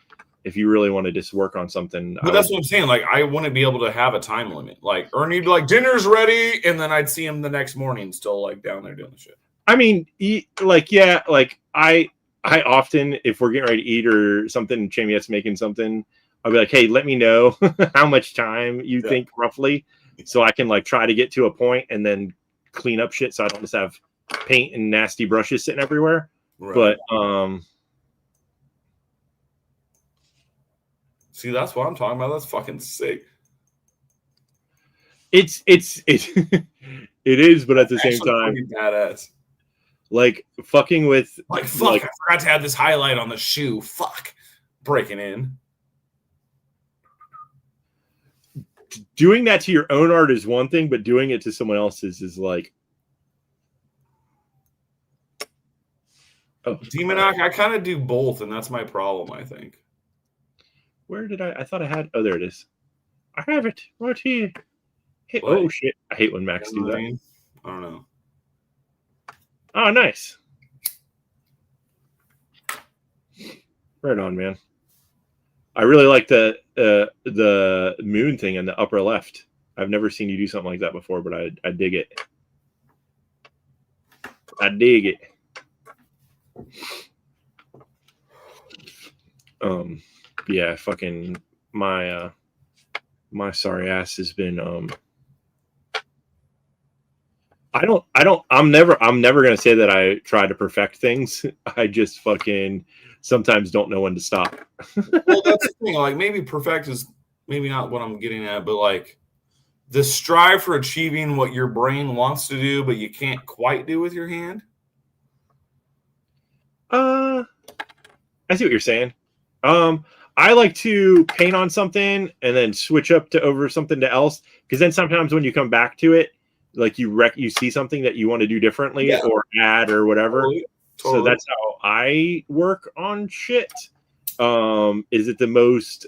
if you really want to just work on something. But that's what I'm saying. Like, I wouldn't be able to have a time limit. Like, Ernie'd be like, dinner's ready. And then I'd see him the next morning still like down there doing the shit. I mean, I often, if we're getting ready to eat or something, Chamiette's making something, I'll be like, hey, let me know how much time you think roughly, so I can like try to get to a point and then clean up shit so I don't just have paint and nasty brushes sitting everywhere. Right. But see, that's what I'm talking about. That's fucking sick. It is, but at the same time, badass. Like fucking with like fuck, I forgot to have this highlight on the shoe. Fuck, breaking in. Doing that to your own art is one thing, but doing it to someone else's is like, Demonoc, I kind of do both, and that's my problem, I think. Where did I thought I had? Oh, there it is. I have it right here. Hey, oh shit! I hate when Macs do that. I don't know. Oh, nice. Right on, man. I really like the moon thing in the upper left. I've never seen you do something like that before, but I dig it. I dig it. Yeah, fucking my sorry ass has been I'm never gonna say that I try to perfect things. I just fucking sometimes don't know when to stop. Well, that's the thing. Like, maybe perfect is maybe not what I'm getting at, but like the strive for achieving what your brain wants to do, but you can't quite do with your hand. I see what you're saying. I like to paint on something and then switch up to over something else, because then sometimes when you come back to it, like you see something that you want to do differently or add or whatever. Totally. So that's how I work on shit. Is it the most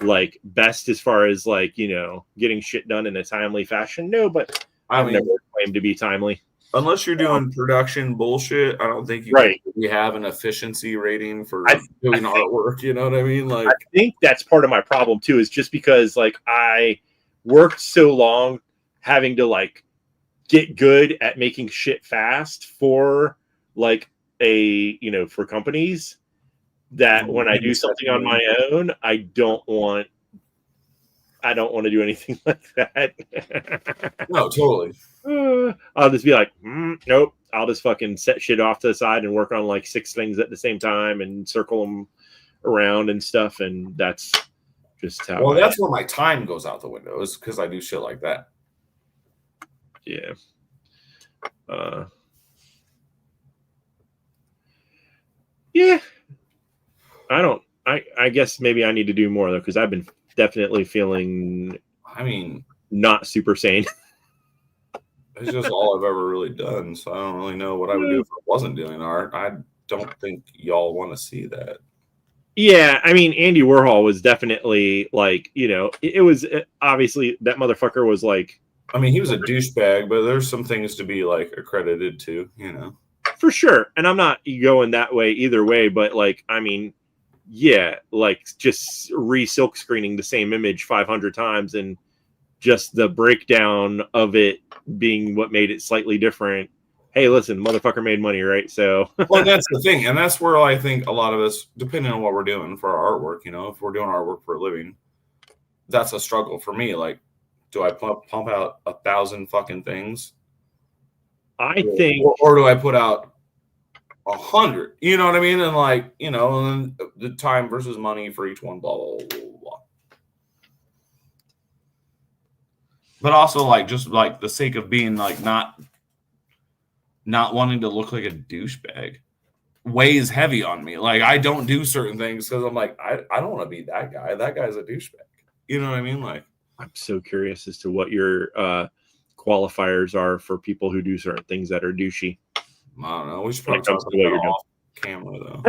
like best as far as like, getting shit done in a timely fashion? No, but I I've mean, never claimed to be timely. unless you're doing production bullshit, I don't think you Right. can really have an efficiency rating for think- doing artwork. You know what I mean? Like, I think that's part of my problem too, is just because like I worked so long having to like get good at making shit fast for like for companies, that when I do something on my own, I don't want to do anything like that. no, totally. I'll just be like, nope. I'll just fucking set shit off to the side and work on like 6 things at the same time and circle them around and stuff. And that's just how. Well, that's where my time goes out the window, is because I do shit like that. Yeah. Yeah. I guess maybe I need to do more though, because I've been definitely feeling, I mean, not super sane. it's just all I've ever really done. So I don't really know what I would do if I wasn't doing art. I don't think y'all want to see that. Yeah, I mean, Andy Warhol was definitely like, it was obviously that motherfucker was like, I mean, he was a douchebag, but there's some things to be like accredited to, for sure. And I'm not going that way either way, but like, I mean, yeah, like just silk screening the same image 500 times and just the breakdown of it being what made it slightly different. Hey, listen, motherfucker made money, right? So, well, that's the thing. And that's where I think a lot of us, depending on what we're doing for our artwork, if we're doing artwork for a living, that's a struggle for me. Like, do I pump out 1,000 fucking things? I think, or do I put out 100? You know what I mean? And like, and then the time versus money for each one, blah, blah, blah, blah. But also, like, just like the sake of being like not wanting to look like a douchebag weighs heavy on me. Like, I don't do certain things because I'm like, I don't want to be that guy. That guy's a douchebag. You know what I mean? Like, I'm so curious as to what your qualifiers are for people who do certain things that are douchey. I don't know. We should probably talk about that off camera, though.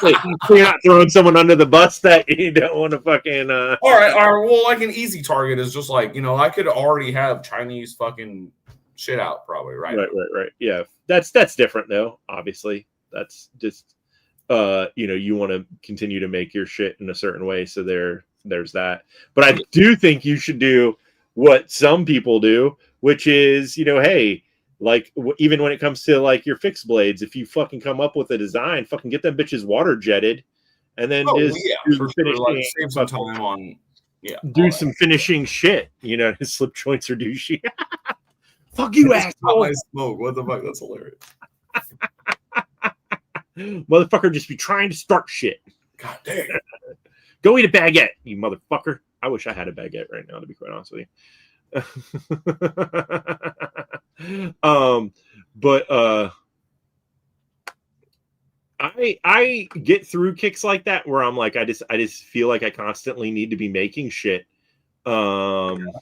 So you're not throwing someone under the bus that you don't want to fucking. All right. Well, like an easy target is just like, I could already have Chinese fucking shit out, probably, right? Right. Yeah, that's different though. Obviously, that's just you want to continue to make your shit in a certain way. So there's that. But I do think you should do what some people do, which is hey. Like, even when it comes to like your fixed blades, if you fucking come up with a design, fucking get them bitches water jetted, and then do save some time on, do some finishing shit. His slip joints are douchey. Fuck you, asshole! My smoke. What the fuck? That's hilarious. Motherfucker, just be trying to start shit. God damn. Go eat a baguette, you motherfucker. I wish I had a baguette right now, to be quite honest with you. But I get through kicks like that where I'm like, I just feel like I constantly need to be making shit. And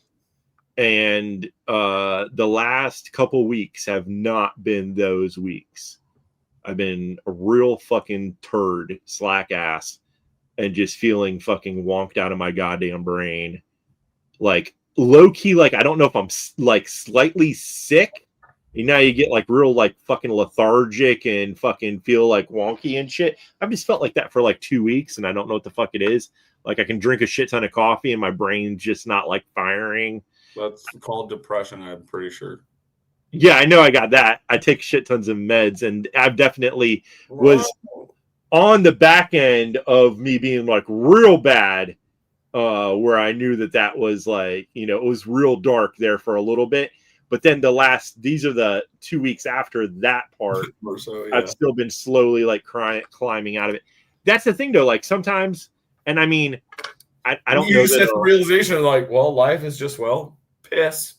the last couple weeks have not been those weeks. I've been a real fucking turd, slack ass, and just feeling fucking wonked out of my goddamn brain. Like, low key, like, I don't know if I'm like slightly sick. You get like real like fucking lethargic and fucking feel like wonky and shit. I've just felt like that for like 2 weeks, and I don't know what the fuck it is. Like, I can drink a shit ton of coffee and my brain's just not like firing. That's called depression, I'm pretty sure. Yeah, I know I got that. I take shit tons of meds, and I've definitely was on the back end of me being like real bad, where I knew that was like, it was real dark there for a little bit. But then these are the 2 weeks after that part, so, yeah. I've still been slowly like climbing out of it. That's the thing though, like sometimes, and I mean, I don't know. You just have the realization like, well, life is just, piss.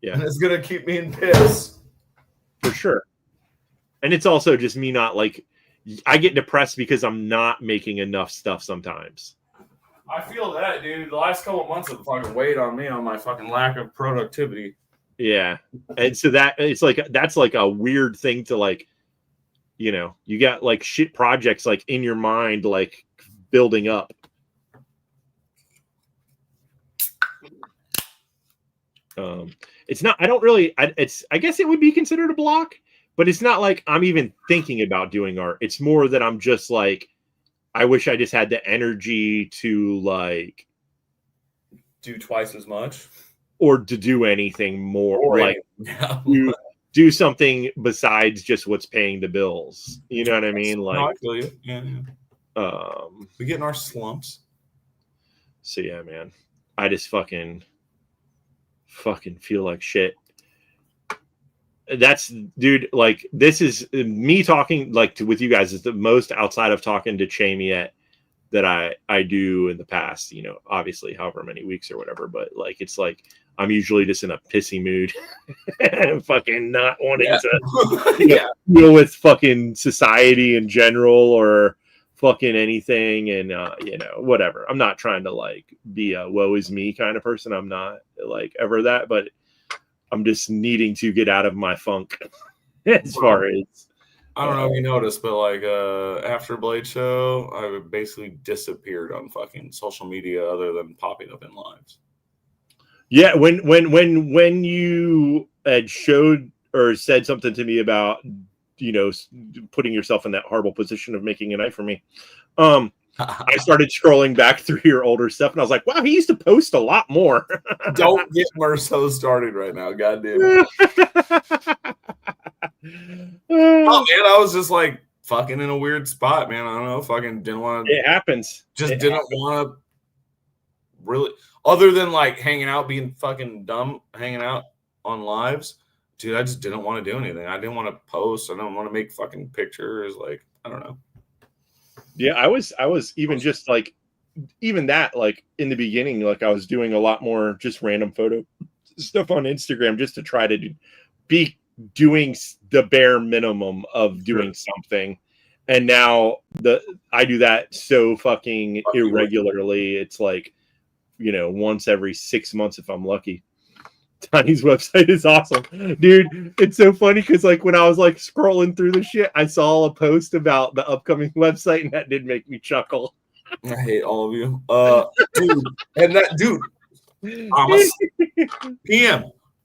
Yeah. And it's going to keep me in piss. For sure. And it's also just me not like, I get depressed because I'm not making enough stuff sometimes. I feel that, dude. The last couple of months have fucking weighed on me on my fucking lack of productivity. Yeah. And so that's like a weird thing to like you know, you got like shit projects like in your mind, like building up. It's not, I don't really, I guess it would be considered a block, but it's not like I'm even thinking about doing art. It's more that I'm just like, I wish I just had the energy to like do twice as much or to do anything more, or like do something besides just what's paying the bills. You know what I mean? Like, no, I feel you. Yeah. We get in our slumps. So yeah, man, I just fucking feel like shit. That's, dude, like, this is me talking like with you guys is the most outside of talking to Chamiette that I do in the past, you know, obviously however many weeks or whatever, but like, it's like I'm usually just in a pissy mood and fucking not wanting to deal with fucking society in general or fucking anything. And you know, whatever, I'm not trying to like be a woe is me kind of person. I'm not like ever that, but I'm just needing to get out of my funk as far as I don't know if you noticed, but like after Blade Show, I basically disappeared on fucking social media other than popping up in lives. Yeah, when you had showed or said something to me about, you know, putting yourself in that horrible position of making a knife for me, I started scrolling back through your older stuff, and I was like, wow, he used to post a lot more. Don't get Merso started right now, goddamn it. Oh man, I was just like fucking in a weird spot, man. I don't know, fucking didn't want to. It happens. Didn't want to really, other than like hanging out, being fucking dumb, hanging out on lives, dude. I just didn't want to do anything. I didn't want to post. I didn't want to make fucking pictures. Like, I don't know. Yeah, I was even just like, even that, like in the beginning, like I was doing a lot more just random photo stuff on Instagram just to try to be doing the bare minimum of doing something. And now I do that so fucking irregularly. It's like, you know, once every 6 months if I'm lucky. Donnie's website is awesome, dude. It's so funny because like when I was like scrolling through the shit, I saw a post about the upcoming website, and that did make me chuckle. I hate all of you, dude. And that dude,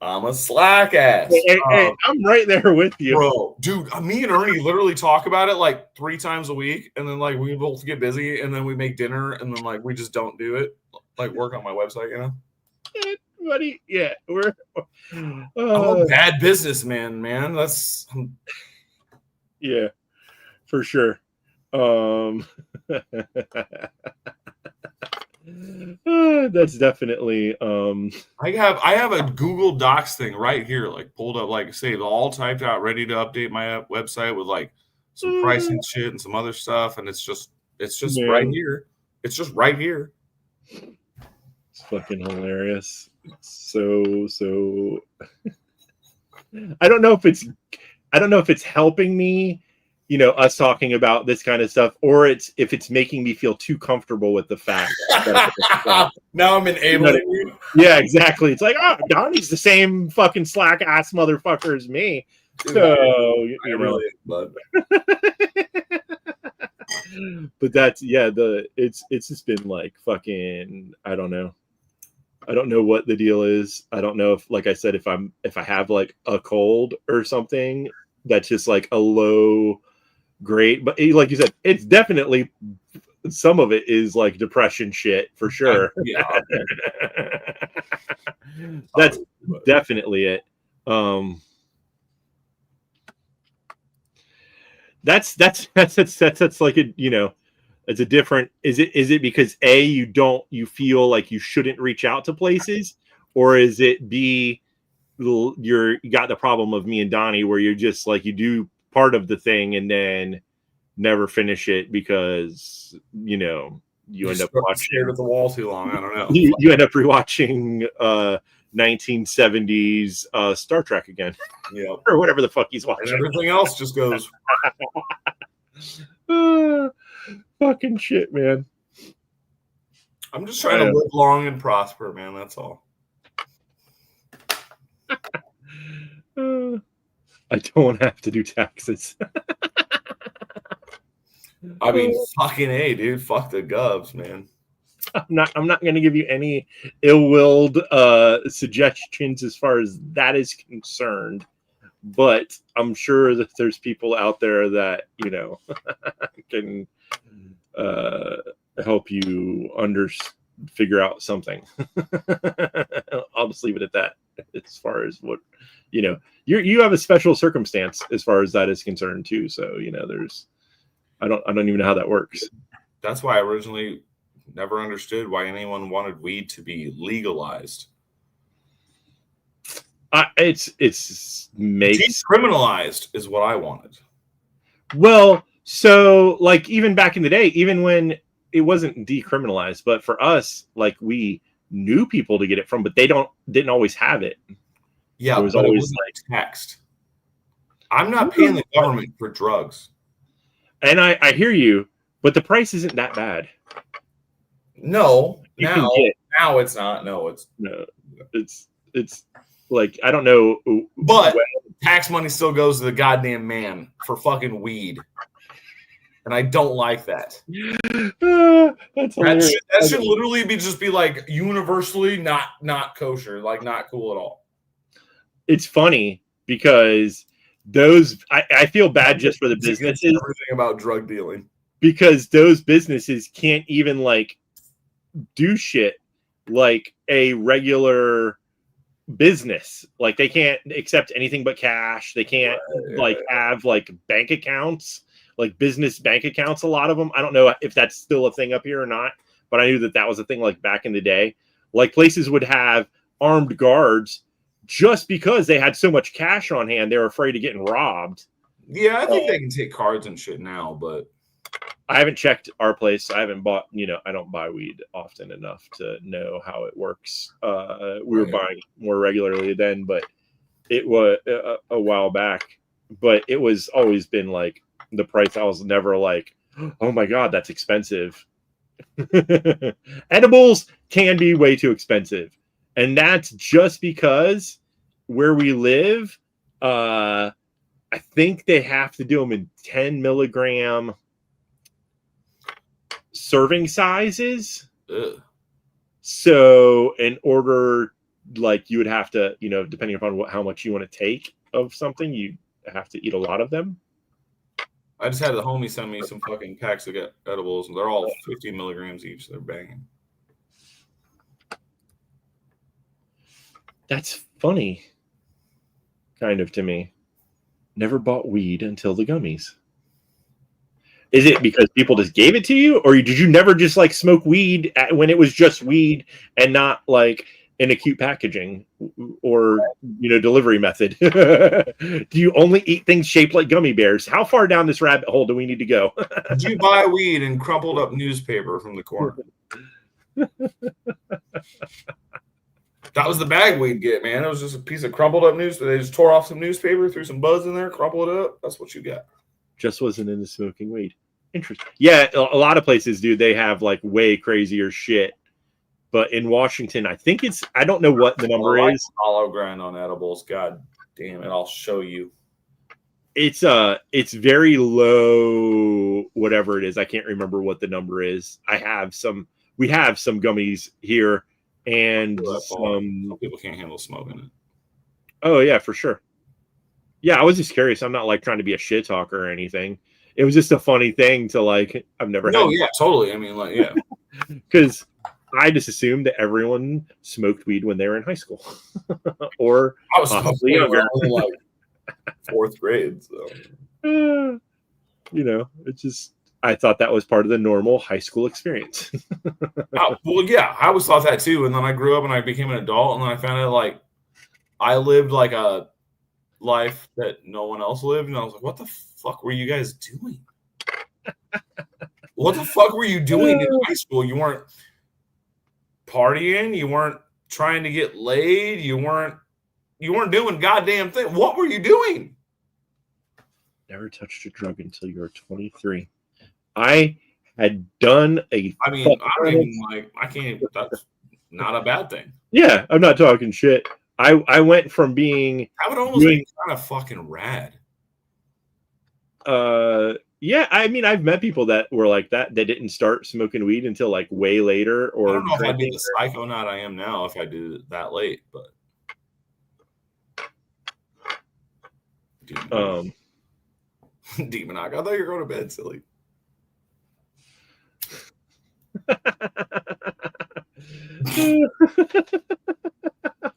I'm a slack ass. Hey, I'm right there with you, bro. Dude, me and Ernie literally talk about it like 3 times a week, and then like we both get busy, and then we make dinner, and then like we just don't do it. Like work on my website, you know. Buddy, yeah, I'm a bad businessman, man. Yeah, for sure. That's definitely I have a Google Docs thing right here, like pulled up, like saved, all typed out, ready to update my website with like some pricing shit and some other stuff, and it's just man. Right here. It's just right here. It's fucking hilarious. So I don't know if it's helping me, you know, us talking about this kind of stuff, or if it's making me feel too comfortable with the fact that now I'm enabling you. Yeah, exactly. It's like, oh, Donnie's the same fucking slack ass motherfucker as me. Dude, so you know. Really is, bud. But that's it's just been like fucking, I don't know what the deal is. I don't know if, like I said, if I have like a cold or something that's just like a low grade, but like you said, it's definitely, some of it is like depression shit for sure. Yeah. That's definitely it. That's like a, you know, it's a different, is it because A, you feel like you shouldn't reach out to places, or is it B, you got the problem of me and Donnie where you're just like, you do part of the thing and then never finish it because, you know, you end up watching at the wall too long. I don't know. You end up rewatching 1970s Star Trek again. Yeah. Or whatever the fuck he's watching. And everything else just goes fucking shit, man. I'm just trying to live long and prosper, man. That's all. I don't have to do taxes. I mean, fucking A, dude. Fuck the Govs, man. I'm not going to give you any ill-willed suggestions as far as that is concerned, but I'm sure that there's people out there that can help you figure out something. I'll just leave it at that. As far as what you have a special circumstance as far as that is concerned too. So there's I don't even know how that works. That's why I originally never understood why anyone wanted weed to be legalized. It's makes decriminalized is what I wanted. Well, so like even back in the day, even when it wasn't decriminalized, but for us, like we knew people to get it from, but they didn't always have it. Yeah, it was always like taxed. I'm not paying the government for drugs. And I hear you, but the price isn't that bad. No, now it's not. No, it's like I don't know, but tax money still goes to the goddamn man for fucking weed, and I don't like that. That should literally be like universally not kosher, like not cool at all. It's funny because I feel bad just for the businesses. Everything about drug dealing because those businesses can't even like do shit like a regular business. Like they can't accept anything but cash. They can't have like bank accounts, like business bank accounts. A lot of them. I don't know if that's still a thing up here or not, but I knew that was a thing like back in the day. Like places would have armed guards just because they had so much cash on hand. They were afraid of getting robbed. Yeah, I think they can take cards and shit now, but I haven't checked our place. I haven't bought, I don't buy weed often enough to know how it works. We were buying more regularly then, but it was a while back. But it was always been like the price. I was never like, oh my God, that's expensive. Edibles can be way too expensive. And that's just because where we live, I think they have to do them in 10 milligram serving sizes. Ugh. So in order, like you would have to, depending upon how much you want to take of something, you have to eat a lot of them. I just had the homie send me some fucking packs of edibles, and they're all 50 milligrams each. They're banging. That's funny, kind of to me. Never bought weed until the gummies. Is it because people just gave it to you, or did you never just like smoke weed when it was just weed and not like in acute packaging or delivery method? Do you only eat things shaped like gummy bears? How far down this rabbit hole do we need to go? Did you buy weed and crumpled up newspaper from the corner? That was the bag we'd get, man. It was just a piece of crumpled up newspaper. They just tore off some newspaper, threw some buds in there, crumpled it up. That's what you got. Just wasn't into smoking weed. Interesting. Yeah, a lot of places do. They have like way crazier shit. But in Washington, I think I don't know what the number is. Hollow grind on edibles. God damn it. I'll show you. It's very low, whatever it is. I can't remember what the number is. We have some gummies here. And some people can't handle smoking it. Oh yeah, for sure. Yeah, I was just curious. I'm not like trying to be a shit talker or anything. It was just a funny thing to like. I've never. No, yeah, totally. I mean, like, yeah, because I just assumed that everyone smoked weed when they were in high school, or I was possibly younger, like fourth grade. So it's just. I thought that was part of the normal high school experience. Well, yeah, I always thought that too. And then I grew up and I became an adult, and then I found out like I lived like a life that no one else lived, and I was like, "What the fuck were you guys doing? What the fuck were you doing in high school? You weren't partying. You weren't trying to get laid. You weren't doing goddamn thing. What were you doing?" Never touched a drug until you were 23. I had done I can't. That's not a bad thing. Yeah, I'm not talking shit. I went from being. That would almost be kind of fucking rad. Yeah, I mean, I've met people that were like that. They didn't start smoking weed until like way later, I or don't know if I'd be drinking. the psychonaut I am now if I did it that late, but Demonock. I thought you were going to bed, silly.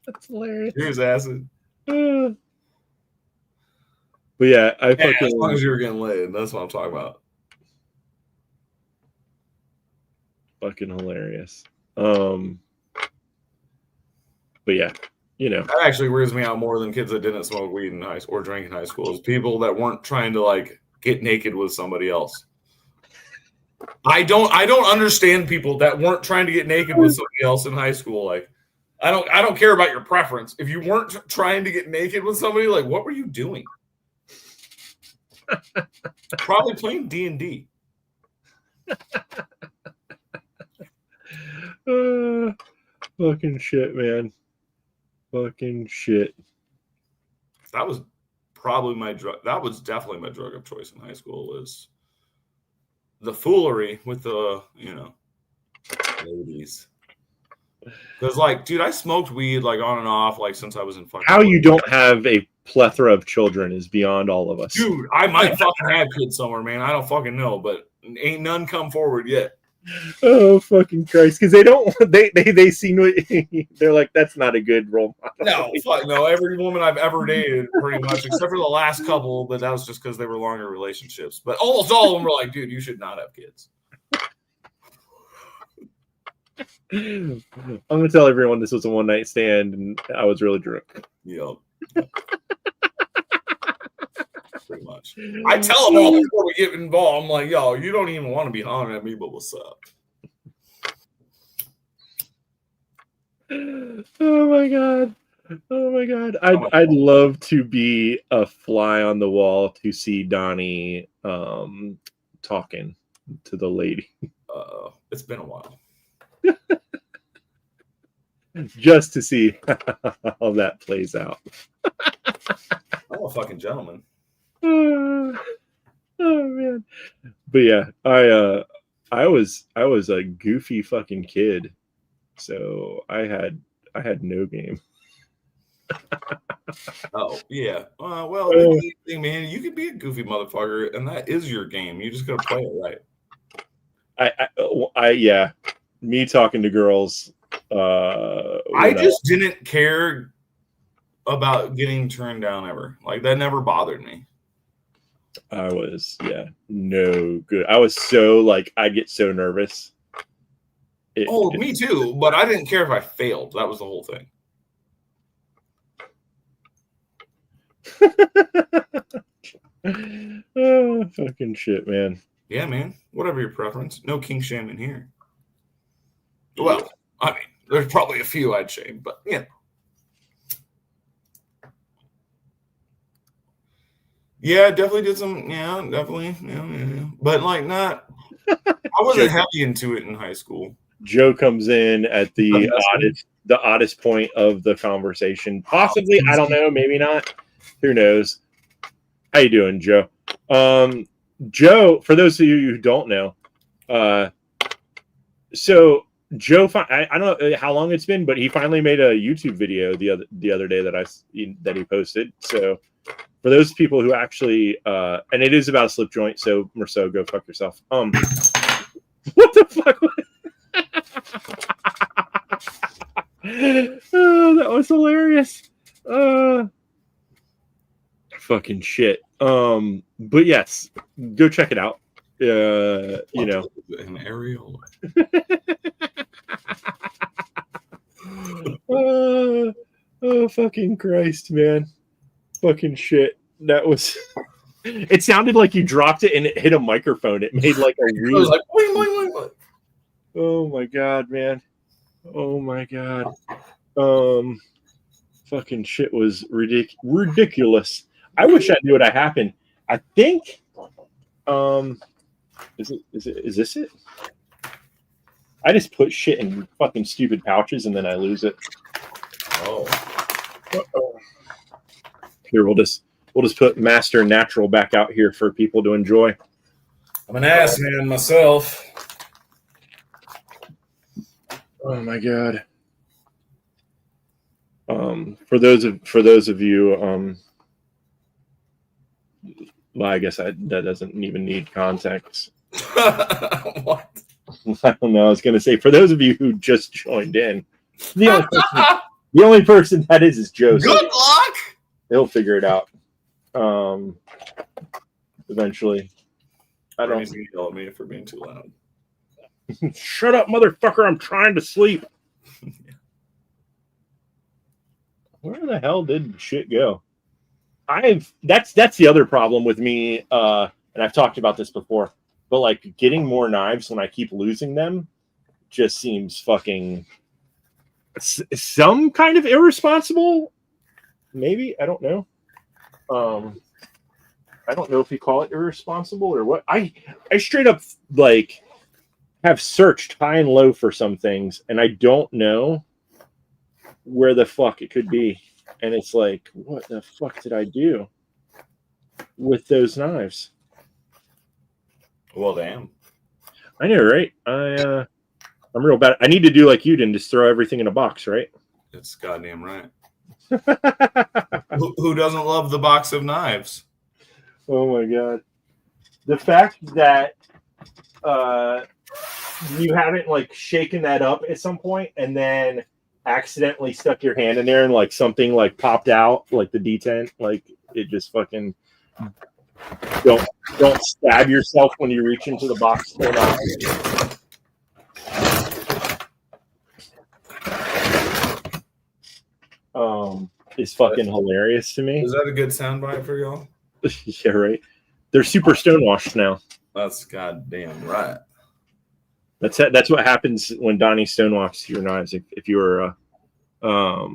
That's hilarious. Here's acid. But yeah, I Hey, fucking as long as you were getting laid, that's what I'm talking about. fucking hilarious. But yeah, you know, That actually weirds me out more than kids that didn't smoke weed in high school or drink in high school. Is people that weren't trying to like get naked with somebody else. I don't understand people that weren't trying to get naked with somebody else in high school. Like, I don't care about your preference. If you weren't trying to get naked with somebody, like, what were you doing? Probably playing D&D. Fucking shit, man. Fucking shit. That was probably my drug. That was definitely my drug of choice in high school. Was the foolery with the ladies. Because like, dude, I smoked weed like on and off like since I was in fucking. How you don't have a plethora of children is beyond all of us. Dude, I might fucking have kids somewhere, man. I don't fucking know, but ain't none come forward yet. Oh fucking Christ! Because they don't. They see what they're like. That's not a good role model. No, fuck no. Every woman I've ever dated, pretty much, except for the last couple, but that was just because they were longer relationships. But almost all of them were like, dude, you should not have kids. I'm gonna tell everyone this was a one night stand, and I was really drunk. Yep. Pretty much. I tell them all before we get involved. I'm like, yo, you don't even want to be hollering at me, but what's up? Oh my god. Oh my god. I'd love to be a fly on the wall to see Donnie talking to the lady. It's been a while. Just to see how that plays out. I'm a fucking gentleman. Oh man. But yeah, I was a goofy fucking kid. So I had no game. Oh yeah. Well, the thing, man, you could be a goofy motherfucker, and that is your game. You just gotta play it right. Yeah. Me talking to girls. I just didn't care about getting turned down ever. Like that never bothered me. I was no good. I was so like I get so nervous. Me too, but I didn't care if I failed. That was the whole thing. Oh, fucking shit, man. Yeah, man. Whatever your preference. No king shaming here. Well, I mean, there's probably a few I'd shame, but yeah. Yeah, definitely did some. Yeah, definitely. Yeah. But like, not. I wasn't heavy into it in high school. Joe comes in at the oddest point of the conversation. Possibly, I don't know. Maybe not. Who knows? How you doing, Joe? Joe, for those of you who don't know, so Joe, I don't know how long it's been, but he finally made a YouTube video the other day that he posted. So for those people who actually, and it is about a slip joint, so Merceau, go fuck yourself. What the fuck? Oh, that was hilarious. Fucking shit. But yes, go check it out. You know, an aerial. Oh, fucking Christ, man. Fucking shit. That was. It sounded like you dropped it and it hit a microphone. It made like a weird. I was like, wait. Oh my god, man. Oh my god. Fucking shit was ridiculous. I wish I knew what happened. I think. Is this it? I just put shit in fucking stupid pouches and then I lose it. Oh. Uh-oh. Here, we'll just put Master Natural back out here for people to enjoy. I'm an ass man myself. Oh my god. For those of you, well, I guess that doesn't even need context. What? I don't know. I was going to say, for those of you who just joined in, the only person that is Joseph. Good luck. He'll figure it out. Eventually. I don't. Bernie's gonna yell at me for being too loud. Shut up, motherfucker! I'm trying to sleep. Where the hell did shit go? That's the other problem with me, and I've talked about this before, but like getting more knives when I keep losing them just seems fucking some kind of irresponsible. Maybe, I don't know. I don't know if you call it irresponsible or what. I straight up like have searched high and low for some things, and I don't know where the fuck it could be. And it's like, what the fuck did I do with those knives? Well, damn. I know, right? I'm real bad. I need to do like you did, just throw everything in a box, right? It's goddamn right. Who doesn't love the box of knives? Oh my god. The fact that you haven't like shaken that up at some point and then accidentally stuck your hand in there and like something like popped out, like the D10, like it just fucking don't stab yourself when you reach into the box. Is fucking hilarious to me. Is that a good soundbite for y'all? Yeah, right. They're super stonewashed now. That's goddamn right. That's what happens when Donnie stonewashes your knives. If you were, yeah,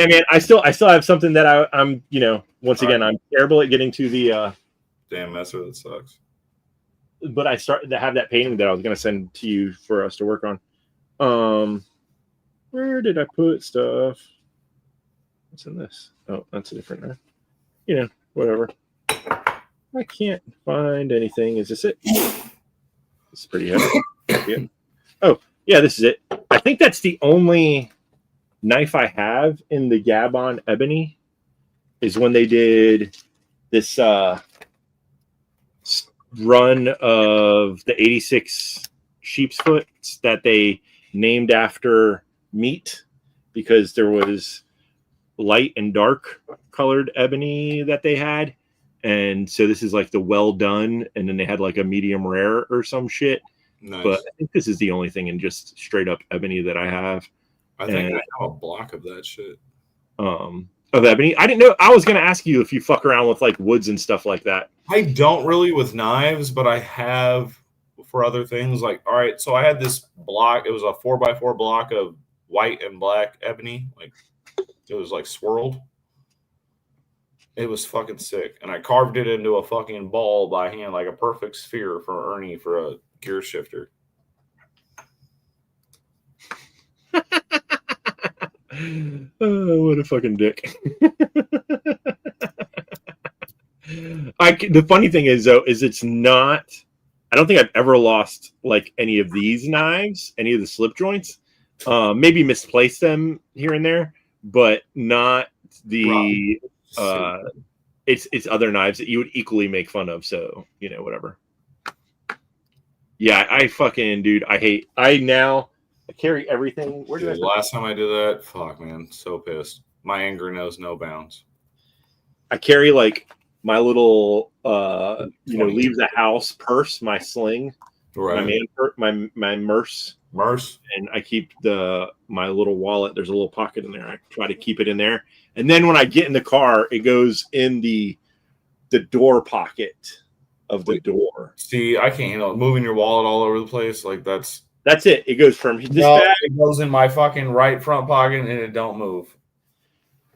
man. I still have something that I'm once again I'm terrible at getting to the damn messer that sucks. But I started to have that painting that I was gonna send to you for us to work on. Where did I put stuff? What's in this? Oh, that's a different knife. Whatever. I can't find anything. Is this it? It's pretty heavy. Yeah. Oh, yeah, this is it. I think that's the only knife I have in the Gabon Ebony is when they did this run of the 86 sheep's foot that they named after meat because there was light and dark colored ebony that they had. And so this is like the well done, and then they had like a medium rare or some shit. Nice. But I think this is the only thing in just straight up ebony that I have. I think I have a block of that shit. Of ebony. I didn't know. I was gonna ask you if you fuck around with like woods and stuff like that. I don't really with knives, but I have for other things. Like, all right, so I had this block. It was a 4x4 block of white and black ebony. Like, it was like swirled. It was fucking sick. And I carved it into a fucking ball by hand, like a perfect sphere for Ernie for a gear shifter. Oh, what a fucking dick. The funny thing is, though, is it's not... I don't think I've ever lost, like, any of these knives, any of the slip joints. Maybe misplaced them here and there, but not the... it's other knives that you would equally make fun of, so whatever. Yeah, I fucking dude, I carry everything. Where did the last time I did that, fuck man, so pissed. My anger knows no bounds. I carry like my little leave the house purse, my sling, right? My Merce, and I keep my little wallet. There's a little pocket in there. I try to keep it in there. And then when I get in the car, it goes in the door pocket of the door. See, I can't handle it. Moving your wallet all over the place. Like that's it. It goes from this bag. It goes in my fucking right front pocket and it don't move.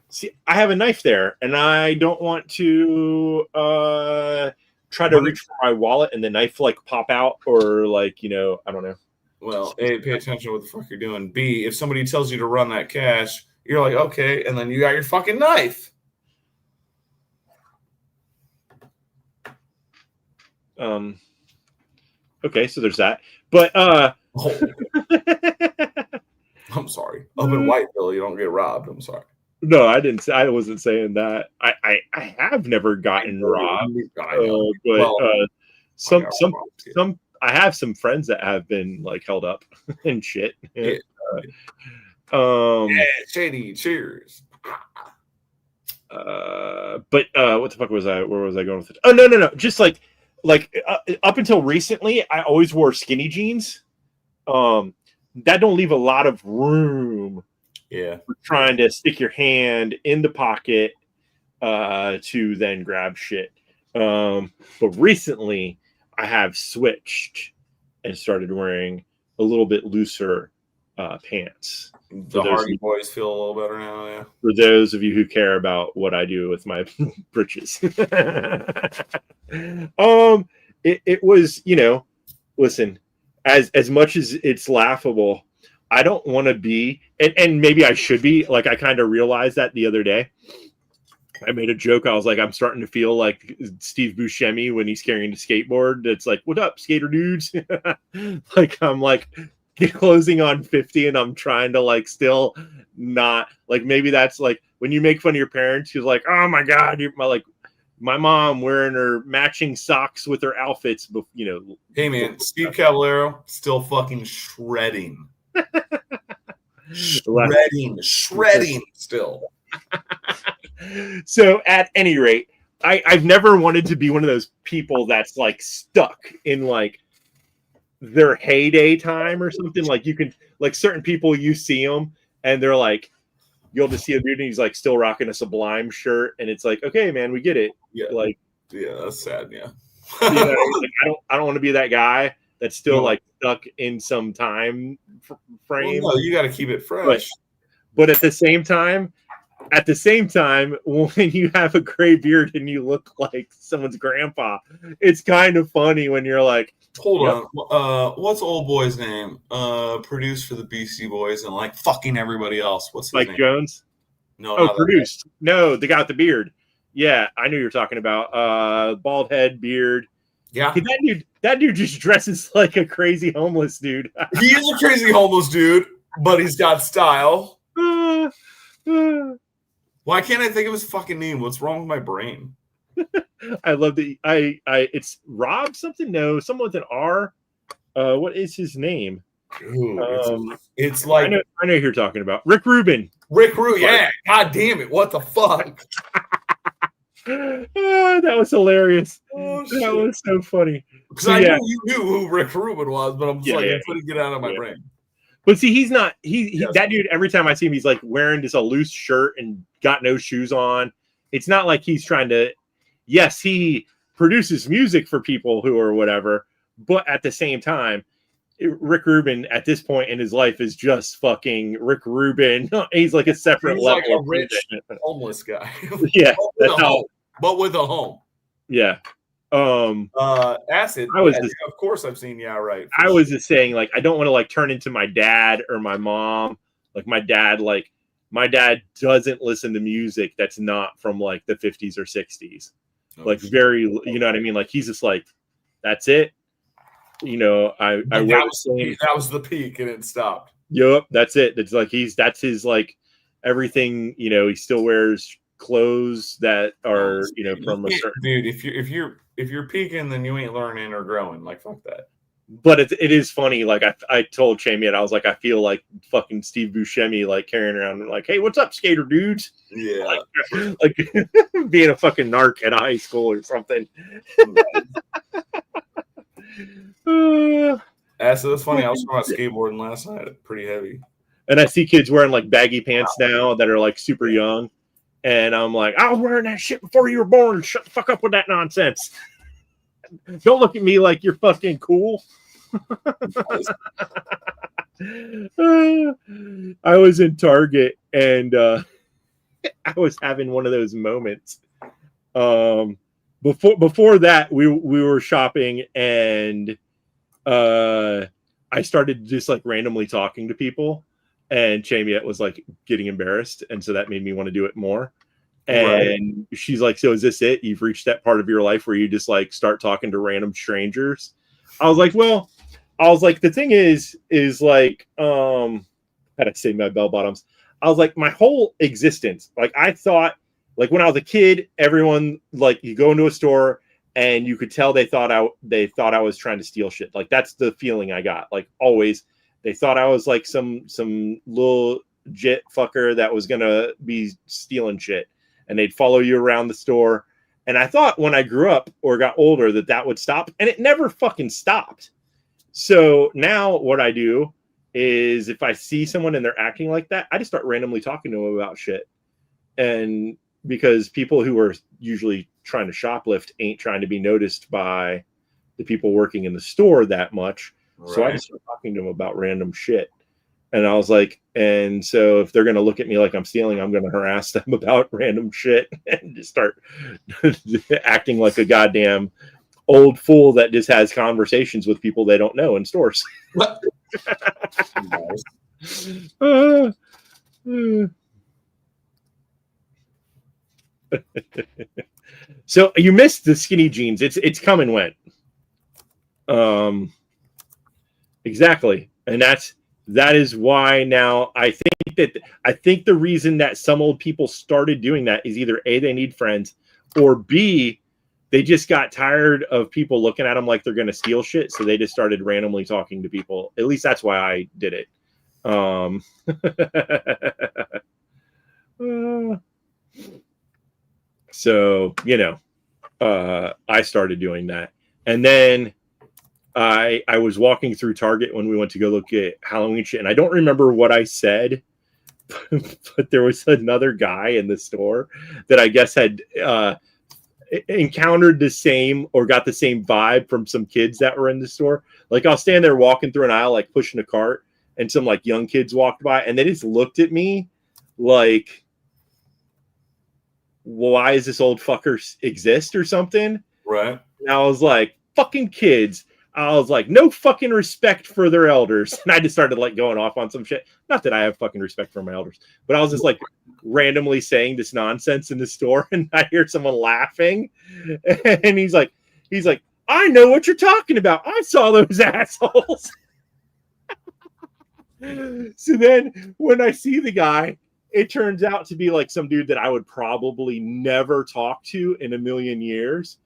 See, I have a knife there, and I don't want to try to reach for my wallet and the knife like pop out or like I don't know. Well, A, pay attention to what the fuck you're doing. B, if somebody tells you to run that cash, you're like, okay, and then you got your fucking knife. Okay, so there's that. But Oh, I'm sorry. Up in Whiteville, you don't get robbed. I'm sorry. no, I didn't. I wasn't saying that. I have never gotten robbed. I know. But Well, some I got some robbed, yeah. some I have some friends that have been like held up and shit. Yeah. Yeah. Shady. Cheers. But what the fuck was I? Where was I going with it? Oh no. Just like up until recently, I always wore skinny jeans. That don't leave a lot of room. Yeah. For trying to stick your hand in the pocket to then grab shit. But recently, I have switched and started wearing a little bit looser pants. The Hardy Boys feel a little better now, yeah. For those of you who care about what I do with my britches. It was, listen, as much as it's laughable, I don't want to be, and maybe I should be, like, I kind of realized that the other day. I made a joke. I was like, I'm starting to feel like Steve Buscemi when he's carrying a skateboard. It's like, what up, skater dudes? Like, I'm like closing on 50 and I'm trying to like still not like, maybe that's like when you make fun of your parents, who's like, oh my God, you're my mom wearing her matching socks with her outfits. Hey man, Steve Caballero still fucking shredding. shredding still. So at any rate, I've never wanted to be one of those people that's like stuck in like their heyday time or something. Like you can, like certain people, you see them and they're like, you'll just see a dude and he's like still rocking a Sublime shirt, and it's like, okay, man, we get it. Yeah, like, yeah, that's sad. Yeah, like, I don't want to be that guy that's still like stuck in some time frame. Well, no, you got to keep it fresh. But at the same time, when you have a gray beard and you look like someone's grandpa, it's kind of funny when you're like, hold on, what's old boy's name? Produced for the Beastie Boys and like fucking everybody else. What's his name? Mike Jones? No, produced. No, the guy with the beard. Yeah, I knew you were talking about. Bald head, beard. Yeah, that dude just dresses like a crazy homeless dude. He is a crazy homeless dude, but he's got style. Why can't I think of his fucking name? What's wrong with my brain? I love that. It's Rob something. No, someone with an R. What is his name? Dude, it's like I know who you're talking about. Rick Rubin. Yeah. God damn it! What the fuck? That was hilarious. That was so funny. Because I knew you knew who Rick Rubin was, but I'm just I couldn't get out of my brain. But see, he's not. That dude. Every time I see him, he's like wearing just a loose shirt and got no shoes on. It's not like he's trying to. Yes, he produces music for people who are whatever, but at the same time, Rick Rubin at this point in his life is just fucking Rick Rubin. He's like a separate level, like a rich homeless guy. Yeah, but with a home. Yeah. Acid. Of course, I've seen. Yeah, right. I was just saying, like, I don't want to like turn into my dad or my mom. Like my dad doesn't listen to music that's not from like the 50s or 60s. Like very, you know what I mean? Like he's just like, that's it. That was the peak and it stopped. Yep, that's it. It's like that's his like everything. He still wears clothes that are from a certain dude. If you're peaking, then you ain't learning or growing. Like fuck that. But it is funny. Like I told Chamie, I was like, I feel like fucking Steve Buscemi, like carrying around like, hey, what's up, skater dudes? Yeah, like being a fucking narc at high school or something. That's funny. I was talking about skateboarding last night. Pretty heavy. And I see kids wearing like baggy pants now that are like super young. And I'm like, I was wearing that shit before you were born. Shut the fuck up with that nonsense. Don't look at me like you're fucking cool. I was in Target and I was having one of those moments. Before that, we were shopping and I started just like randomly talking to people, and Chamiette was like getting embarrassed, and so that made me want to do it more. And she's like, so is this it? You've reached that part of your life where you just like start talking to random strangers? I was like, well, the thing is like, how to say my bell bottoms. I was like, my whole existence, like I thought, like when I was a kid, everyone like you go into a store and you could tell they thought I was trying to steal shit. Like that's the feeling I got. Like always, they thought I was like some little jit fucker that was gonna be stealing shit, and they'd follow you around the store. And I thought when I grew up or got older that would stop, and it never fucking stopped. So now what I do is if I see someone and they're acting like that, I just start randomly talking to them about shit. And because people who are usually trying to shoplift ain't trying to be noticed by the people working in the store that much. Right. So I just start talking to them about random shit. And I was like, and so if they're going to look at me like I'm stealing, I'm going to harass them about random shit and just start acting like a goddamn old fool that just has conversations with people they don't know in stores. So you missed the skinny jeans. It's come and went. Exactly. And that is why now I think the reason that some old people started doing that is either A, they need friends, or B, they just got tired of people looking at them like they're going to steal shit. So they just started randomly talking to people. At least that's why I did it. So, I started doing that. And then I was walking through Target when we went to go look at Halloween shit. And I don't remember what I said, but there was another guy in the store that I guess had encountered the same or got the same vibe from some kids that were in the store. Like I'll stand there walking through an aisle, like pushing a cart, and some like young kids walked by and they just looked at me like, why does this old fucker exist or something? Right. And I was like, fucking kids. I was like, no fucking respect for their elders. And I just started like going off on some shit. Not that I have fucking respect for my elders, but I was just like randomly saying this nonsense in the store. And I hear someone laughing. And he's like, I know what you're talking about. I saw those assholes. So then when I see the guy, it turns out to be like some dude that I would probably never talk to in a million years.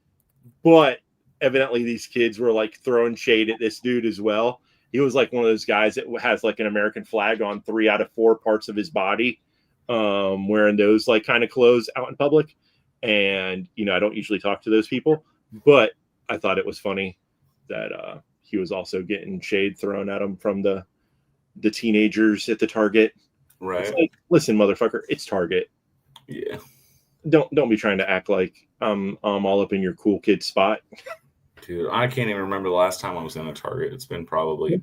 But evidently these kids were like throwing shade at this dude as well. He was like one of those guys that has like an American flag on 3 out of 4 parts of his body, wearing those like kind of clothes out in public. And, I don't usually talk to those people, but I thought it was funny that he was also getting shade thrown at him from the teenagers at the Target. Right. It's like, listen, motherfucker, it's Target. Yeah. Don't be trying to act like I'm all up in your cool kid spot. Dude, I can't even remember the last time I was in a Target. It's been probably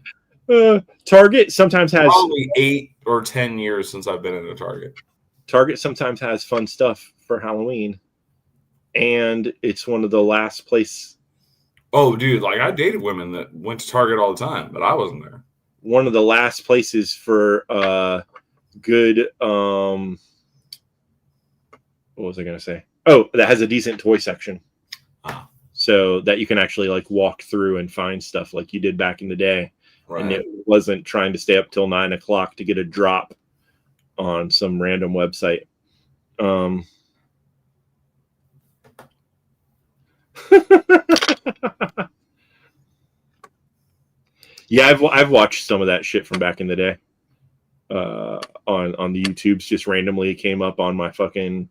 Target sometimes has probably 8 or 10 years since I've been in a Target. Target sometimes has fun stuff for Halloween, and it's one of the last place. Oh, dude, like I dated women that went to Target all the time, but I wasn't there. One of the last places for good. What was I gonna say? Oh, that has a decent toy section. So that you can actually like walk through and find stuff like you did back in the day. Right. And it wasn't trying to stay up till 9 o'clock to get a drop on some random website. Yeah, I've watched some of that shit from back in the day. On the YouTubes, just randomly came up on my fucking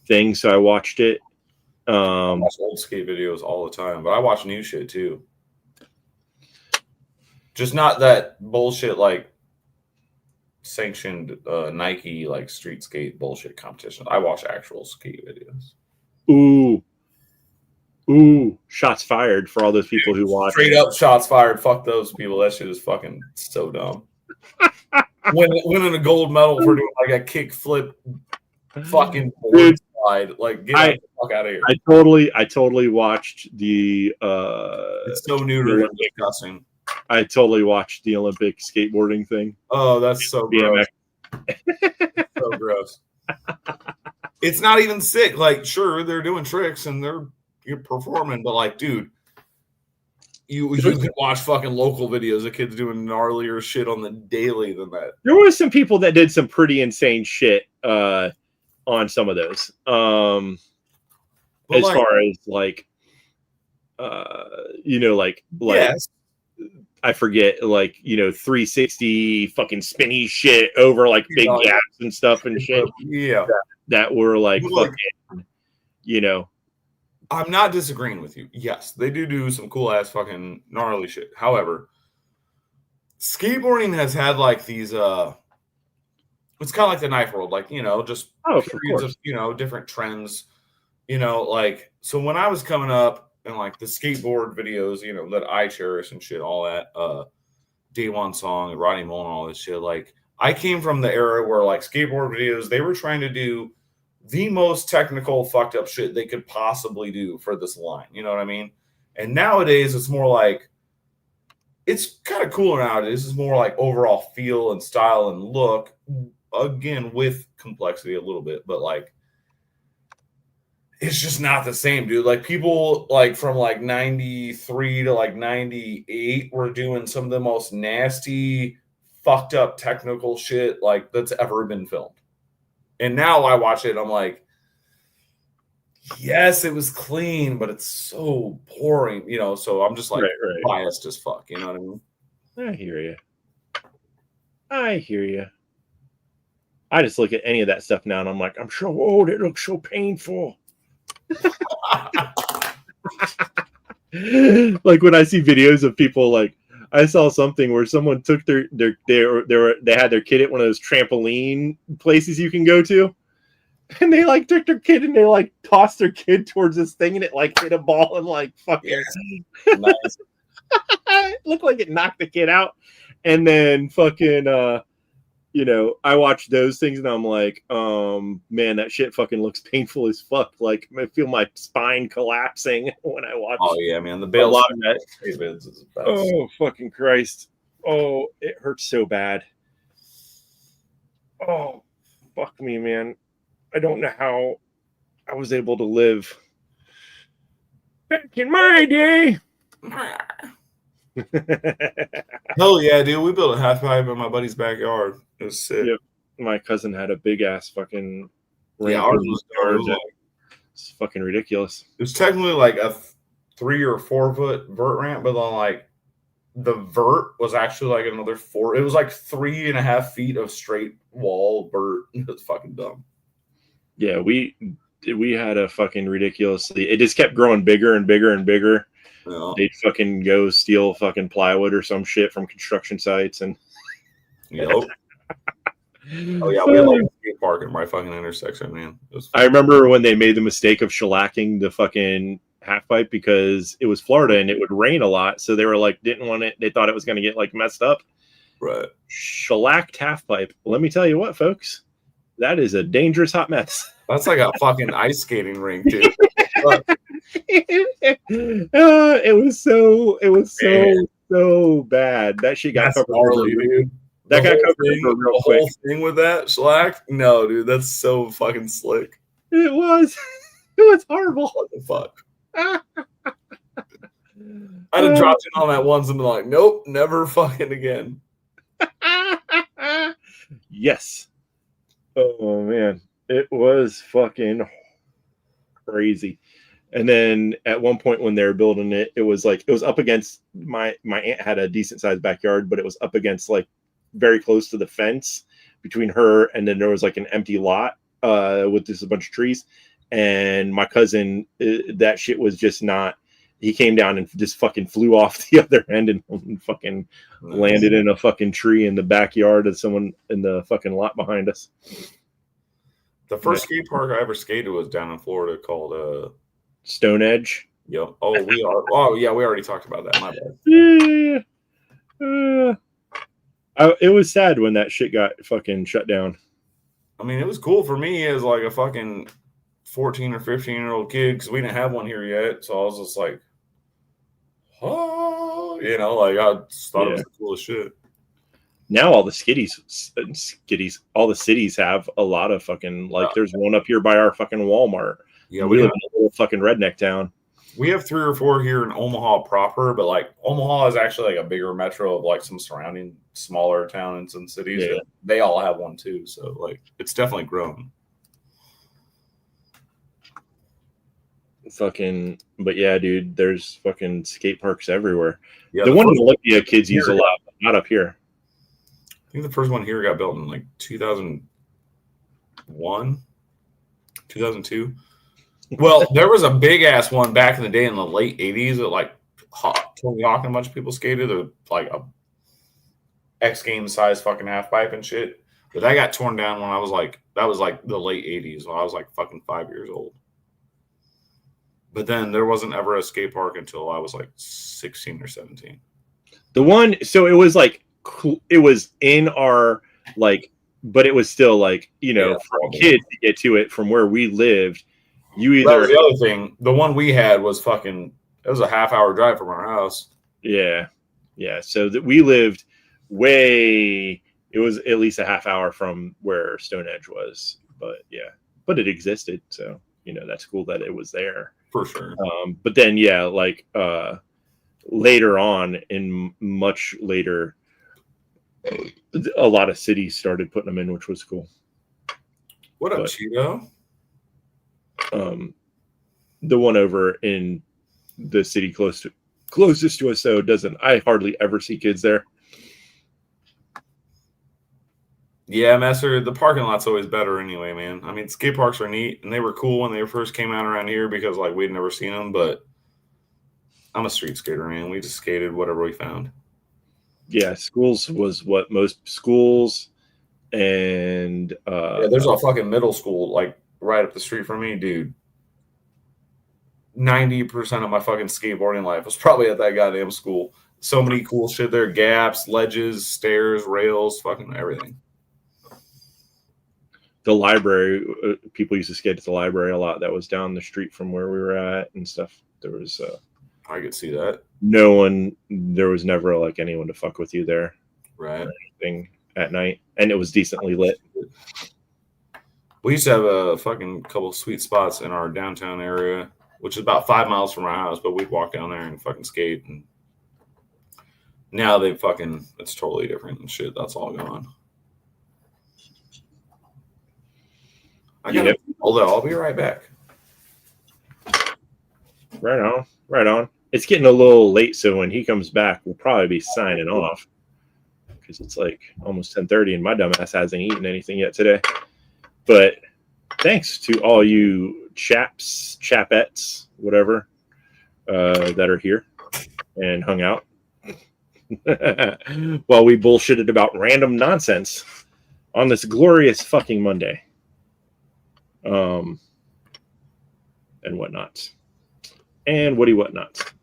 thing, so I watched it. I watch old skate videos all the time, but I watch new shit too. Just not that bullshit like sanctioned Nike like street skate bullshit competition. I watch actual skate videos. Ooh, shots fired for all those people who watch. Straight up shots fired. Fuck those people. That shit is fucking so dumb. Winning a gold medal for doing like a kick flip fucking board slide. Like get the fuck out of here. I totally watched the it's so neuter and disgusting. I totally watched the Olympic skateboarding thing. Oh, that's so gross. So gross. it's not even sick. Like, sure, they're doing tricks and you're performing, but like, dude, you can watch fucking local videos of kids doing gnarlier shit on the daily than that. There was some people that did some pretty insane shit on some of those. As like, far as like, like yes. I forget, like, 360 fucking spinny shit over like big gaps and stuff and shit. Yeah. That were like Well, fucking, I'm not disagreeing with you. Yes, they do some cool ass fucking gnarly shit. However, skateboarding has had like these it's kind of like the knife world, like, just periods of different trends, like, so when I was coming up and like the skateboard videos, that I cherish and shit, all that, Day One Song and Rodney Mullen and all this shit, like, I came from the era where like skateboard videos, they were trying to do the most technical fucked up shit they could possibly do for this line. You know what I mean? And nowadays it's more like, it's kind of cooler nowadays. It's more like overall feel and style and look, again, with complexity a little bit, but like, it's just not the same, dude. Like, people like from like 93 to like 98 were doing some of the most nasty, fucked up technical shit like that's ever been filmed. And now I watch it and I'm like, yes, it was clean, but it's so boring, so I'm just like biased as fuck, you know what I mean? I hear you. I just look at any of that stuff now and I'm like, I'm so old, it looks so painful. Like when I see videos of people, like I saw something where someone took they had their kid at one of those trampoline places you can go to, and they like took their kid and they like tossed their kid towards this thing and it like hit a ball and like fucking nice. It looked like it knocked the kid out, and then fucking I watch those things and I'm like, man, that shit fucking looks painful as fuck. Like, I feel my spine collapsing when I watch. Oh yeah, man, the Bale lot of that. Oh fucking Christ! Oh, it hurts so bad. Oh, fuck me, man. I don't know how I was able to live back in my day. Hell yeah, dude. We built a half pipe in my buddy's backyard. It was sick. Yep. My cousin had a big ass fucking ours was it's fucking ridiculous. It was technically like a 3 or 4 foot vert ramp, but then like the vert was actually like another 4. It was like 3.5 feet of straight wall vert. It's fucking dumb. Yeah, we had a fucking ridiculously. It just kept growing bigger and bigger and bigger. Yeah. They'd fucking go steal fucking plywood or some shit from construction sites and. Yep. Oh yeah, we had like a skate park in my fucking intersection, man. I remember when they made the mistake of shellacking the fucking half pipe because it was Florida and it would rain a lot, so they were like didn't want it. They thought it was going to get like messed up. Right. Shellacked half pipe. Let me tell you what, folks, that is a dangerous hot mess. That's like a fucking ice skating rink, dude. It was so bad. That shit got covered. Gnarly, dude. That got covered real quick. The whole thing with that shellac? No, dude, that's so fucking slick. It was. It was horrible. What the fuck? I'd have dropped in on that once and been like, nope, never fucking again. Yes. Oh man, it was fucking crazy. And then at one point when they were building it, it was up against my aunt had a decent sized backyard, but it was up against like very close to the fence between her, and then there was like an empty lot with just a bunch of trees. And my cousin, that shit was just not. He came down and just fucking flew off the other end and fucking landed in a fucking tree in the backyard of someone in the fucking lot behind us. The first skate park I ever skated was down in Florida called Stone Edge. Yep. Oh, we are. Oh, yeah. We already talked about that. My bad. Yeah. It was sad when that shit got fucking shut down. I mean, it was cool for me as like a fucking 14 or 15-year-old kid because we didn't have one here yet. So I was just like, oh, like I just thought it was the coolest shit. Now all the all the cities have a lot of fucking, like, there's one up here by our fucking Walmart. Yeah, we live in a little fucking redneck town. We have 3 or 4 here in Omaha proper, but like Omaha is actually like a bigger metro of like some surrounding smaller towns and cities. Yeah. They all have one too. So like it's definitely grown. Fucking, but yeah, dude, there's fucking skate parks everywhere. Yeah, the one in Olympia kids use a lot, but not up here. I think the first one here got built in like 2001, 2002. Well, there was a big ass one back in the day in the late 80s that like Tony Hawk and a bunch of people skated. Or like a X Games size fucking half pipe and shit. But that got torn down when I was like, that was like the late 80s when I was like fucking 5 years old. But then there wasn't ever a skate park until I was like 16 or 17. The one, so it was like, it was in our, like, but it was still like, you know, for kids to get to it from where we lived, you either. That was the other thing. The one we had was fucking, it was a half-hour drive from our house. Yeah. Yeah. So that we lived way, it was at least a half hour from where Stone Edge was. But yeah, but it existed. So, you know, that's cool that it was there. For sure. But then, yeah, like later on, in much later, a lot of cities started putting them in, which was cool. What up, Cheeto? The one over in the city closest to us, though, doesn't. I hardly ever see kids there. Yeah, Master, the parking lot's always better anyway, man. I mean, skate parks are neat, and they were cool when they first came out around here because, like, we'd never seen them, but I'm a street skater, man. We just skated whatever we found. Yeah, schools was what most schools and... yeah, there's a fucking middle school, like, right up the street from me, dude. 90% of my fucking skateboarding life was probably at that goddamn school. So many cool shit there. Gaps, ledges, stairs, rails, fucking everything. The library, people used to skate at the library a lot. That was down the street from where we were at and stuff. There was I could see that. There was never like anyone to fuck with you there. Right. Anything at night. And it was decently lit. We used to have a fucking couple sweet spots in our downtown area, which is about 5 miles from our house, but we'd walk down there and fucking skate. And now it's totally different and shit. That's all gone. I got to although I'll be right back. Right on. Right on. It's getting a little late, so when he comes back, we'll probably be signing off because it's like almost 10:30 and my dumbass hasn't eaten anything yet today. But thanks to all you chapettes, whatever, that are here and hung out while we bullshitted about random nonsense on this glorious fucking Monday. And whatnot. And whatnot.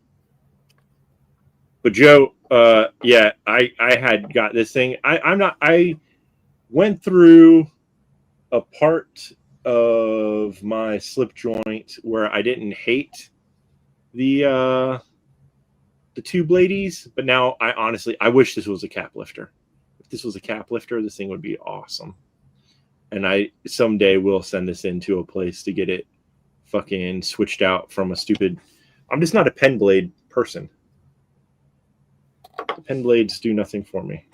But Joe, yeah, I had got this thing. I went through a part of my slip joint where I didn't hate the tube ladies, but now I wish this was a cap lifter. If this was a cap lifter, this thing would be awesome. And I someday will send this into a place to get it fucking switched out from a stupid. I'm just not a pen blade person. The pen blades do nothing for me.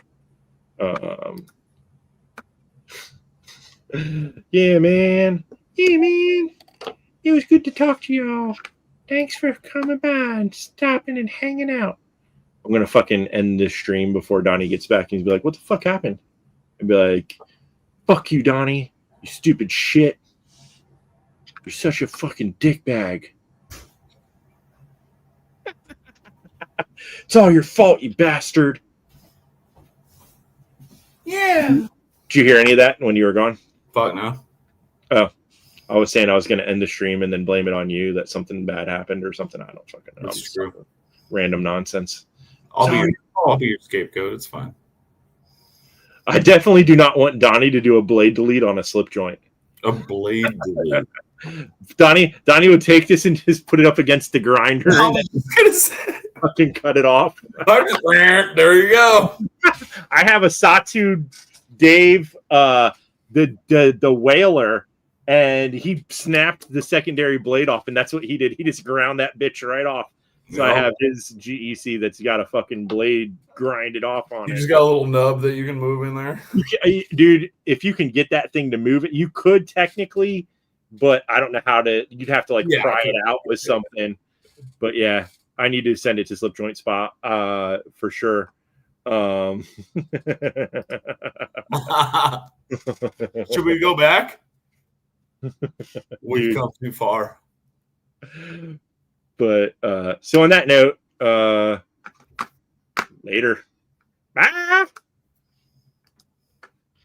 Yeah, man. Yeah, man. It was good to talk to y'all. Thanks for coming by and stopping and hanging out. I'm gonna fucking end this stream before Donnie gets back and he's be like, "What the fuck happened?" And be like, "Fuck you, Donnie. You stupid shit. You're such a fucking dickbag. It's all your fault, you bastard." Yeah. Did you hear any of that when you were gone? Fuck no. Oh, I was saying I was going to end the stream and then blame it on you that something bad happened or something. I don't fucking know. That's true. Random nonsense. I'll be your scapegoat. It's fine. I definitely do not want Donnie to do a blade delete on a slip joint. A blade delete. Donnie would take this and just put it up against the grinder and fucking cut it off. There you go. I have a Sawtooth Dave, the whaler, and he snapped the secondary blade off, and that's what he did. He just ground that bitch right off. So I have his GEC that's got a fucking blade grinded off on it. You just got a little nub that you can move in there. Dude, if you can get that thing to move it, you could technically, but I don't know how to. You'd have to pry it out with something. But yeah, I need to send it to Slip Joint Spot for sure. Should we go back? We've come too far. But so on that note, later. Bye.